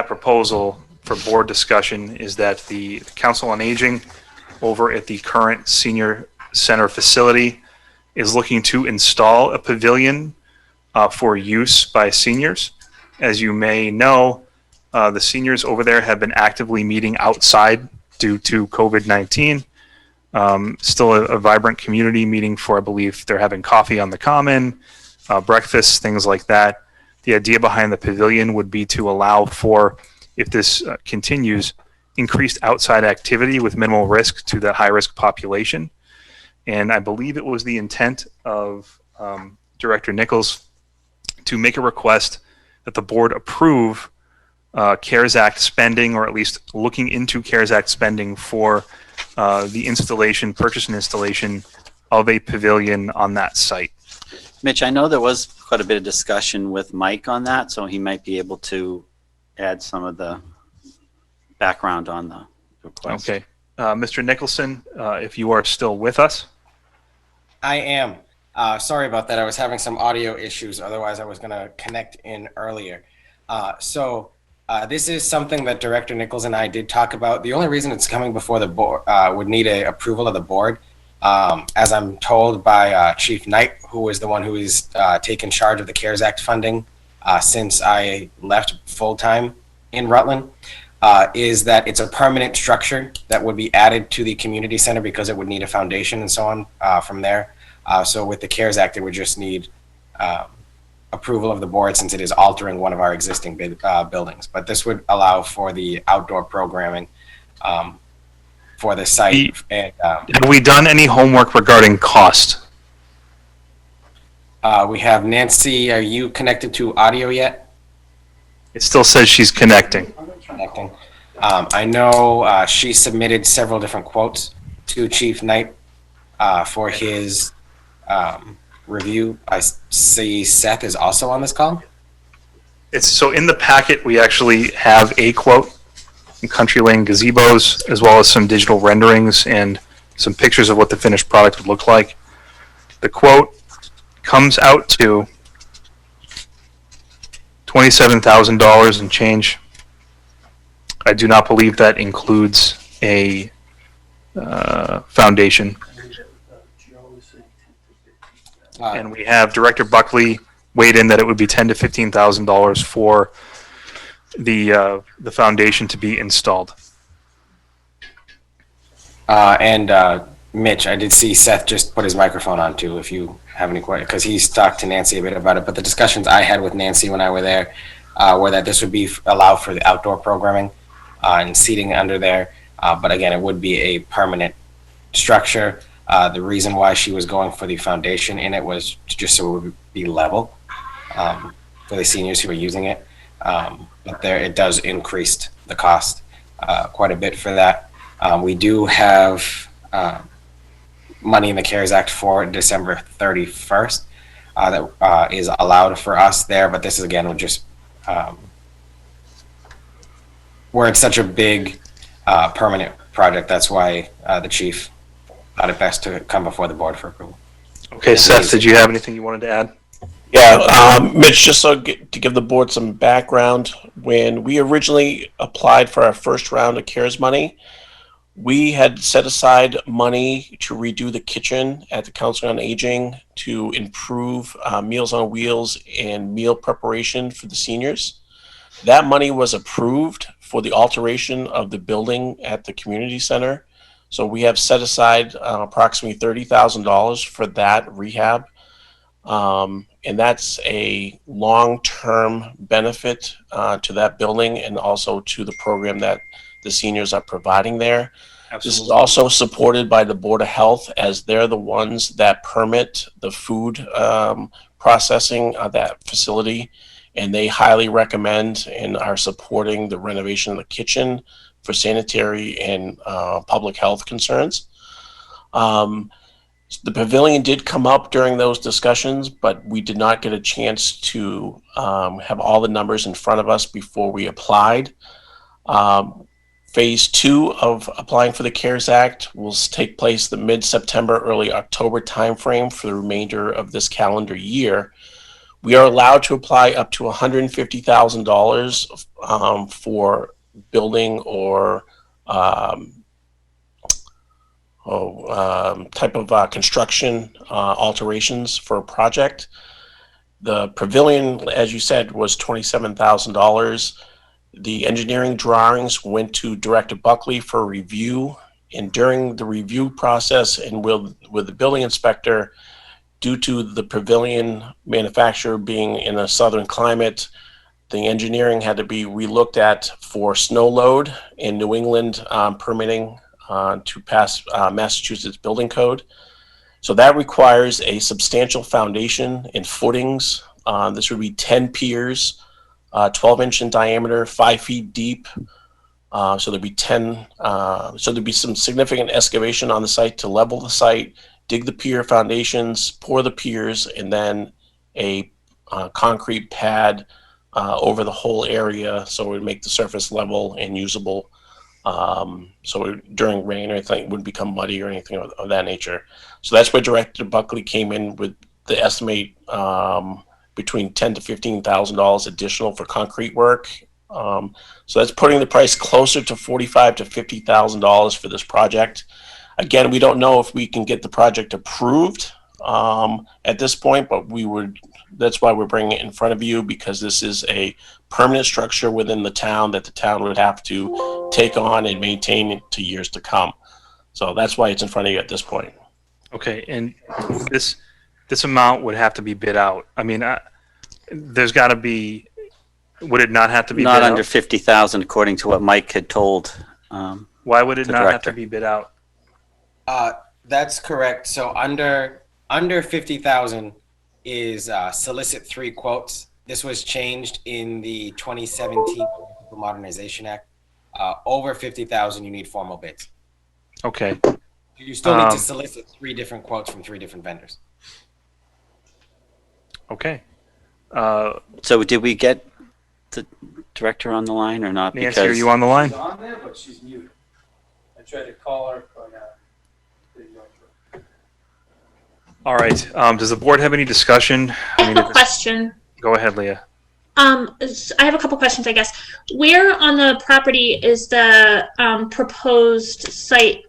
proposal for board discussion is that the Council on Aging over at the current senior center facility is looking to install a pavilion for use by seniors. As you may know, the seniors over there have been actively meeting outside due to COVID-19. Still a vibrant community meeting for, I believe, they're having coffee on the common, breakfast, things like that. The idea behind the pavilion would be to allow for, if this continues, increased outside activity with minimal risk to the high-risk population. And I believe it was the intent of Director Nichols to make a request that the board approve CARES Act spending, or at least looking into CARES Act spending for the installation, purchase and installation of a pavilion on that site. Mitch, I know there was quite a bit of discussion with Mike on that, so he might be able to add some of the background on the request. Okay. Mr. Nicholson, if you are still with us. I am. Sorry about that. I was having some audio issues. Otherwise, I was going to connect in earlier. This is something that Director Nichols and I did talk about. The only reason it's coming before the board would need a approval of the board, as I'm told by Chief Knight, who is the one who is taken charge of the CARES Act funding since I left full-time in Rutland, is that it's a permanent structure that would be added to the community center because it would need a foundation and so on from there. So with the CARES Act, it would just need approval of the board since it is altering one of our existing buildings. But this would allow for the outdoor programming for the site. And have we done any homework regarding cost? we have Nancy. Are you connected to audio yet? It still says she's connecting. Connecting. I know she submitted several different quotes to Chief Knight for his review. I see Seth is also on this call. It's so in the packet we actually have a quote from Country Lane gazebos, as well as some digital renderings and some pictures of what the finished product would look like. The quote comes out to $27,000 and change. I do not believe that includes a foundation. And we have Director Buckley weighed in that it would be $10,000 to $15,000 for the foundation to be installed. Mitch, I did see Seth just put his microphone on too, if you have any questions, because he's talked to Nancy a bit about it. But the discussions I had with Nancy when I were there were that this would be allowed for the outdoor programming and seating under there. But again, it would be a permanent structure. The reason why she was going for the foundation in it was just so it would be level for the seniors who are using it. But there, it does increase the cost quite a bit for that. We do have money in the CARES Act for December 31st that is allowed for us there, but this is again would just where it's such a big permanent project. That's why the chief thought it best to come before the board for approval. Okay, Seth, did you have anything you wanted to add? Yeah, Mitch, just so to give the board some background, when we originally applied for our first round of CARES money, we had set aside money to redo the kitchen at the Council on Aging to improve Meals on Wheels and meal preparation for the seniors. That money was approved for the alteration of the building at the community center. So we have set aside approximately $30,000 for that rehab. And that's a long-term benefit to that building and also to the program that the seniors are providing there. Absolutely. This is also supported by the Board of Health, as they're the ones that permit the food processing of that facility, and they highly recommend and are supporting the renovation of the kitchen for sanitary and public health concerns. The pavilion did come up during those discussions, but we did not get a chance to have all the numbers in front of us before we applied. Phase 2 of applying for the CARES Act will take place the mid-September, early October timeframe for the remainder of this calendar year. We are allowed to apply up to $150,000 for building or type of construction alterations for a project. The pavilion, as you said, was $27,000. The engineering drawings went to Director Buckley for review, and during the review process and with the building inspector, due to the pavilion manufacturer being in a southern climate, the engineering had to be relooked at for snow load in New England permitting to pass Massachusetts building code. So that requires a substantial foundation and footings. This would be 10 piers, 12-inch in diameter, 5 feet deep. So there'd be 10. So there'd be some significant excavation on the site to level the site, dig the pier foundations, pour the piers, and then a concrete pad over the whole area, so it would make the surface level and usable. So during rain or anything, it wouldn't become muddy or anything of that nature. So that's where Director Buckley came in with the estimate between $10,000 to $15,000 additional for concrete work. So that's putting the price closer to $45,000 to $50,000 for this project. Again, we don't know if we can get the project approved at this point, but that's why we're bringing it in front of you, because this is a permanent structure within the town that the town would have to take on and maintain to years to come. So that's why it's in front of you at this point. Okay, and this amount would have to be bid out. I mean, there's got to be. Would it not have to be Not bid under out? 50,000, according to what Mike had told. Why would it the not have director. to be bid out? That's correct. So under 50,000 is solicit 3 quotes. This was changed in the 2017 Modernization Act. Over 50,000, you need formal bids. Okay. You still need to solicit 3 different quotes from 3 different vendors. Okay. So did we get the director on the line or not? Nancy, are you on the line? She's on there, but she's muted. I tried to call her, but didn't go through. All right. Does the board have any discussion? I have a question. Go ahead, Leah. I have a couple questions, I guess. Where on the property is the proposed site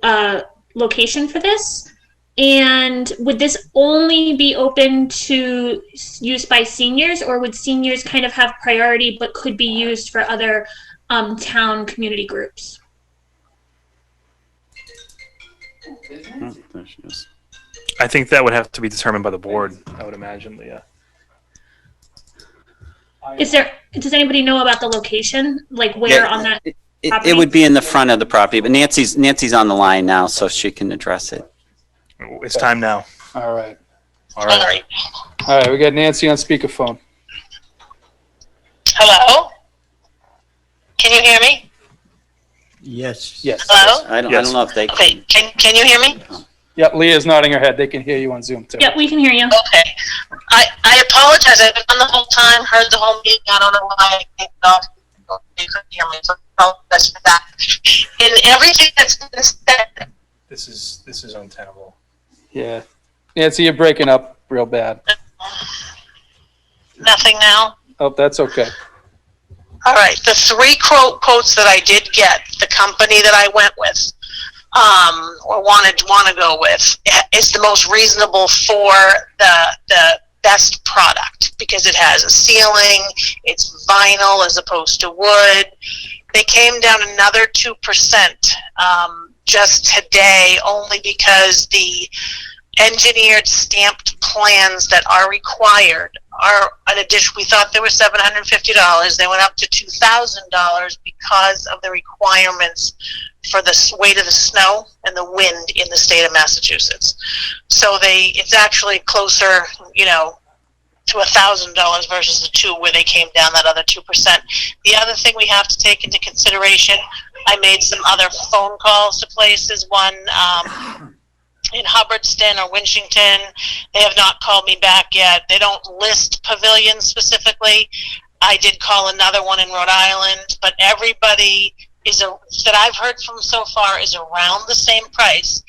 location for this? And would this only be open to use by seniors, or would seniors kind of have priority but could be used for other town community groups? Oh, there she is. I think that would have to be determined by the board, I would imagine, Leah. Does anybody know about the location? Like where Yeah, on that property? It would be in the front of the property, but Nancy's on the line now, so she can address it. It's time now. All right. All right. All right, we got Nancy on speakerphone. Hello? Can you hear me? Yes. Yes. Hello? I don't know if they Okay, can you hear me? Yep, Leah's nodding her head. They can hear you on Zoom too. Yep, we can hear you. Okay. I apologize. I've been on the whole time, heard the whole meeting. I don't know why you couldn't hear me, so I apologize for that. In everything that's been said, This is untenable. Yeah. Nancy, you're breaking up real bad. nothing now? Oh, that's okay. All right, the 3 quotes that I did get, the company that I went with, or want to go with, is the most reasonable for the best product, because it has a ceiling, it's vinyl as opposed to wood. They came down another 2% just today, only because the engineered stamped plans that are required are an addition. We thought they were $750. They went up to $2,000 because of the requirements for the weight of the snow and the wind in the state of Massachusetts. So it's actually closer, to $1,000 versus the 2 where they came down that other 2%. The other thing we have to take into consideration, I made some other phone calls to places. One in Hubbardston or Winchington. They have not called me back yet. They don't list pavilions specifically. I did call another one in Rhode Island, but everybody that I've heard from so far is around the same price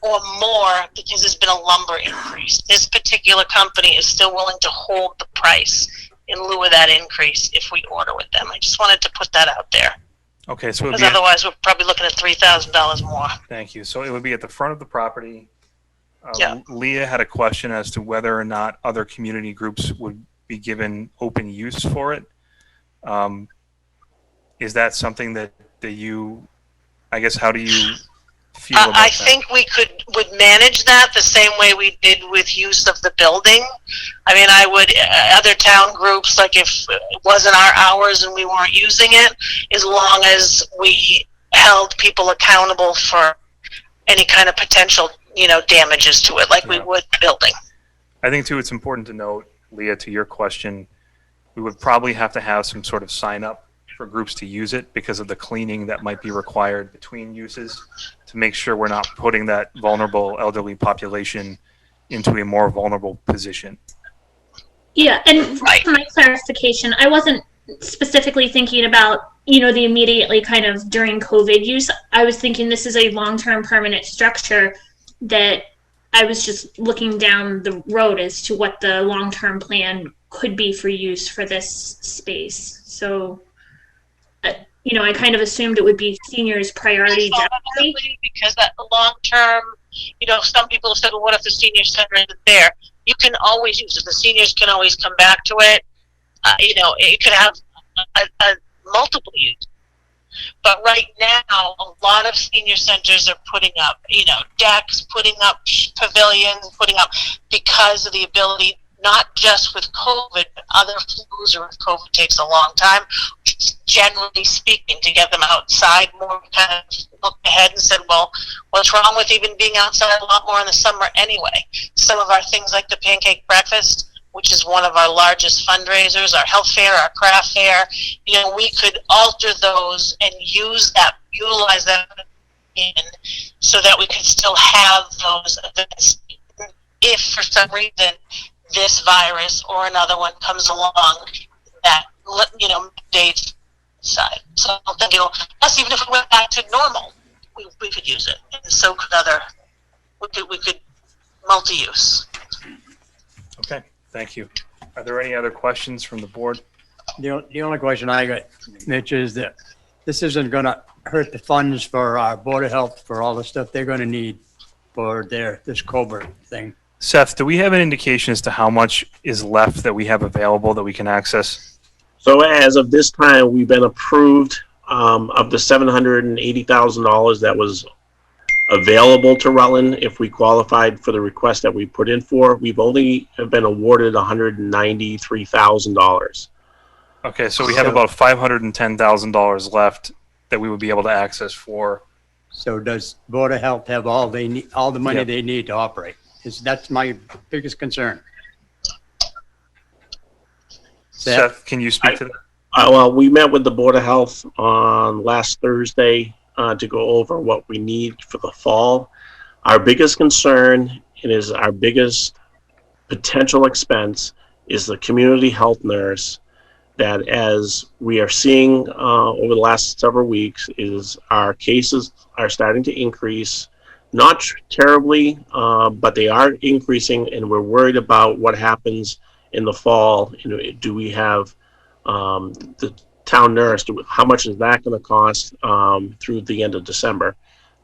or more, because there's been a lumber increase. This particular company is still willing to hold the price in lieu of that increase if we order with them. I just wanted to put that out there. Okay, so Because otherwise we're probably looking at $3,000 more. Thank you. So it would be at the front of the property. Yeah. Leah had a question as to whether or not other community groups would be given open use for it. Is that something that you, I guess, how do you feel about I that? think we would manage that the same way we did with use of the building. I mean, I would, other town groups, like if it wasn't our hours and we weren't using it, as long as we held people accountable for any kind of potential, damages to it, like we would the building. I think, too, it's important to note, Leah, to your question, we would probably have to have some sort of sign up for groups to use it because of the cleaning that might be required between uses to make sure we're not putting that vulnerable elderly population into a more vulnerable position. Yeah, and for my clarification, I wasn't specifically thinking about, the immediately kind of during COVID use. I was thinking this is a long-term permanent structure that I was just looking down the road as to what the long-term plan could be for use for this space. So, I kind of assumed it would be seniors' priority. Probably because that long-term You know, some people have said, well, what if the senior center isn't there? You can always use it. The seniors can always come back to it. You know, it could have a multiple use. But right now, a lot of senior centers are putting up, you know, decks, putting up pavilions, putting up, because of the ability, not just with COVID, but other flus, or if COVID takes a long time, generally speaking, to get them outside more. Kind of looked ahead and said, well, what's wrong with even being outside a lot more in the summer anyway? Some of our things like the pancake breakfast, which is one of our largest fundraisers, our health fair, our craft fair, you know, we could alter those and utilize that in, so that we could still have those events if for some reason this virus or another one comes along that, you know, dates side. So I'm thinking, plus even if we went back to normal, we could use it, and so could other. We could multi-use. Okay, thank you. Are there any other questions from the board? The only question I got, Mitch, is that this isn't gonna hurt the funds for our Board of Health for all the stuff they're gonna need for this Cobra thing. Seth, do we have an indication as to how much is left that we have available that we can access? So as of this time, we've been approved of the $780,000 that was available to Rutland if we qualified for the request that we put in for. We've only been awarded $193,000. Okay, so we have about $510,000 left that we would be able to access for. So does Board of Health have all they need, all the money Yep. they need to operate? That's my biggest concern. Seth, can you speak to that? Well, we met with the Board of Health on last Thursday to go over what we need for the fall. Our biggest concern, and is our biggest potential expense, is the community health nurse. That, as we are seeing over the last several weeks, is our cases are starting to increase. Not terribly, but they are increasing, and we're worried about what happens in the fall. You know, do we have the town nurse? How much is that going to cost through the end of December?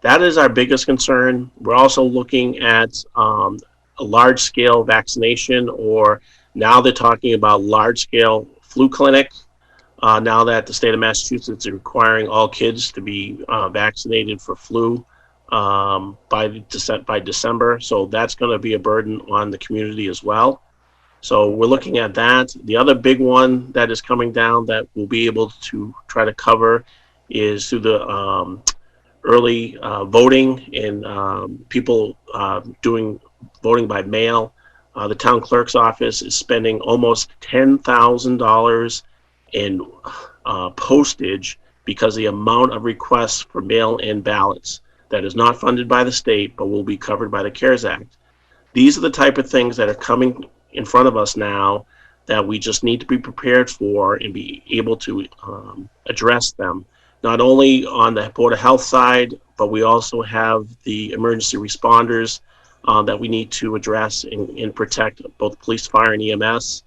That is our biggest concern. We're also looking at a large-scale vaccination, or now they're talking about large-scale flu clinic. Now that the state of Massachusetts is requiring all kids to be vaccinated for flu by December, so that's going to be a burden on the community as well. So we're looking at that. The other big one that is coming down that we'll be able to try to cover is through the early voting and people doing voting by mail. The town clerk's office is spending almost $10,000 in postage because the amount of requests for mail-in ballots that is not funded by the state but will be covered by the CARES Act. These are the type of things that are coming in front of us now that we just need to be prepared for and be able to address them. Not only on the Board of Health side, but we also have the emergency responders that we need to address and protect, both police, fire, and EMS,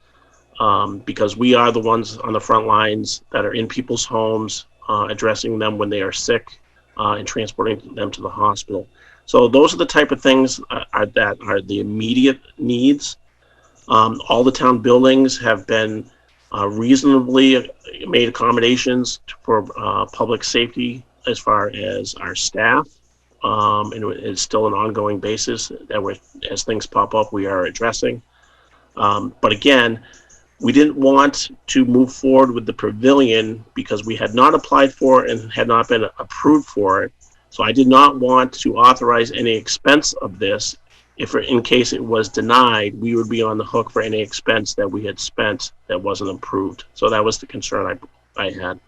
because we are the ones on the front lines that are in people's homes, addressing them when they are sick, and transporting them to the hospital. So those are the type of things that are the immediate needs. All the town buildings have been reasonably made accommodations for public safety as far as our staff. And it's still an ongoing basis that as things pop up, we are addressing. But again, we didn't want to move forward with the pavilion because we had not applied for it and had not been approved for it. So I did not want to authorize any expense of this. If in case it was denied, we would be on the hook for any expense that we had spent that wasn't approved. So that was the concern I had.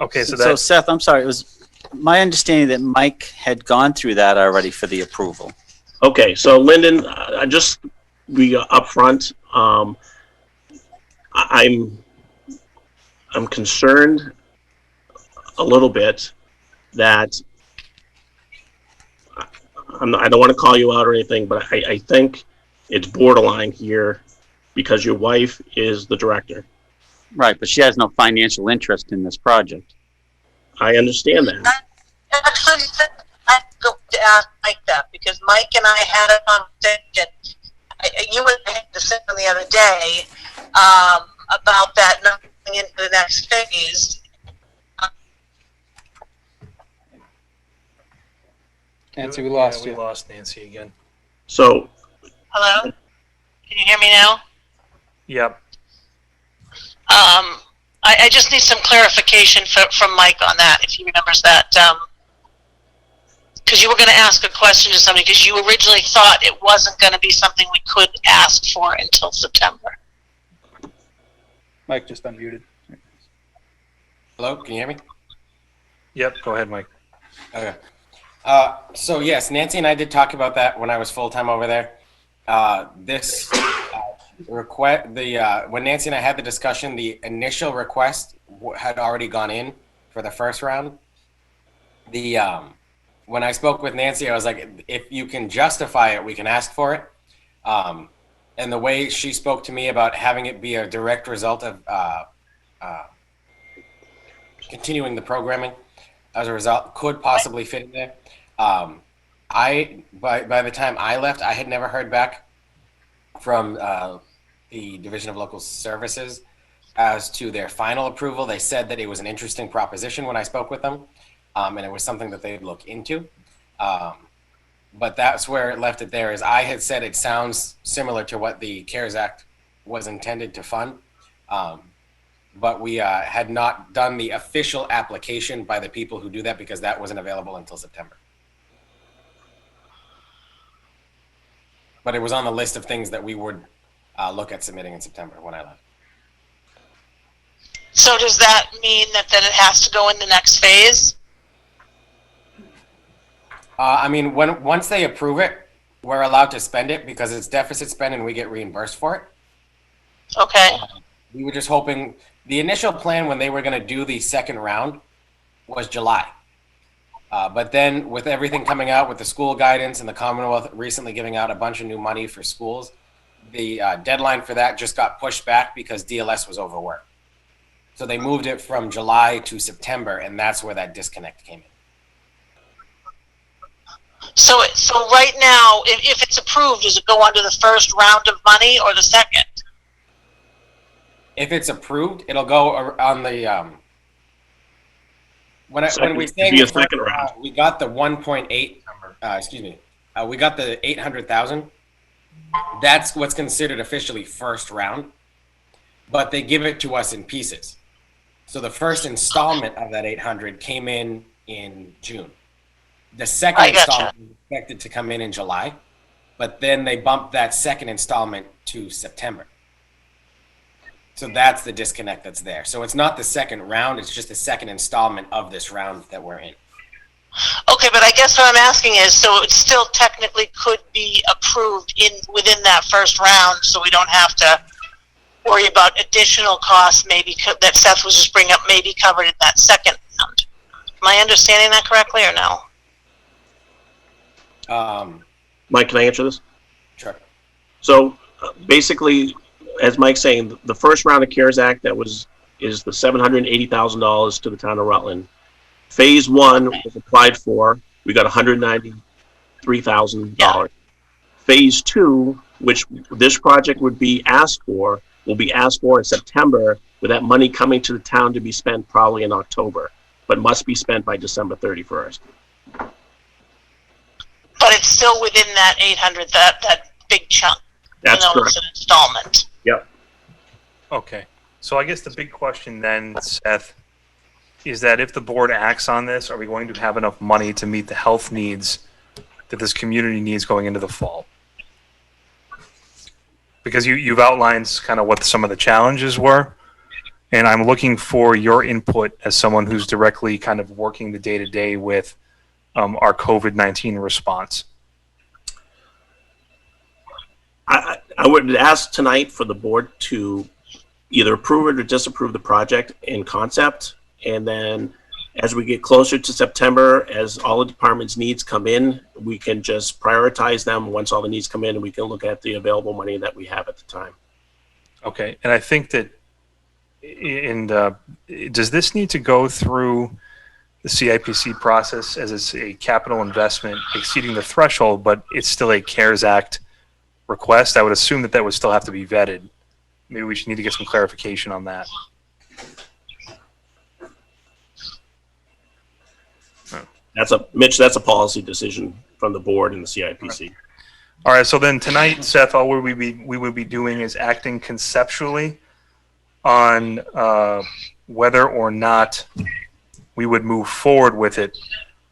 Okay, So Seth, I'm sorry, it was my understanding that Mike had gone through that already for the approval. Okay, so Lyndon, just be upfront. I'm concerned a little bit that I don't want to call you out or anything, but I think it's borderline here because your wife is the director. Right, but she has no financial interest in this project. I understand that. Actually, Mike and I had a conversation. You and I had a discussion the other day about that not going into the next phase. Nancy, we lost We you. lost Nancy again. So, Hello? Can you hear me now? Yep. I just need some clarification from Mike on that, if he remembers that. Because you were going to ask a question to somebody, because you originally thought it wasn't going to be something we could ask for until September. Mike just unmuted. Hello, can you hear me? Yep, go ahead, Mike. Okay. So yes, Nancy and I did talk about that when I was full-time over there. This request, when Nancy and I had the discussion, the initial request had already gone in for the first round. When I spoke with Nancy, I was like, if you can justify it, we can ask for it. And the way she spoke to me about having it be a direct result of continuing the programming as a result could possibly fit in there. By the time I left, I had never heard back from the Division of Local Services as to their final approval. They said that it was an interesting proposition when I spoke with them, and it was something that they'd look into. But that's where it left it there. Is I had said it sounds similar to what the CARES Act was intended to fund, but we had not done the official application by the people who do that because that wasn't available until September. But it was on the list of things that we would look at submitting in September when I left. So does that mean that then it has to go in the next phase? I mean, once they approve it, we're allowed to spend it because it's deficit spend and we get reimbursed for it. Okay. We were just hoping, the initial plan when they were going to do the second round was July. But then with everything coming out with the school guidance and the Commonwealth recently giving out a bunch of new money for schools, the deadline for that just got pushed back because DLS was overworked. So they moved it from July to September, and that's where that disconnect came in. So right now, if it's approved, does it go under the first round of money or the second? If it's approved, it'll go on the when we sang be a the second round. We got the 1.8. Excuse me. We got the 800,000. That's what's considered officially first round, but they give it to us in pieces. So the first installment of that 800 came in June. The second installment is expected to come in July, but then they bumped that second installment to September. So that's the disconnect that's there. So it's not the second round, it's just the second installment of this round that we're in. Okay, but I guess what I'm asking is, so it still technically could be approved within that first round, so we don't have to worry about additional costs maybe that Seth was just bringing up, maybe covered in that second round. Am I understanding that correctly or no? Mike, can I answer this? Sure. So basically, as Mike's saying, the first round of CARES Act is the $780,000 to the town of Rutland. Phase one was applied for. We got $193,000. Phase two, which this project would be asked for, will be asked for in September, with that money coming to the town to be spent probably in October, but must be spent by December 31st. But it's still within that 800, that big chunk. That's even though correct. It's an installment. Yep. Okay. So I guess the big question then, Seth, is that if the board acts on this, are we going to have enough money to meet the health needs that this community needs going into the fall? Because you've outlined kind of what some of the challenges were, and I'm looking for your input as someone who's directly kind of working the day-to-day with our COVID-19 response. I would ask tonight for the board to either approve it or disapprove the project in concept, and then as we get closer to September, as all the department's needs come in, we can just prioritize them once all the needs come in, and we can look at the available money that we have at the time. Okay, and I think that, does this need to go through the CIPC process as it's a capital investment exceeding the threshold, but it's still a CARES Act request. I would assume that that would still have to be vetted. Maybe we should need to get some clarification on that. Mitch, that's a policy decision from the board and the CIPC. All right, so then tonight, Seth, all we would be doing is acting conceptually on whether or not we would move forward with it.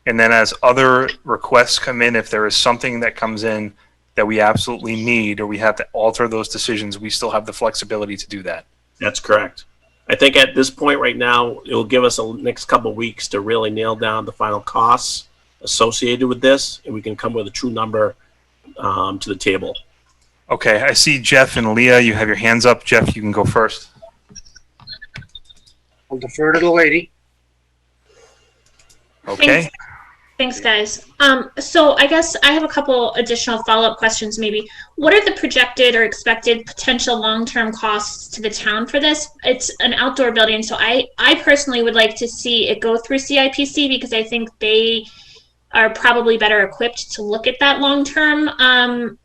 And then as other requests come in, if there is something that comes in that we absolutely need or we have to alter those decisions, we still have the flexibility to do that. That's correct. I think at this point right now, it will give us the next couple of weeks to really nail down the final costs associated with this, and we can come with a true number to the table. Okay, I see Jeff and Leah, you have your hands up. Jeff, you can go first. I'll defer to the lady. Okay. Thanks, guys. So I guess I have a couple additional follow-up questions maybe. What are the projected or expected potential long-term costs to the town for this? It's an outdoor building, so I personally would like to see it go through CIPC because I think they are probably better equipped to look at that long-term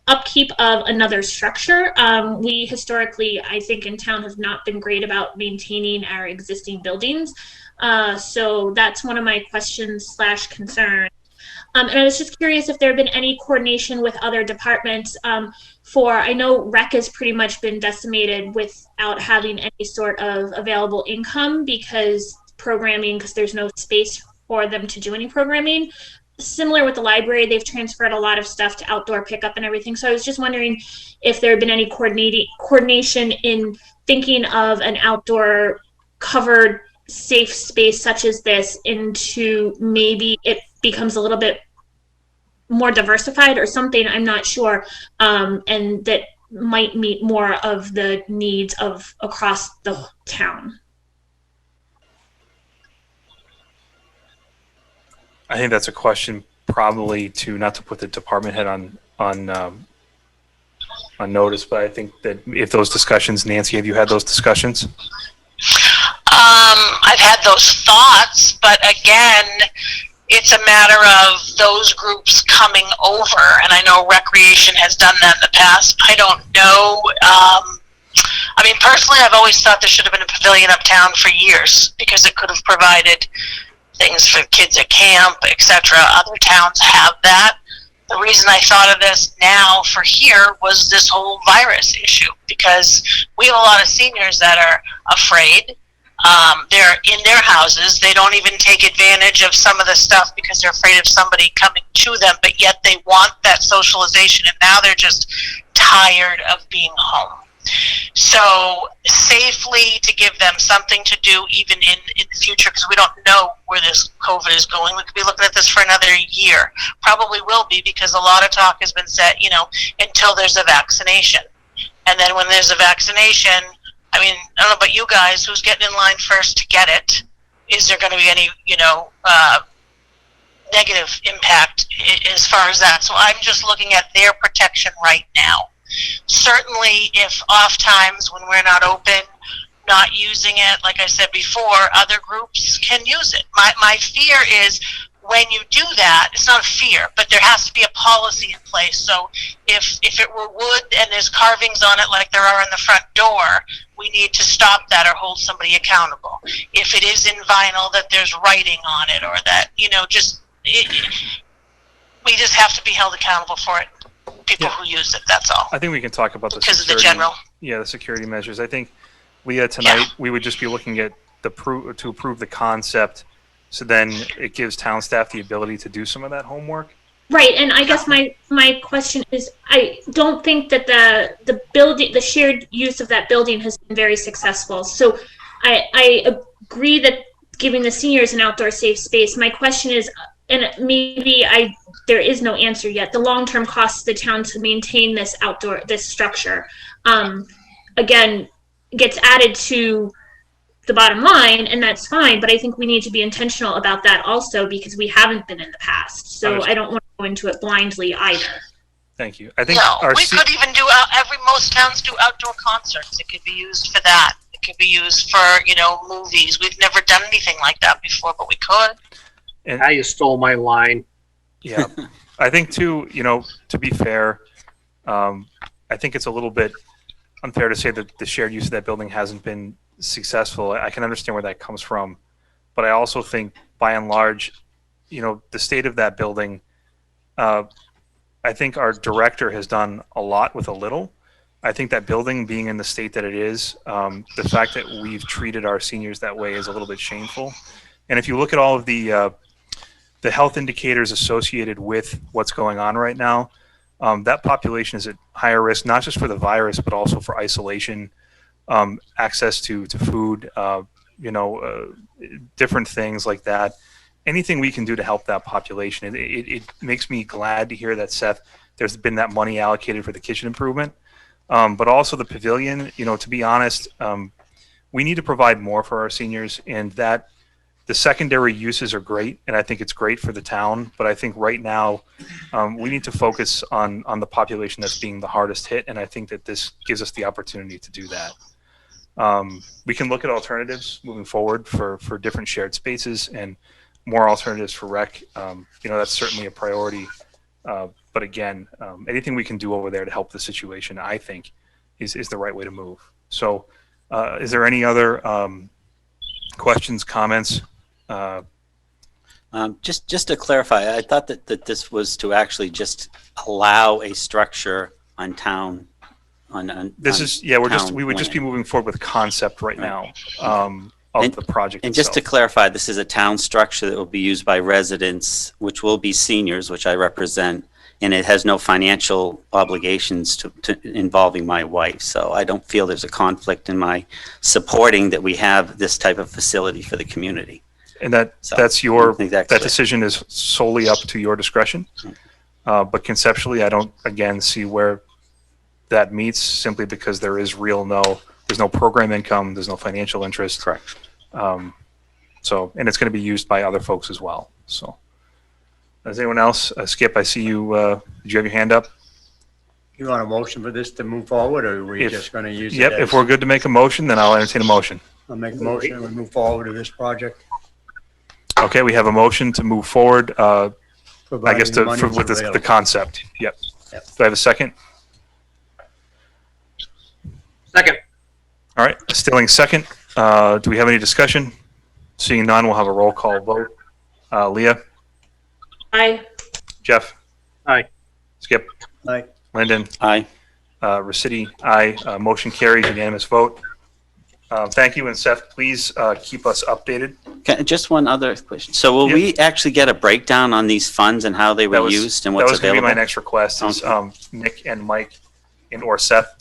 upkeep of another structure. We historically, I think in town, have not been great about maintaining our existing buildings. So that's one of my questions / concerns. And I was just curious if there have been any coordination with other departments I know rec has pretty much been decimated without having any sort of available income because there's no space for them to do any programming. Similar with the library, they've transferred a lot of stuff to outdoor pickup and everything. So I was just wondering if there had been any coordination in thinking of an outdoor covered safe space such as this into maybe it becomes a little bit more diversified or something, I'm not sure, and that might meet more of the needs of across the town. I think that's a question probably not to put the department head on notice, but I think that if those discussions, Nancy, have you had those discussions? I've had those thoughts, but again, it's a matter of those groups coming over, and I know Recreation has done that in the past. I don't know. I mean, personally, I've always thought there should have been a pavilion uptown for years because it could have provided things for kids at camp, etc. Other towns have that. The reason I thought of this now for here was this whole virus issue because we have a lot of seniors that are afraid. They're in their houses. They don't even take advantage of some of the stuff because they're afraid of somebody coming to them, but yet they want that socialization, and now they're just tired of being home. So safely to give them something to do even in the future, because we don't know where this COVID is going. We could be looking at this for another year. Probably will be, because a lot of talk has been said, until there's a vaccination. And then when there's a vaccination, I mean, I don't know about you guys, who's getting in line first to get it? Is there going to be any, negative impact as far as that? So I'm just looking at their protection right now. Certainly, if off times when we're not open, not using it, like I said before, other groups can use it. My fear is when you do that, it's not a fear, but there has to be a policy in place. So if it were wood and there's carvings on it like there are in the front door, we need to stop that or hold somebody accountable. If it is in vinyl, that there's writing on it, or that, we just have to be held accountable for it. People who use it, that's all. I think we can talk about the because of the general. Yeah, the security measures. I think, Leah, tonight we would just be looking at to approve the concept, so then it gives town staff the ability to do some of that homework. Right, and I guess my question is, I don't think that the shared use of that building has been very successful. So I agree that giving the seniors an outdoor safe space. My question is, and maybe there is no answer yet, the long-term costs to the town to maintain this structure, again, gets added to the bottom line, and that's fine, but I think we need to be intentional about that also, because we haven't been in the past. So I don't want to go into it blindly either. Thank you. I think we could even do most towns do outdoor concerts. It could be used for that. It could be used for, movies. We've never done anything like that before, but we could. And Now you stole my line. yeah, I think too, to be fair, I think it's a little bit unfair to say that the shared use of that building hasn't been successful. I can understand where that comes from, but I also think by and large, the state of that building, I think our director has done a lot with a little. I think that building being in the state that it is, the fact that we've treated our seniors that way is a little bit shameful. And if you look at all of the health indicators associated with what's going on right now, that population is at higher risk, not just for the virus, but also for isolation, access to food, different things like that. Anything we can do to help that population. It makes me glad to hear that, Seth, there's been that money allocated for the kitchen improvement, but also the pavilion. To be honest, we need to provide more for our seniors, and that the secondary uses are great, and I think it's great for the town. But I think right now we need to focus on the population that's being the hardest hit, and I think that this gives us the opportunity to do that. We can look at alternatives moving forward for different shared spaces and more alternatives for rec. That's certainly a priority. But again, anything we can do over there to help the situation, I think, is the right way to move. So is there any other questions, comments? Just to clarify, I thought that this was to actually just allow a structure on town. We would just be moving forward with concept right now of the project And itself. just to clarify, this is a town structure that will be used by residents, which will be seniors, which I represent, and it has no financial obligations to involving my wife. So I don't feel there's a conflict in my supporting that we have this type of facility for the community. And that decision is solely up to your discretion. But conceptually, I don't, again, see where that meets, simply because there's no program income, there's no financial interest. Correct. And it's going to be used by other folks as well. So, does anyone else? Skip, I see you. Did you have your hand up? You want a motion for this to move forward, or are we just going to use it? Yep. If we're good to make a motion, then I'll entertain a motion. I'll make a motion and we move forward to this project. Okay, we have a motion to move forward. I guess the money's with the available. concept. Yep. Yep. Do I have a second? Second. All right, Stilling second. Do we have any discussion? Seeing none, we'll have a roll call vote. Leah? Aye. Jeff? Aye. Skip? Aye. Lyndon? Aye. Rossetti? Aye. Motion carries, unanimous vote. Thank you, and Seth, please keep us updated. Just one other question. So will we actually get a breakdown on these funds and how they were used and what's That was going to available? be my next request is Nick and Mike or Seth,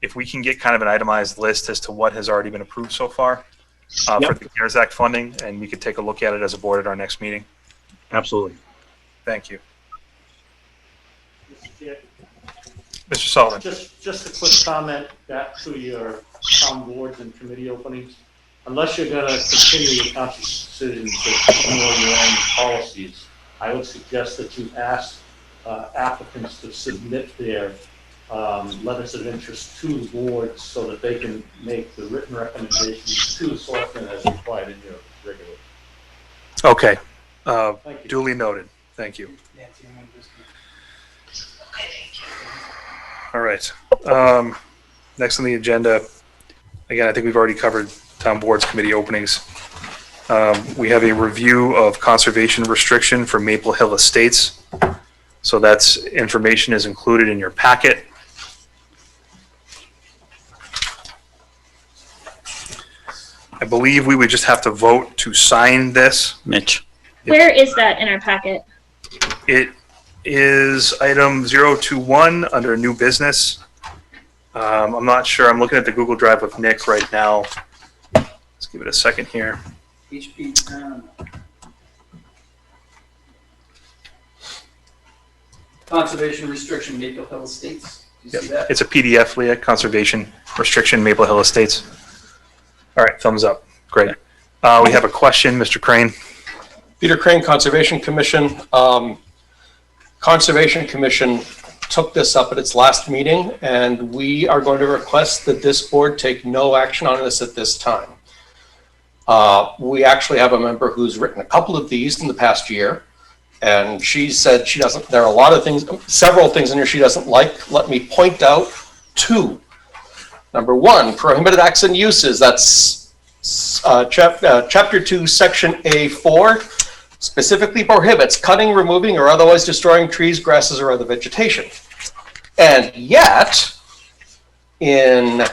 if we can get kind of an itemized list as to what has already been approved so far for the CARES Act funding, and we could take a look at it as a board at our next meeting. Absolutely. Thank you. Mr. Sullivan. Just a quick comment back to your town boards and committee openings. Unless you're going to continue your conscious decision to ignore your own policies, I would suggest that you ask applicants to submit their letters of interest to the board so that they can make the written recommendations to the selectmen as required in your regular. Okay. Duly noted. Thank you. All right. Next on the agenda, again, I think we've already covered town boards committee openings. We have a review of conservation restriction for Maple Hill Estates. So that's information is included in your packet. I believe we would just have to vote to sign this. Mitch. Where is that in our packet? It is item 021 under new business. I'm not sure. I'm looking at the Google Drive with Nick right now. Let's give it a second here. HP. Conservation restriction, Maple Hill Estates. Do you see Yep. that? It's a PDF, Leah. Conservation restriction, Maple Hill Estates. All right, thumbs up. Great. We have a question, Mr. Crane. Peter Crane, Conservation Commission. Conservation Commission took this up at its last meeting, and we are going to request that this board take no action on this at this time. We actually have a member who's written a couple of these in the past year, and she said she doesn't, there are a lot of things, several things in here she doesn't like. Let me point out two. Number one, prohibited acts and uses. That's Chapter 2, Section A4, specifically prohibits cutting, removing, or otherwise destroying trees, grasses, or other vegetation. And yet, in,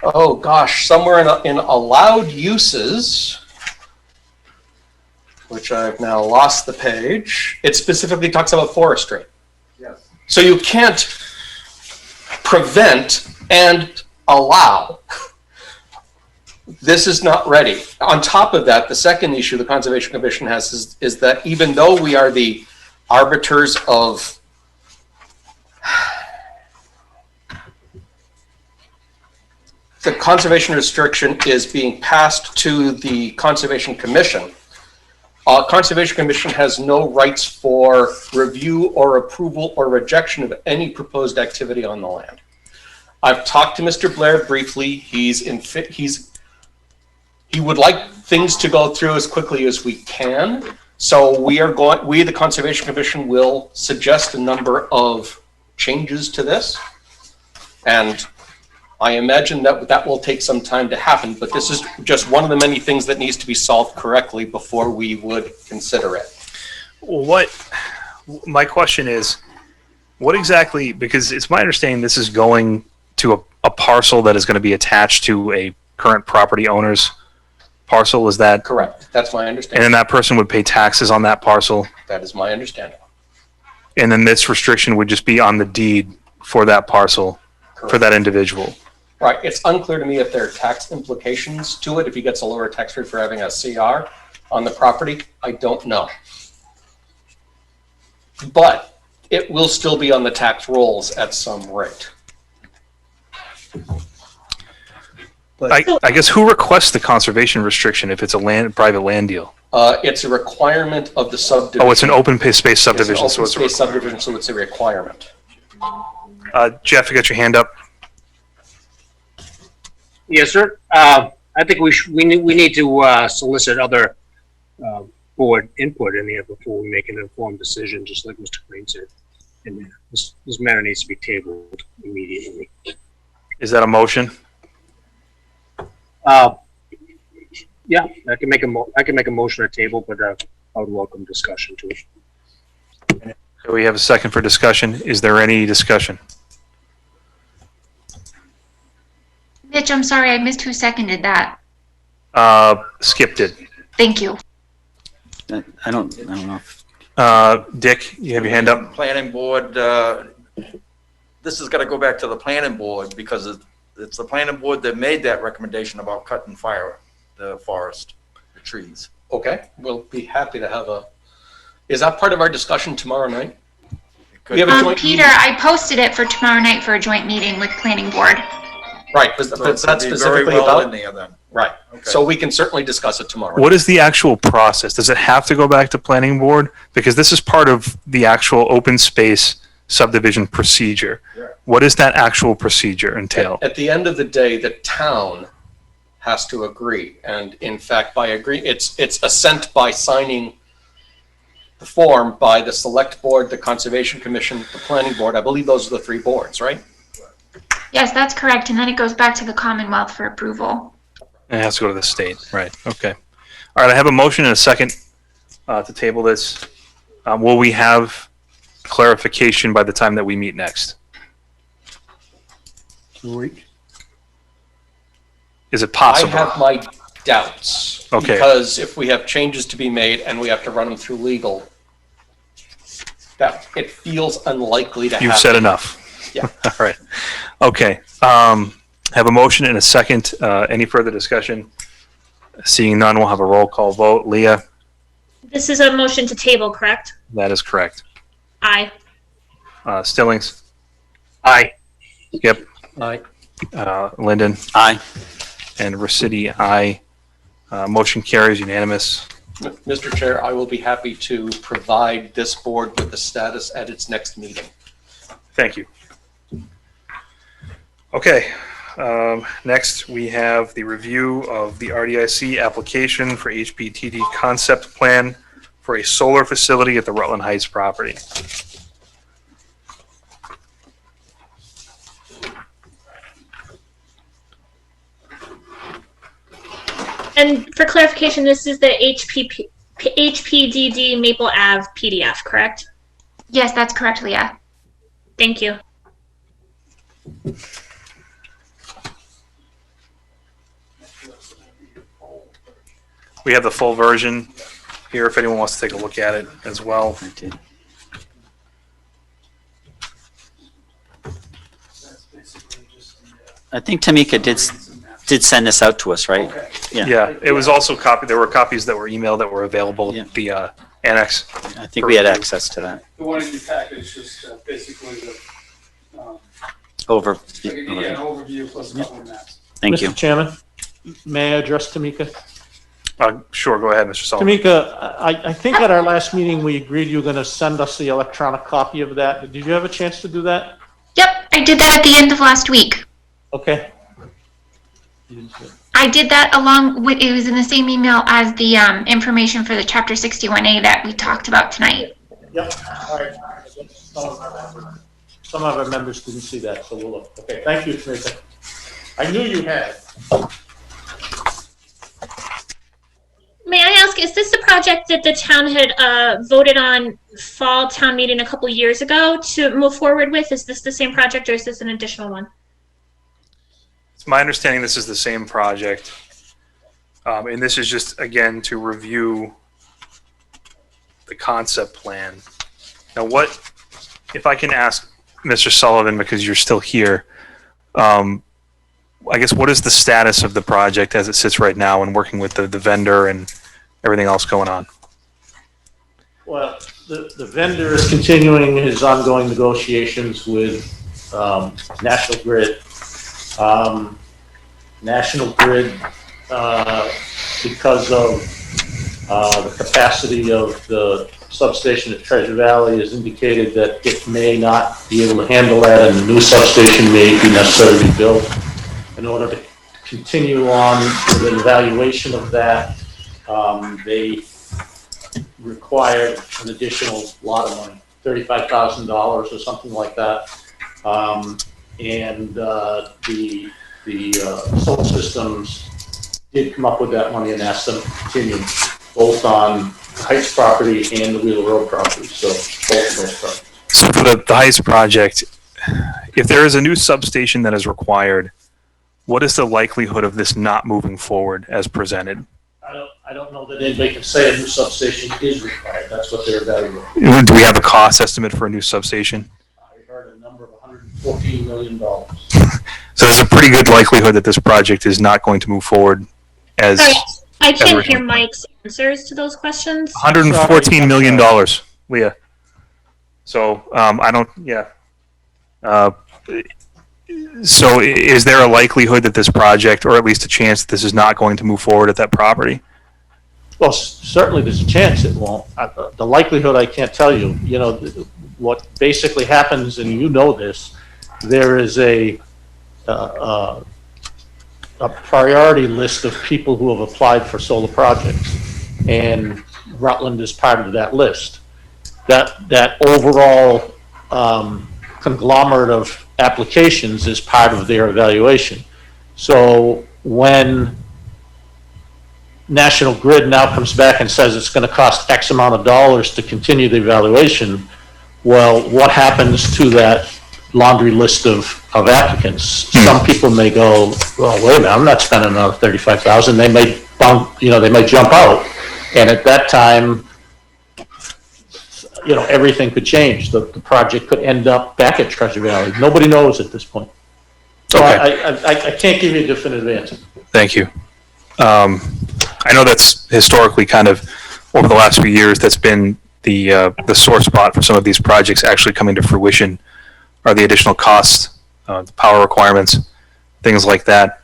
oh gosh, somewhere in allowed uses, which I've now lost the page, it specifically talks about forestry. Yes. So you can't prevent and allow. This is not ready. On top of that, the second issue the Conservation Commission has is that even though we are the arbiters of the conservation restriction is being passed to the Conservation Commission, Conservation Commission has no rights for review or approval or rejection of any proposed activity on the land. I've talked to Mr. Blair briefly. He would like things to go through as quickly as we can. So we, the Conservation Commission, will suggest a number of changes to this. And I imagine that will take some time to happen, but this is just one of the many things that needs to be solved correctly before we would consider it. My question is, what exactly, because it's my understanding this is going to a parcel that is going to be attached to a current property owner's parcel, is that correct? That's my understanding. And then that person would pay taxes on that parcel? That is my understanding. And then this restriction would just be on the deed for that parcel, correct, for that individual? Right. It's unclear to me if there are tax implications to it, if he gets a lower tax rate for having a CR on the property. I don't know. But it will still be on the tax rolls at some rate. I guess who requests the conservation restriction if it's a private land deal? It's a requirement of the subdivision. Oh, it's an open space subdivision. It's an open space subdivision, so it's a requirement. Jeff, you got your hand up? Yes, sir. I think we need to solicit other board input in here before we make an informed decision, just like Mr. Crane said. And this matter needs to be tabled immediately. Is that a motion? Yeah, I can make a motion at table, but I would welcome discussion to it. So we have a second for discussion. Is there any discussion? Mitch, I'm sorry, I missed who seconded that. Skip did. Thank you. I don't know. Dick, you have your hand up? Planning board, this is got to go back to the planning board because it's the planning board that made that recommendation about cutting the forest, the trees. Okay, we'll be happy to have is that part of our discussion tomorrow night? We have a joint Peter, I posted it for tomorrow night for a joint meeting with planning board. Right, but that's specifically about in there then. Right. Okay. So we can certainly discuss it tomorrow. What is the actual process? Does it have to go back to planning board? Because this is part of the actual open space subdivision procedure. Yeah. What does that actual procedure entail? At the end of the day, the town has to agree. And in fact, by agree, it's assent by signing the form by the select board, the conservation commission, the planning board. I believe those are the three boards, right? Yes, that's correct. And then it goes back to the Commonwealth for approval. It has to go to the state, right? Okay. All right, I have a motion and a second to table this. Will we have clarification by the time that we meet next? 2 weeks. Is it possible? I have my doubts. Okay. Because if we have changes to be made and we have to run them through legal, that it feels unlikely to happen. You've said enough. Yeah. All right. Okay. Have a motion and a second. Any further discussion? Seeing none, we'll have a roll call vote. Leah? This is a motion to table, correct? That is correct. Aye. Stillings? Aye. Skip? Aye. Linden? Aye. And Resity, aye. Motion carries unanimous. Mr. Chair, I will be happy to provide this board with the status at its next meeting. Thank you. Okay. Next, we have the review of the RDIC application for HPTD concept plan for a solar facility at the Rutland Heights property. And for clarification, this is the HPDD Maple Ave PDF, correct? Yes, that's correct, Leah. Thank you. We have the full version here if anyone wants to take a look at it as well. I did. I think Tamika did send this out to us, right? Yeah, it was also copied. There were copies that were emailed that were available via annex. I think we had access to that. The one in your package, just basically the, Over. an overview plus a couple of maps. Thank you. Mr. Chairman, may I address Tamika? Sure, go ahead, Mr. Sullivan. Tamika, I think at our last meeting, we agreed you were going to send us the electronic copy of that. Did you have a chance to do that? Yep, I did that at the end of last week. Okay. I did that along with, it was in the same email as the information for the Chapter 61A that we talked about tonight. Yep. All right. Some of our members didn't see that, so we'll look. Okay, thank you, Tamika. I knew you had. May I ask, is this the project that the town had voted on fall town meeting a couple years ago to move forward with? Is this the same project or is this an additional one? It's my understanding this is the same project. And this is just, again, to review the concept plan. Now, what, if I can ask Mr. Sullivan, because you're still here, I guess, what is the status of the project as it sits right now and working with the vendor and everything else going on? Well, the vendor is continuing his ongoing negotiations with National Grid. National Grid, because of the capacity of the substation at Treasure Valley, has indicated that it may not be able to handle that, and a new substation may be necessary to be built. In order to continue on with an evaluation of that, they required an additional lot of money, $35,000 or something like that. And the solar systems did come up with that money and asked them to continue both on the Heights property and the Wheeler Road property, so both of those projects. So for the Heights project, if there is a new substation that is required, what is the likelihood of this not moving forward as presented? I don't know that anybody can say a new substation is required. That's what they're evaluating. Do we have a cost estimate for a new substation? I heard a number of $114 million. So there's a pretty good likelihood that this project is not going to move forward as. Sorry, I can't originally. hear Mike's answers to those questions. $114 million, Leah. So I don't, yeah. So is there a likelihood that this project, or at least a chance that this is not going to move forward at that property? Well, certainly there's a chance it won't. The likelihood I can't tell you. You know, what basically happens, and you know this, there is a priority list of people who have applied for solar projects, and Rutland is part of that list. That overall conglomerate of applications is part of their evaluation. So when National Grid now comes back and says it's going to cost X amount of dollars to continue the evaluation, well, what happens to that laundry list of applicants? Some people may go, well, wait a minute, I'm not spending another $35,000. They may bump, they may jump out, and at that time, everything could change. The project could end up back at Treasure Valley. Nobody knows at this point. So Okay. I can't give you a definitive answer. Thank you. I know that's historically kind of over the last few years that's been the sore spot for some of these projects actually coming to fruition, are the additional costs, the power requirements, things like that.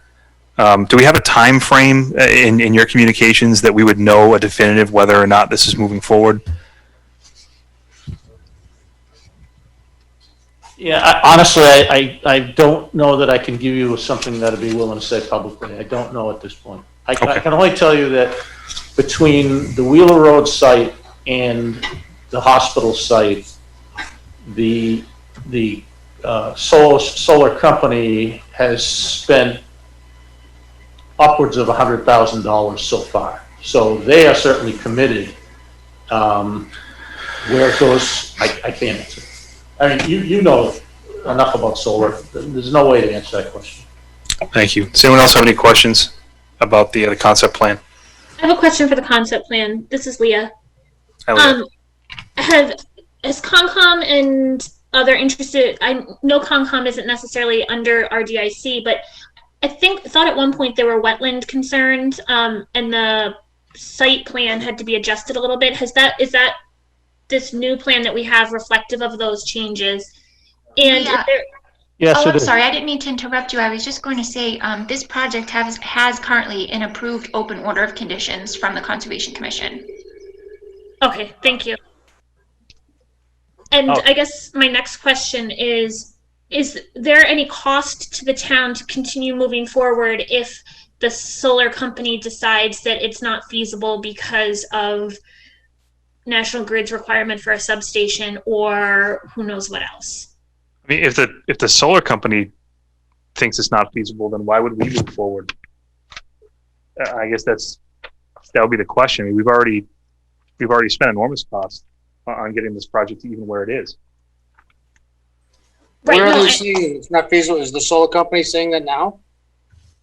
Do we have a time frame in your communications that we would know a definitive whether or not this is moving forward? Yeah, honestly, I don't know that I can give you something that I'd be willing to say publicly. I don't know at this point. I can only tell you that between the Wheeler Road site and the hospital site, the solar company has spent upwards of $100,000 so far. So they are certainly committed. Where it goes, I can't answer. I mean, you know enough about solar. There's no way to answer that question. Thank you. Does anyone else have any questions about the concept plan? I have a question for the concept plan. This is Leah. Hi, Leah. Has Concom and other interested, I know Concom isn't necessarily under RDIC, but I thought at one point there were wetland concerns, and the site plan had to be adjusted a little bit. Is that this new plan that we have reflective of those changes? And Yeah. if there, Yes, Oh, it I'm is. sorry, I didn't mean to interrupt you. I was just going to say, this project has currently an approved open order of conditions from the Conservation Commission. okay, thank you. And I guess my next question is there any cost to the town to continue moving forward if the solar company decides that it's not feasible because of National Grid's requirement for a substation or who knows what else? I mean, if the solar company thinks it's not feasible, then why would we move forward? I guess that would be the question. I mean, we've already spent enormous costs on getting this project to even where it is. Right, Where are no, they saying it's not feasible? Is the solar company saying that now?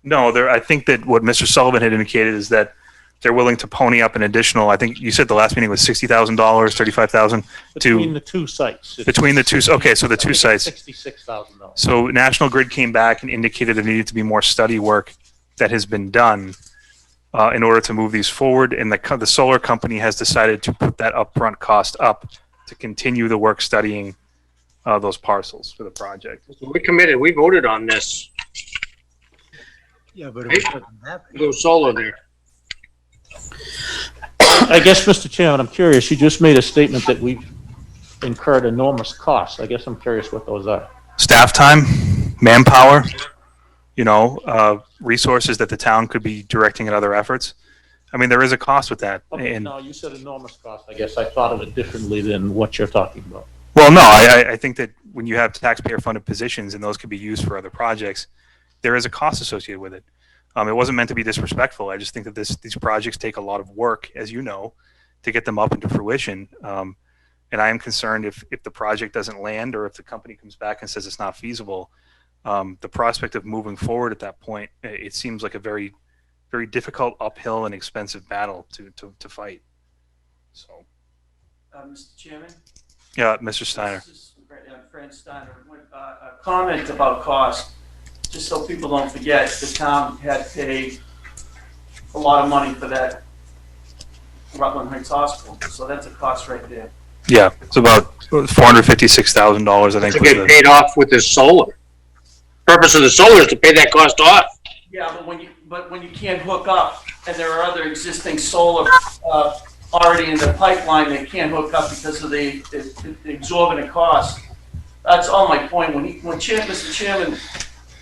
No, I think that what Mr. Sullivan had indicated is that they're willing to pony up an additional. I think you said the last meeting was $60,000, $35,000 Between the two sites. between the two. Okay, so the two sites. $66,000. So National Grid came back and indicated there needed to be more study work that has been done in order to move these forward, and the solar company has decided to put that upfront cost up to continue the work studying those parcels for the project. We committed, we voted on this. Yeah, but it doesn't happen. Go solar there. I guess, Mr. Chairman, I'm curious. You just made a statement that we've incurred enormous costs. I guess I'm curious what those are. Staff time, manpower, resources that the town could be directing at other efforts. I mean, there is a cost with that. Okay, And no, you said enormous cost. I guess I thought of it differently than what you're talking about. well, no, I think that when you have taxpayer-funded positions and those could be used for other projects, there is a cost associated with it. It wasn't meant to be disrespectful. I just think that these projects take a lot of work, as you know, to get them up into fruition. And I am concerned if the project doesn't land or if the company comes back and says it's not feasible, the prospect of moving forward at that point, it seems like a very, very difficult uphill and expensive battle to fight. So, Mr. Chairman? yeah, Mr. Steiner. This is Fran Steiner. A comment about cost, just so people don't forget, the town had paid a lot of money for that Rutland Heights Hospital, so that's a cost right there. Yeah, it's about $456,000, I think. To was get the- paid off with this solar. Purpose of the solar is to pay that cost off. Yeah, but when you can't hook up, and there are other existing solar already in the pipeline that can't hook up because of the exorbitant cost. That's all my point. When Mr. Chairman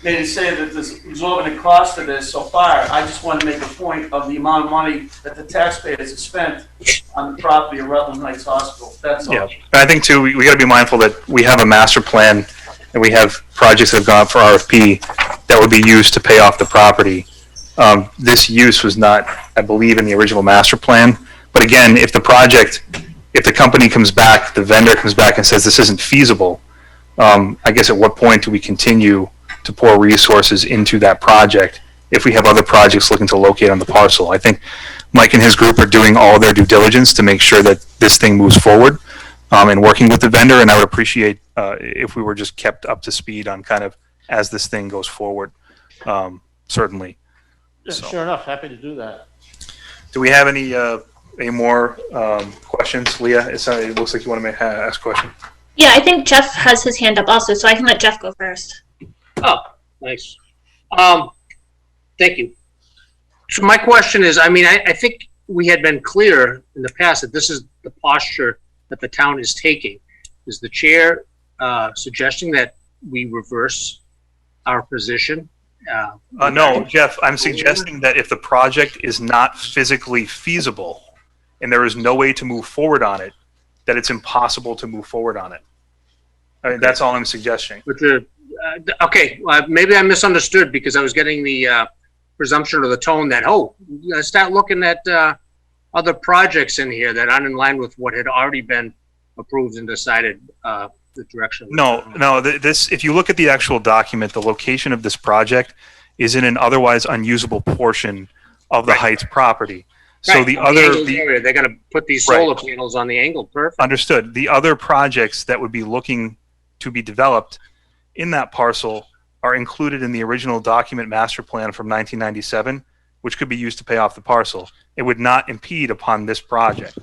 made it say that there's exorbitant cost to this so far, I just want to make a point of the amount of money that the taxpayers have spent on the property of Rutland Heights Hospital. That's all. Yeah, and I think too, we got to be mindful that we have a master plan and we have projects that have gone up for RFP that would be used to pay off the property. This use was not, I believe, in the original master plan. But again, if the company comes back, the vendor comes back and says this isn't feasible, I guess at what point do we continue to pour resources into that project if we have other projects looking to locate on the parcel? I think Mike and his group are doing all their due diligence to make sure that this thing moves forward and working with the vendor, and I would appreciate if we were just kept up to speed on kind of as this thing goes forward, certainly. Yeah, So. sure enough, happy to do that. Do we have any more questions? Leah, it looks like you want to ask a question. Yeah, I think Jeff has his hand up also, so I can let Jeff go first. Oh, nice. Thank you. So my question is, I mean, I think we had been clear in the past that this is the posture that the town is taking. Is the chair suggesting that we reverse our position? No, Jeff, I'm suggesting that if the project is not physically feasible and there is no way to move forward on it, that it's impossible to move forward on it. I mean, that's all I'm suggesting. But okay, maybe I misunderstood because I was getting the presumption of the tone that, oh, start looking at other projects in here that aren't in line with what had already been approved and decided the direction. No, this, if you look at the actual document, the location of this project is in an otherwise unusable portion of the Heights property. So Right, the on other, angled area, they're going to put these solar panels on the angle. Perfect. understood. The other projects that would be looking to be developed in that parcel are included in the original document master plan from 1997, which could be used to pay off the parcel. It would not impede upon this project.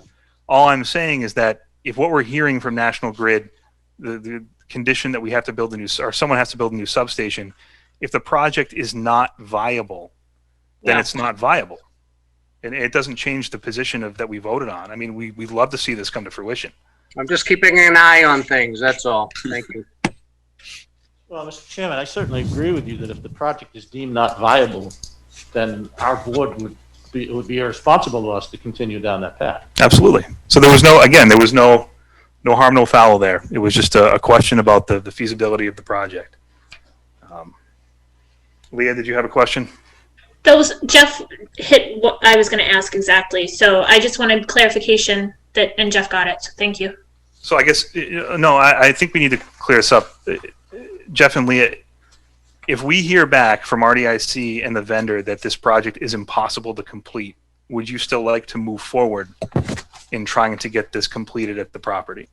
All I'm saying is that if what we're hearing from National Grid, the condition that we have to build a new, or someone has to build a new substation, if the project is not viable, then it's not viable. And it doesn't change the position of that we voted on. I mean, we'd love to see this come to fruition. I'm just keeping an eye on things. That's all. Thank you. Well, Mr. Chairman, I certainly agree with you that if the project is deemed not viable, then our board it would be irresponsible of us to continue down that path. Absolutely. So there was no harm, no foul there. It was just a question about the feasibility of the project. Leah, did you have a question? Jeff hit what I was going to ask exactly. So I just wanted clarification and Jeff got it. So thank you. So I guess, no, I think we need to clear this up. Jeff and Leah, if we hear back from RDIC and the vendor that this project is impossible to complete, would you still like to move forward in trying to get this completed at the property?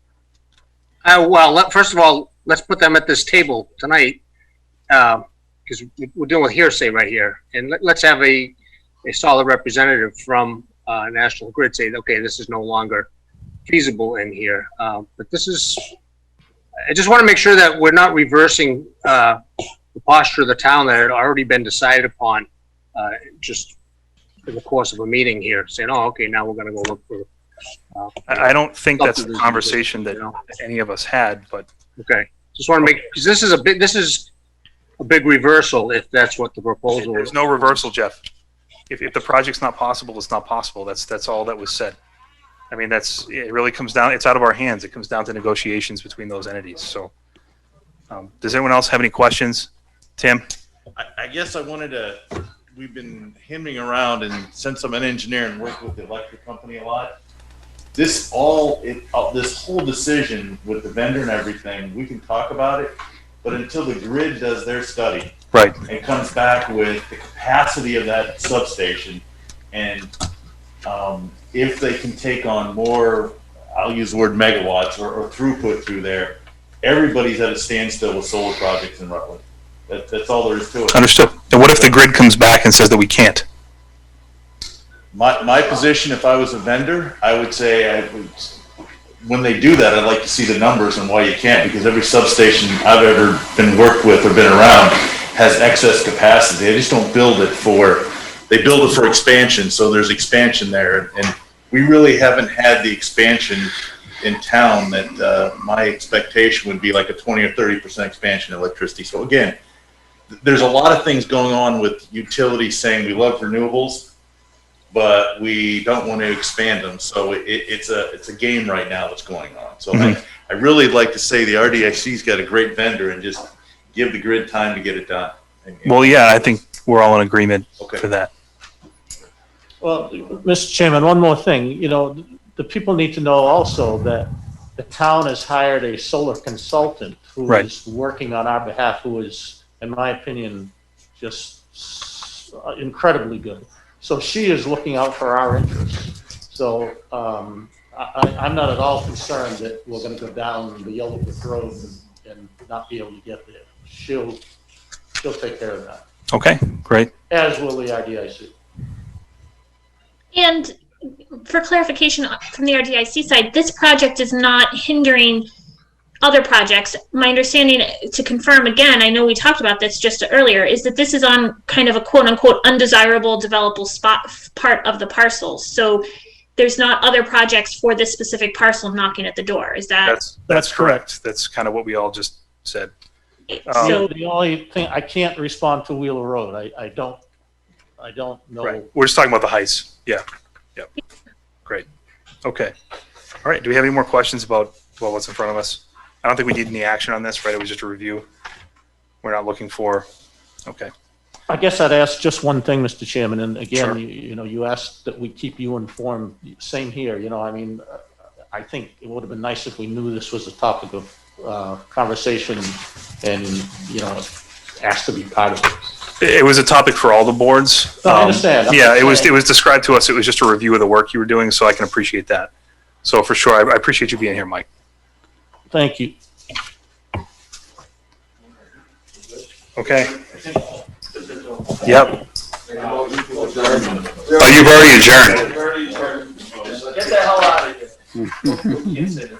Well, first of all, let's put them at this table tonight, because we're dealing with hearsay right here. And let's have a solid representative from National Grid say, okay, this is no longer feasible in here. But this is, I just want to make sure that we're not reversing the posture of the town that had already been decided upon just in the course of a meeting here, saying, oh, okay, now we're going to go look for. I don't think that's the conversation that any of us had, but. Okay, just want to make, because this is a big reversal if that's what the proposal is. There's no reversal, Jeff. If the project's not possible, it's not possible. That's all that was said. I mean, it really comes down, it's out of our hands. It comes down to negotiations between those entities. So does anyone else have any questions? Tim? I guess we've been hemming around, and since I'm an engineer and work with the electric company a lot, this whole decision with the vendor and everything, we can talk about it, but until the grid does their study, right, and comes back with the capacity of that substation, and if they can take on more, I'll use the word megawatts or throughput through there, everybody's at a standstill with solar projects in Rutland. That's all there is to it. Understood. And what if the grid comes back and says that we can't? My position, if I was a vendor, I would say when they do that, I'd like to see the numbers and why you can't, because every substation I've ever been worked with or been around has excess capacity. They just don't build it they build it for expansion, so there's expansion there. And we really haven't had the expansion in town that my expectation would be like a 20 or 30% expansion in electricity. So again, there's a lot of things going on with utilities saying we love renewables, but we don't want to expand them. So it's a game right now that's going on. So I really like to say the RDIC's got a great vendor and just give the grid time to get it done. Well, yeah, I think we're all in agreement for that. Well, Mr. Chairman, one more thing. The people need to know also that the town has hired a solar consultant who is working on our behalf, who is, in my opinion, just incredibly good. So she is looking out for our interests. So I'm not at all concerned that we're going to go down the Yellow Brick Road and not be able to get there. She'll take care of that. Okay, great. As will the RDIC. And for clarification from the RDIC side, this project is not hindering other projects. My understanding, to confirm again, I know we talked about this just earlier, is that this is on kind of a quote-unquote undesirable developable spot part of the parcel. So there's not other projects for this specific parcel knocking at the door. Is that? That's correct. That's kind of what we all just said. So- The only thing, I can't respond to Wheeler Road. I don't know. Right. We're just talking about the heights. Yeah. Yep. Great. Okay. All right. Do we have any more questions about what's in front of us? I don't think we need any action on this, right? It was just a review. We're not looking for. Okay. I guess I'd ask just one thing, Mr. Chairman, and again, Sure. you asked that we keep you informed. Same here, I mean, I think it would have been nice if we knew this was a topic of conversation and, asked to be part of it. It was a topic for all the boards. No, I understand. Yeah, it was described to us. It was just a review of the work you were doing, so I can appreciate that. So for sure, I appreciate you being here, Mike. Thank you. Okay. Yep. Oh, you've already adjourned. Get the hell out of here.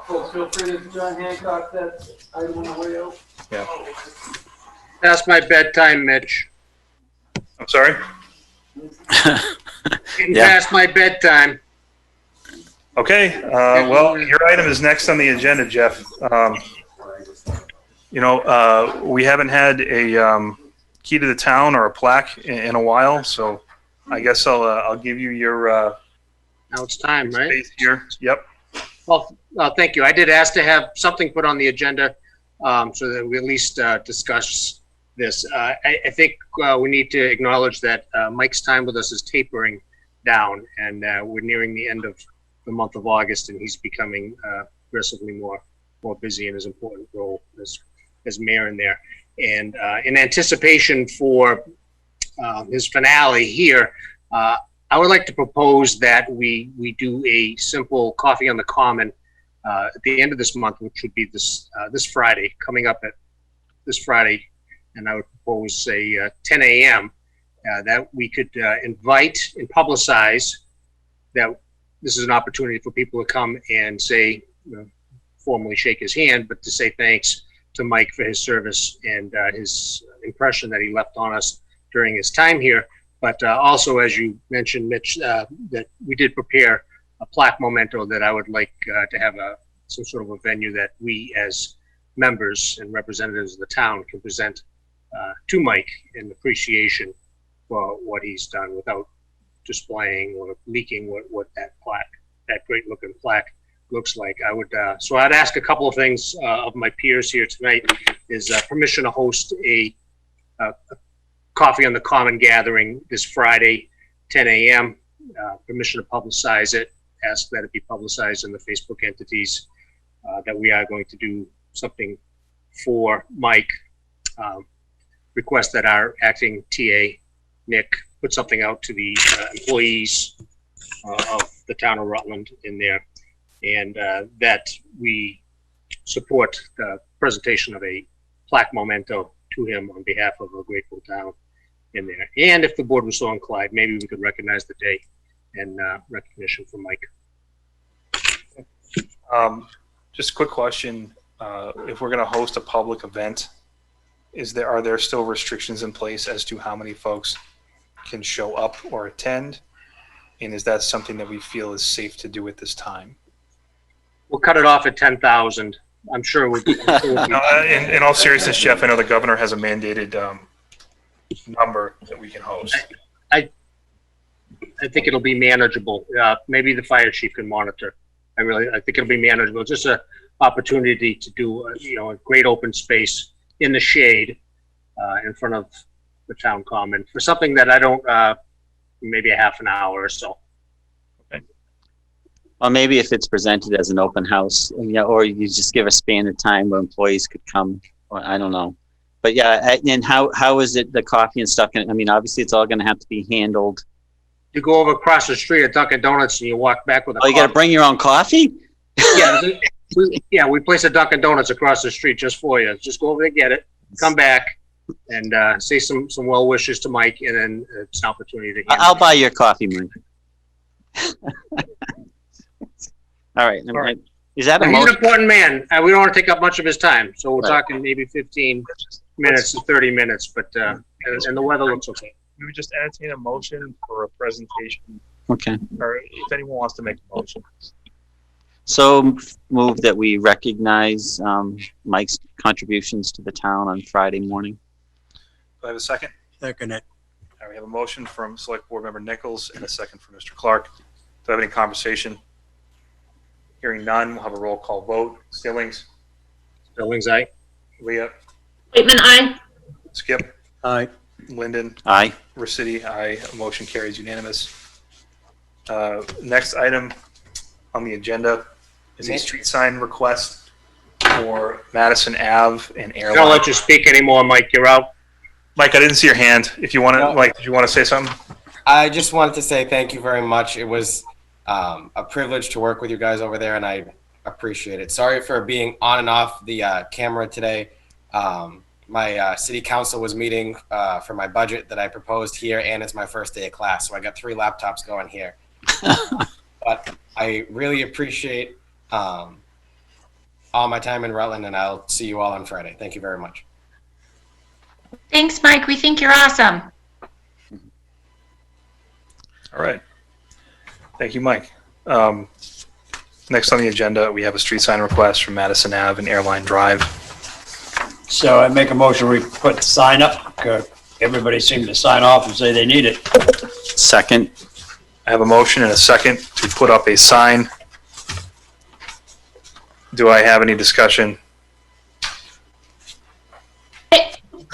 Folks, feel free to John Hancock that item on the way out. Yeah. Past my bedtime, Mitch. I'm sorry? Getting Yeah. past my bedtime. Okay, well, your item is next on the agenda, Jeff. We haven't had a key to the town or a plaque in a while, so I guess I'll give you your Now it's time, right? space here. Yep. Well, thank you. I did ask to have something put on the agenda so that we at least discuss this. I think we need to acknowledge that Mike's time with us is tapering down, and we're nearing the end of the month of August, and he's becoming progressively more busy in his important role as mayor in there. And in anticipation for his finale here, I would like to propose that we do a simple coffee on the common at the end of this month, which would be this Friday, coming up at this Friday, and I would propose say 10 a.m. That we could invite and publicize that this is an opportunity for people to come and say, formally shake his hand, but to say thanks to Mike for his service and his impression that he left on us during his time here. But also, as you mentioned, Mitch, that we did prepare a plaque memento that I would like to have some sort of a venue that we as members and representatives of the town can present to Mike in appreciation for what he's done without displaying or leaking what that plaque, that great looking plaque looks like. I would, so I'd ask a couple of things of my peers here tonight is permission to host a coffee on the common gathering this Friday, 10 a.m. Permission to publicize it, ask that it be publicized in the Facebook entities, that we are going to do something for Mike. Request that our acting TA, Nick, put something out to the employees of the town of Rutland in there, and that we support the presentation of a plaque memento to him on behalf of a grateful town in there. And if the board was so inclined, maybe we could recognize the day and recognition for Mike. Just a quick question. If we're going to host a public event, are there still restrictions in place as to how many folks can show up or attend? And is that something that we feel is safe to do at this time? We'll cut it off at 10,000. I'm sure it would be. No, in all seriousness, Jeff, I know the governor has a mandated number that we can host. I think it'll be manageable. Maybe the fire chief can monitor. I think it'll be manageable. It's just an opportunity to do a great open space in the shade in front of the town common for something that I don't, maybe a half an hour or so. Or maybe if it's presented as an open house, or you just give a span of time where employees could come, or I don't know. But yeah, and how is it, the coffee and stuff? I mean, obviously it's all going to have to be handled. You go over across the street at Dunkin' Donuts and you walk back with a Oh, you got to bring your own coffee? Yeah, we place a Dunkin' Donuts across the street just for you. Just go over there, get it, come back, and say some well wishes to Mike, and then it's an opportunity to. I'll buy your coffee, Mike. All right. Is that a He's motion? an important man. We don't want to take up much of his time, so we're talking maybe 15 minutes to 30 minutes, but and the weather looks okay. we would just entertain a motion for a presentation, Okay. or if anyone wants to make a motion. So move that we recognize Mike's contributions to the town on Friday morning. Do I have a second? Second it. All right, we have a motion from Select Board Member Nichols and a second from Mr. Clark. Do I have any conversation? Hearing none, we'll have a roll call vote. Stillings? Stillings, aye. Leah? Waitman, aye. Skip? Aye. Linden? Aye. Recity, aye. Motion carries unanimous. Next item on the agenda is a street sign request for Madison Ave and I Airline. don't let you speak anymore, Mike. You're out. Mike, I didn't see your hand. If you want to, No. Mike, did you want to say something? I just wanted to say thank you very much. It was a privilege to work with you guys over there, and I appreciate it. Sorry for being on and off the camera today. My city council was meeting for my budget that I proposed here, and it's my first day of class, so I got 3 laptops going here. But I really appreciate all my time in Rutland, and I'll see you all on Friday. Thank you very much. Thanks, Mike. We think you're awesome. All right. Thank you, Mike. Next on the agenda, we have a street sign request from Madison Ave and Airline Drive. So I make a motion, we put the sign up. Everybody seemed to sign off and say they need it. Second. I have a motion and a second to put up a sign. Do I have any discussion?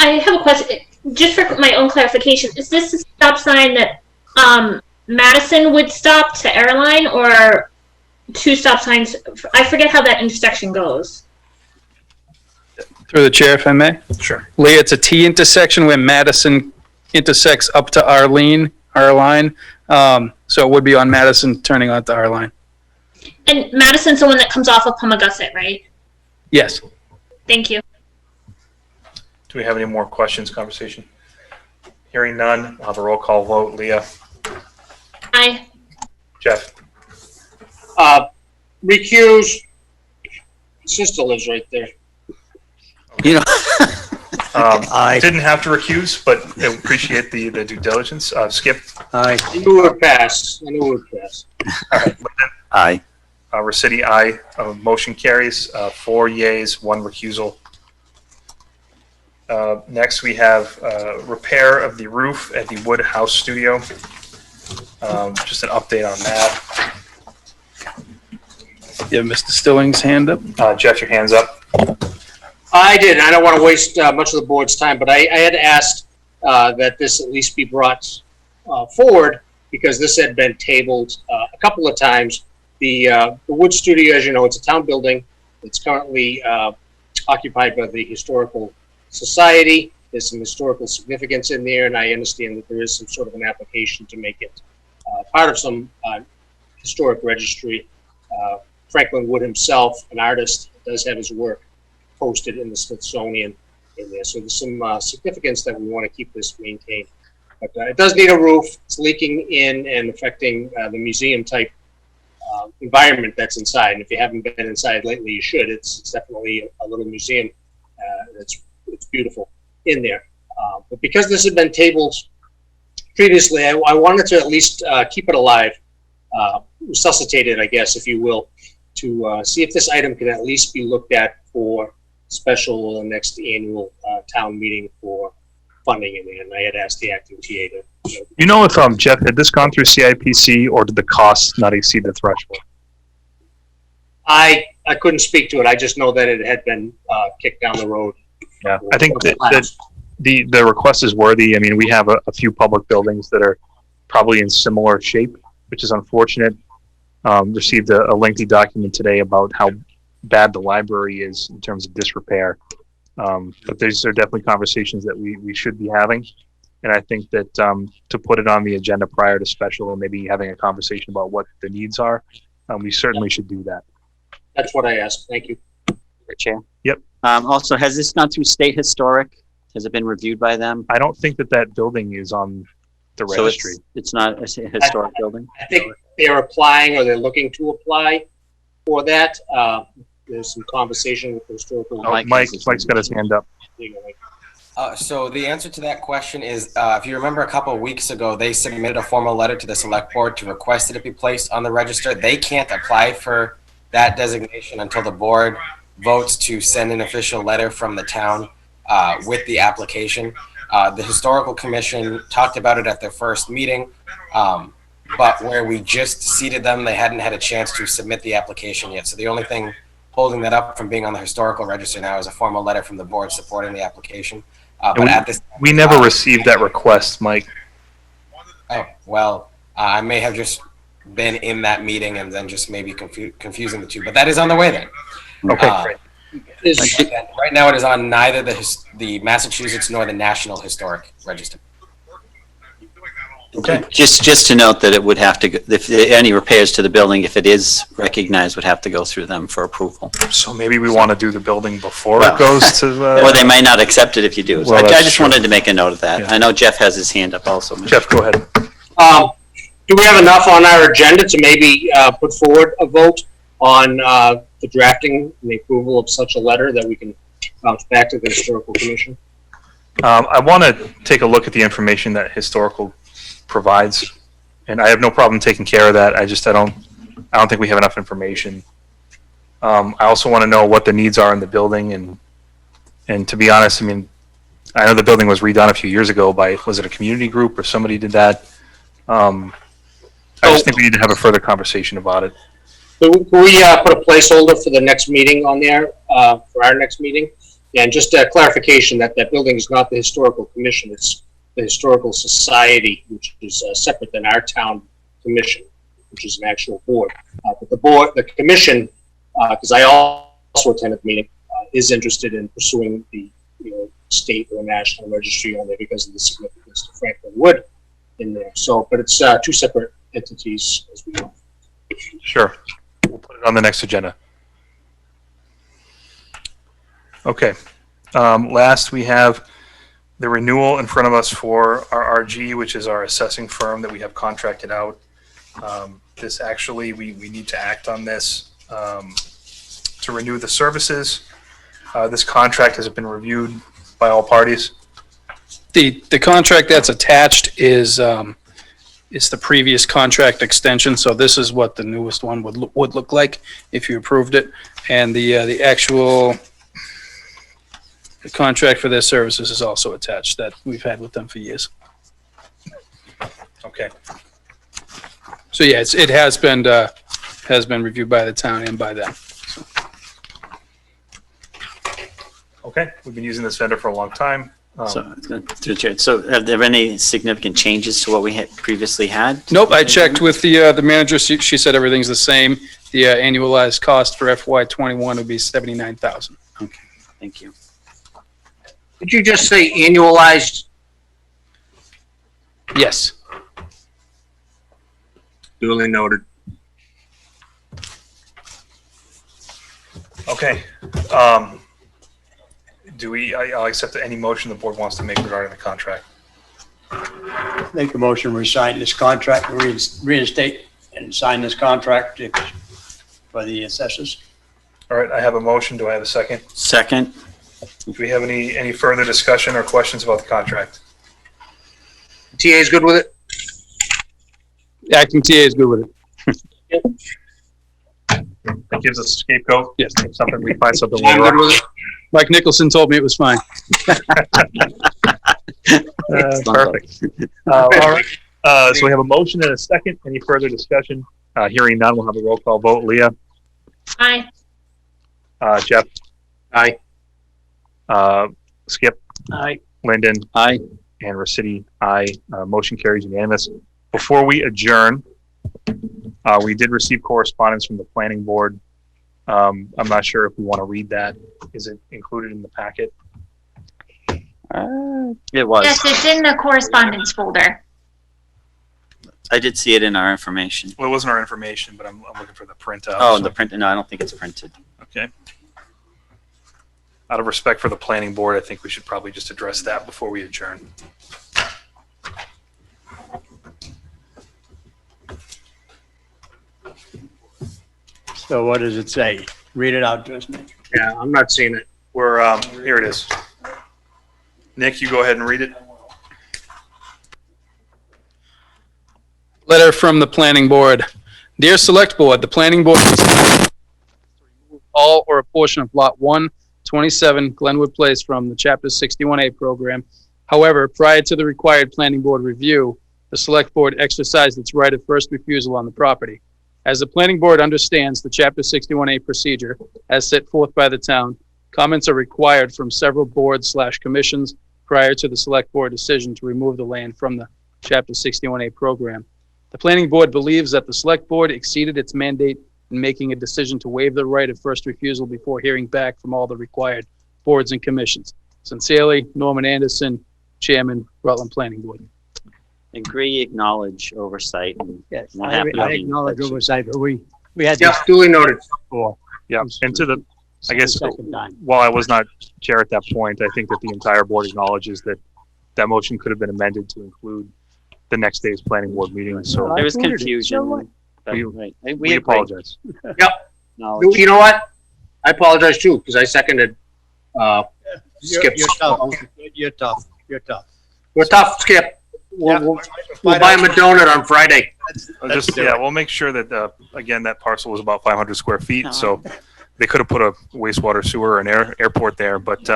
I have a question, just for my own clarification. Is this a stop sign that Madison would stop to Airline, or 2 stop signs? I forget how that intersection goes. Through the chair, if I may. Sure. Leah, it's a T intersection where Madison intersects up to our line. So it would be on Madison turning onto our line. And Madison's the one that comes off of Palmagussit, right? Yes. Thank you. Do we have any more questions, conversation? Hearing none, I'll have a roll call vote. Leah? Aye. Jeff? Recuse. Sister lives right there. You know. Didn't have to recuse, but I appreciate the due diligence. Skip? Aye. I knew it would pass. All right. Linden? Aye. Recity, aye. Motion carries. 4 yeas, 1 recusal. Next, we have repair of the roof at the Wood House Studio. Just an update on that. You have Mr. Stillings' hand up. Jeff, your hand's up. I did. I don't want to waste much of the board's time, but I had asked that this at least be brought forward because this had been tabled a couple of times. The Wood Studio, as you know, it's a town building. It's currently occupied by the Historical Society. There's some historical significance in there, and I understand that there is some sort of an application to make it part of some historic registry. Franklin Wood himself, an artist, does have his work posted in the Smithsonian in there. So there's some significance that we want to keep this maintained. But it does need a roof. It's leaking in and affecting the museum type environment that's inside. And if you haven't been inside lately, you should. It's definitely a little museum. It's beautiful in there. But because this had been tabled previously, I wanted to at least keep it alive, resuscitate it, I guess, if you will, to see if this item can at least be looked at for special or next annual town meeting for funding in there. And I had asked the acting TA to. You know if Jeff, had this gone through CIPC or did the cost not exceed the threshold? I couldn't speak to it. I just know that it had been kicked down the road. Yeah, I think that the request is worthy. I mean, we have a few public buildings that are probably in similar shape, which is unfortunate. Received a lengthy document today about how bad the library is in terms of disrepair. But these are definitely conversations that we should be having. And I think that to put it on the agenda prior to special or maybe having a conversation about what the needs are, we certainly should do that. That's what I asked. Thank you. Chair. Yep. Also, has this gone through State Historic? Has it been reviewed by them? I don't think that building is on the registry. So it's not a historic building? I think they're applying or they're looking to apply for that. There's some conversation with the historical. Mike's got his hand up. So the answer to that question is, if you remember a couple of weeks ago, they submitted a formal letter to the select board to request that it be placed on the register. They can't apply for that designation until the board votes to send an official letter from the town with the application. The historical commission talked about it at their first meeting, but where we just seated them, they hadn't had a chance to submit the application yet. So the only thing holding that up from being on the historical register now is a formal letter from the board supporting the application. But at this, we never received that request, Mike. oh, well, I may have just been in that meeting and then just maybe confusing the two, but that is on the way then. Okay, great. Right now, it is on neither the Massachusetts nor the National Historic Register. Okay. Just to note that it would have to, if any repairs to the building, if it is recognized, would have to go through them for approval. So maybe we want to do the building before Well, it goes to. Or they might not accept it if you do. So Well, I that's just true. wanted to make a note of that. Yeah. I know Jeff has his hand up also. Jeff, go ahead. Do we have enough on our agenda to maybe put forward a vote on the drafting and the approval of such a letter that we can bounce back to the historical commission? I want to take a look at the information that historical provides, and I have no problem taking care of that. I don't think we have enough information. I also want to know what the needs are in the building, and to be honest, I mean, I know the building was redone a few years ago by, was it a community group or somebody did that? I just think we need to have a further conversation about it. Can we put a placeholder for the next meeting on there, for our next meeting? And just a clarification that that building is not the historical commission, it's the historical society, which is separate than our town commission, which is an actual board. But the commission, because I also attended the meeting, is interested in pursuing the state or national registry on there because of the significance to Franklin Wood in there. So, but it's two separate entities as we know. Sure. We'll put it on the next agenda. Okay. Last, we have the renewal in front of us for our RG, which is our assessing firm that we have contracted out. This actually, we need to act on this to renew the services. This contract has been reviewed by all parties. The contract that's attached is the previous contract extension, so this is what the newest one would look like if you approved it. And the actual contract for their services is also attached that we've had with them for years. Okay. So yeah, it has been reviewed by the town and by them. Okay. We've been using this vendor for a long time. So through the chair. So have there been any significant changes to what we had previously had? Nope, I checked with the manager. She said everything's the same. The annualized cost for FY21 would be $79,000. Okay, thank you. Did you just say annualized? Yes. Duly noted. Okay. I'll accept any motion the board wants to make regarding the contract. Make a motion, we sign this contract, reinstate and sign this contract for the assessors. All right, I have a motion. Do I have a second? Second. Do we have any further discussion or questions about the contract? TA is good with it? Acting TA is good with it. That gives us a scapegoat. Yes. If something, we find something I'm later good with on. it. Mike Nicholson told me it was fine. Perfect. All right. So we have a motion and a second. Any further discussion? Hearing none, we'll have a roll call vote. Leah? Aye. Jeff? Aye. Skip? Aye. Lyndon? Aye. And Rossetti? Aye. Motion carries unanimous. Before we adjourn, we did receive correspondence from the planning board. I'm not sure if we want to read that. Is it included in the packet? It was. Yes, it's in the correspondence folder. I did see it in our information. Well, it wasn't our information, but I'm looking for the printout. Oh, so- the print. No, I don't think it's printed. Okay. Out of respect for the planning board, I think we should probably just address that before we adjourn. So what does it say? Read it out to us, Nick. Yeah, I'm not seeing it. We're, here it is. Nick, you go ahead and read it. Letter from the Planning Board. Dear Select Board, the Planning Board all or a portion of Lot 127 Glenwood Place from the Chapter 61A program. However, prior to the required Planning Board review, the Select Board exercised its right of first refusal on the property. As the Planning Board understands the Chapter 61A procedure as set forth by the town, comments are required from several boards/commissions prior to the Select Board decision to remove the land from the Chapter 61A program. The Planning Board believes that the Select Board exceeded its mandate in making a decision to waive the right of first refusal before hearing back from all the required boards and commissions. Sincerely, Norman Anderson, Chairman, Rutland Planning Board. Agree, acknowledge oversight. And Yes, we'll I have I nothing acknowledge but- oversight, but we had Yeah, this duly noted. before. Yeah, and to the, I guess, Second time. while I was not chair at that point, I think that the entire board acknowledges that that motion could have been amended to include the next day's planning board meeting, so There was included it. confusion. So what? but, We- right. we agree. apologize. Acknowledge. You know what? I apologize too, because I seconded, Skip's. You're tough. You're tough. You're tough. We're tough, Skip. We'll buy him a donut on Friday. Just, yeah, we'll make sure that, again, that parcel was about 500 square feet, so they could have put a wastewater sewer or an airport there, but,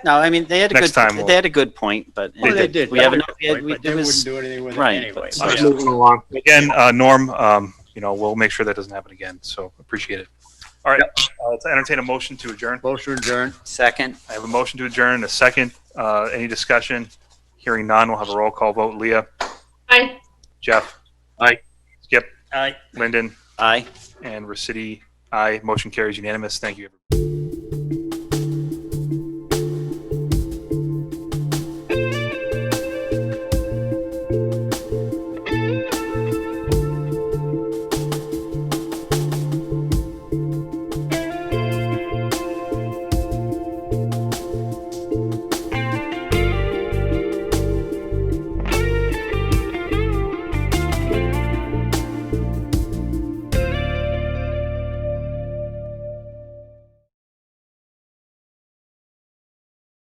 No, I mean, they had a Next good, time we'll- they had a good point, but. Well, they did. We haven't, But we, they there wouldn't was, do anything with it right, anyway. but- Just moving along. again, Norm, we'll make sure that doesn't happen again, so appreciate it. All right, let's entertain a motion to adjourn. Motion adjourned. Second, I have a motion to adjourn and a second. Any discussion? Hearing none, we'll have a roll call vote. Leah? Aye. Jeff? Aye. Skip? Aye. Lyndon? aye. And Resity? Aye. Motion carries unanimous. Thank you, everybody.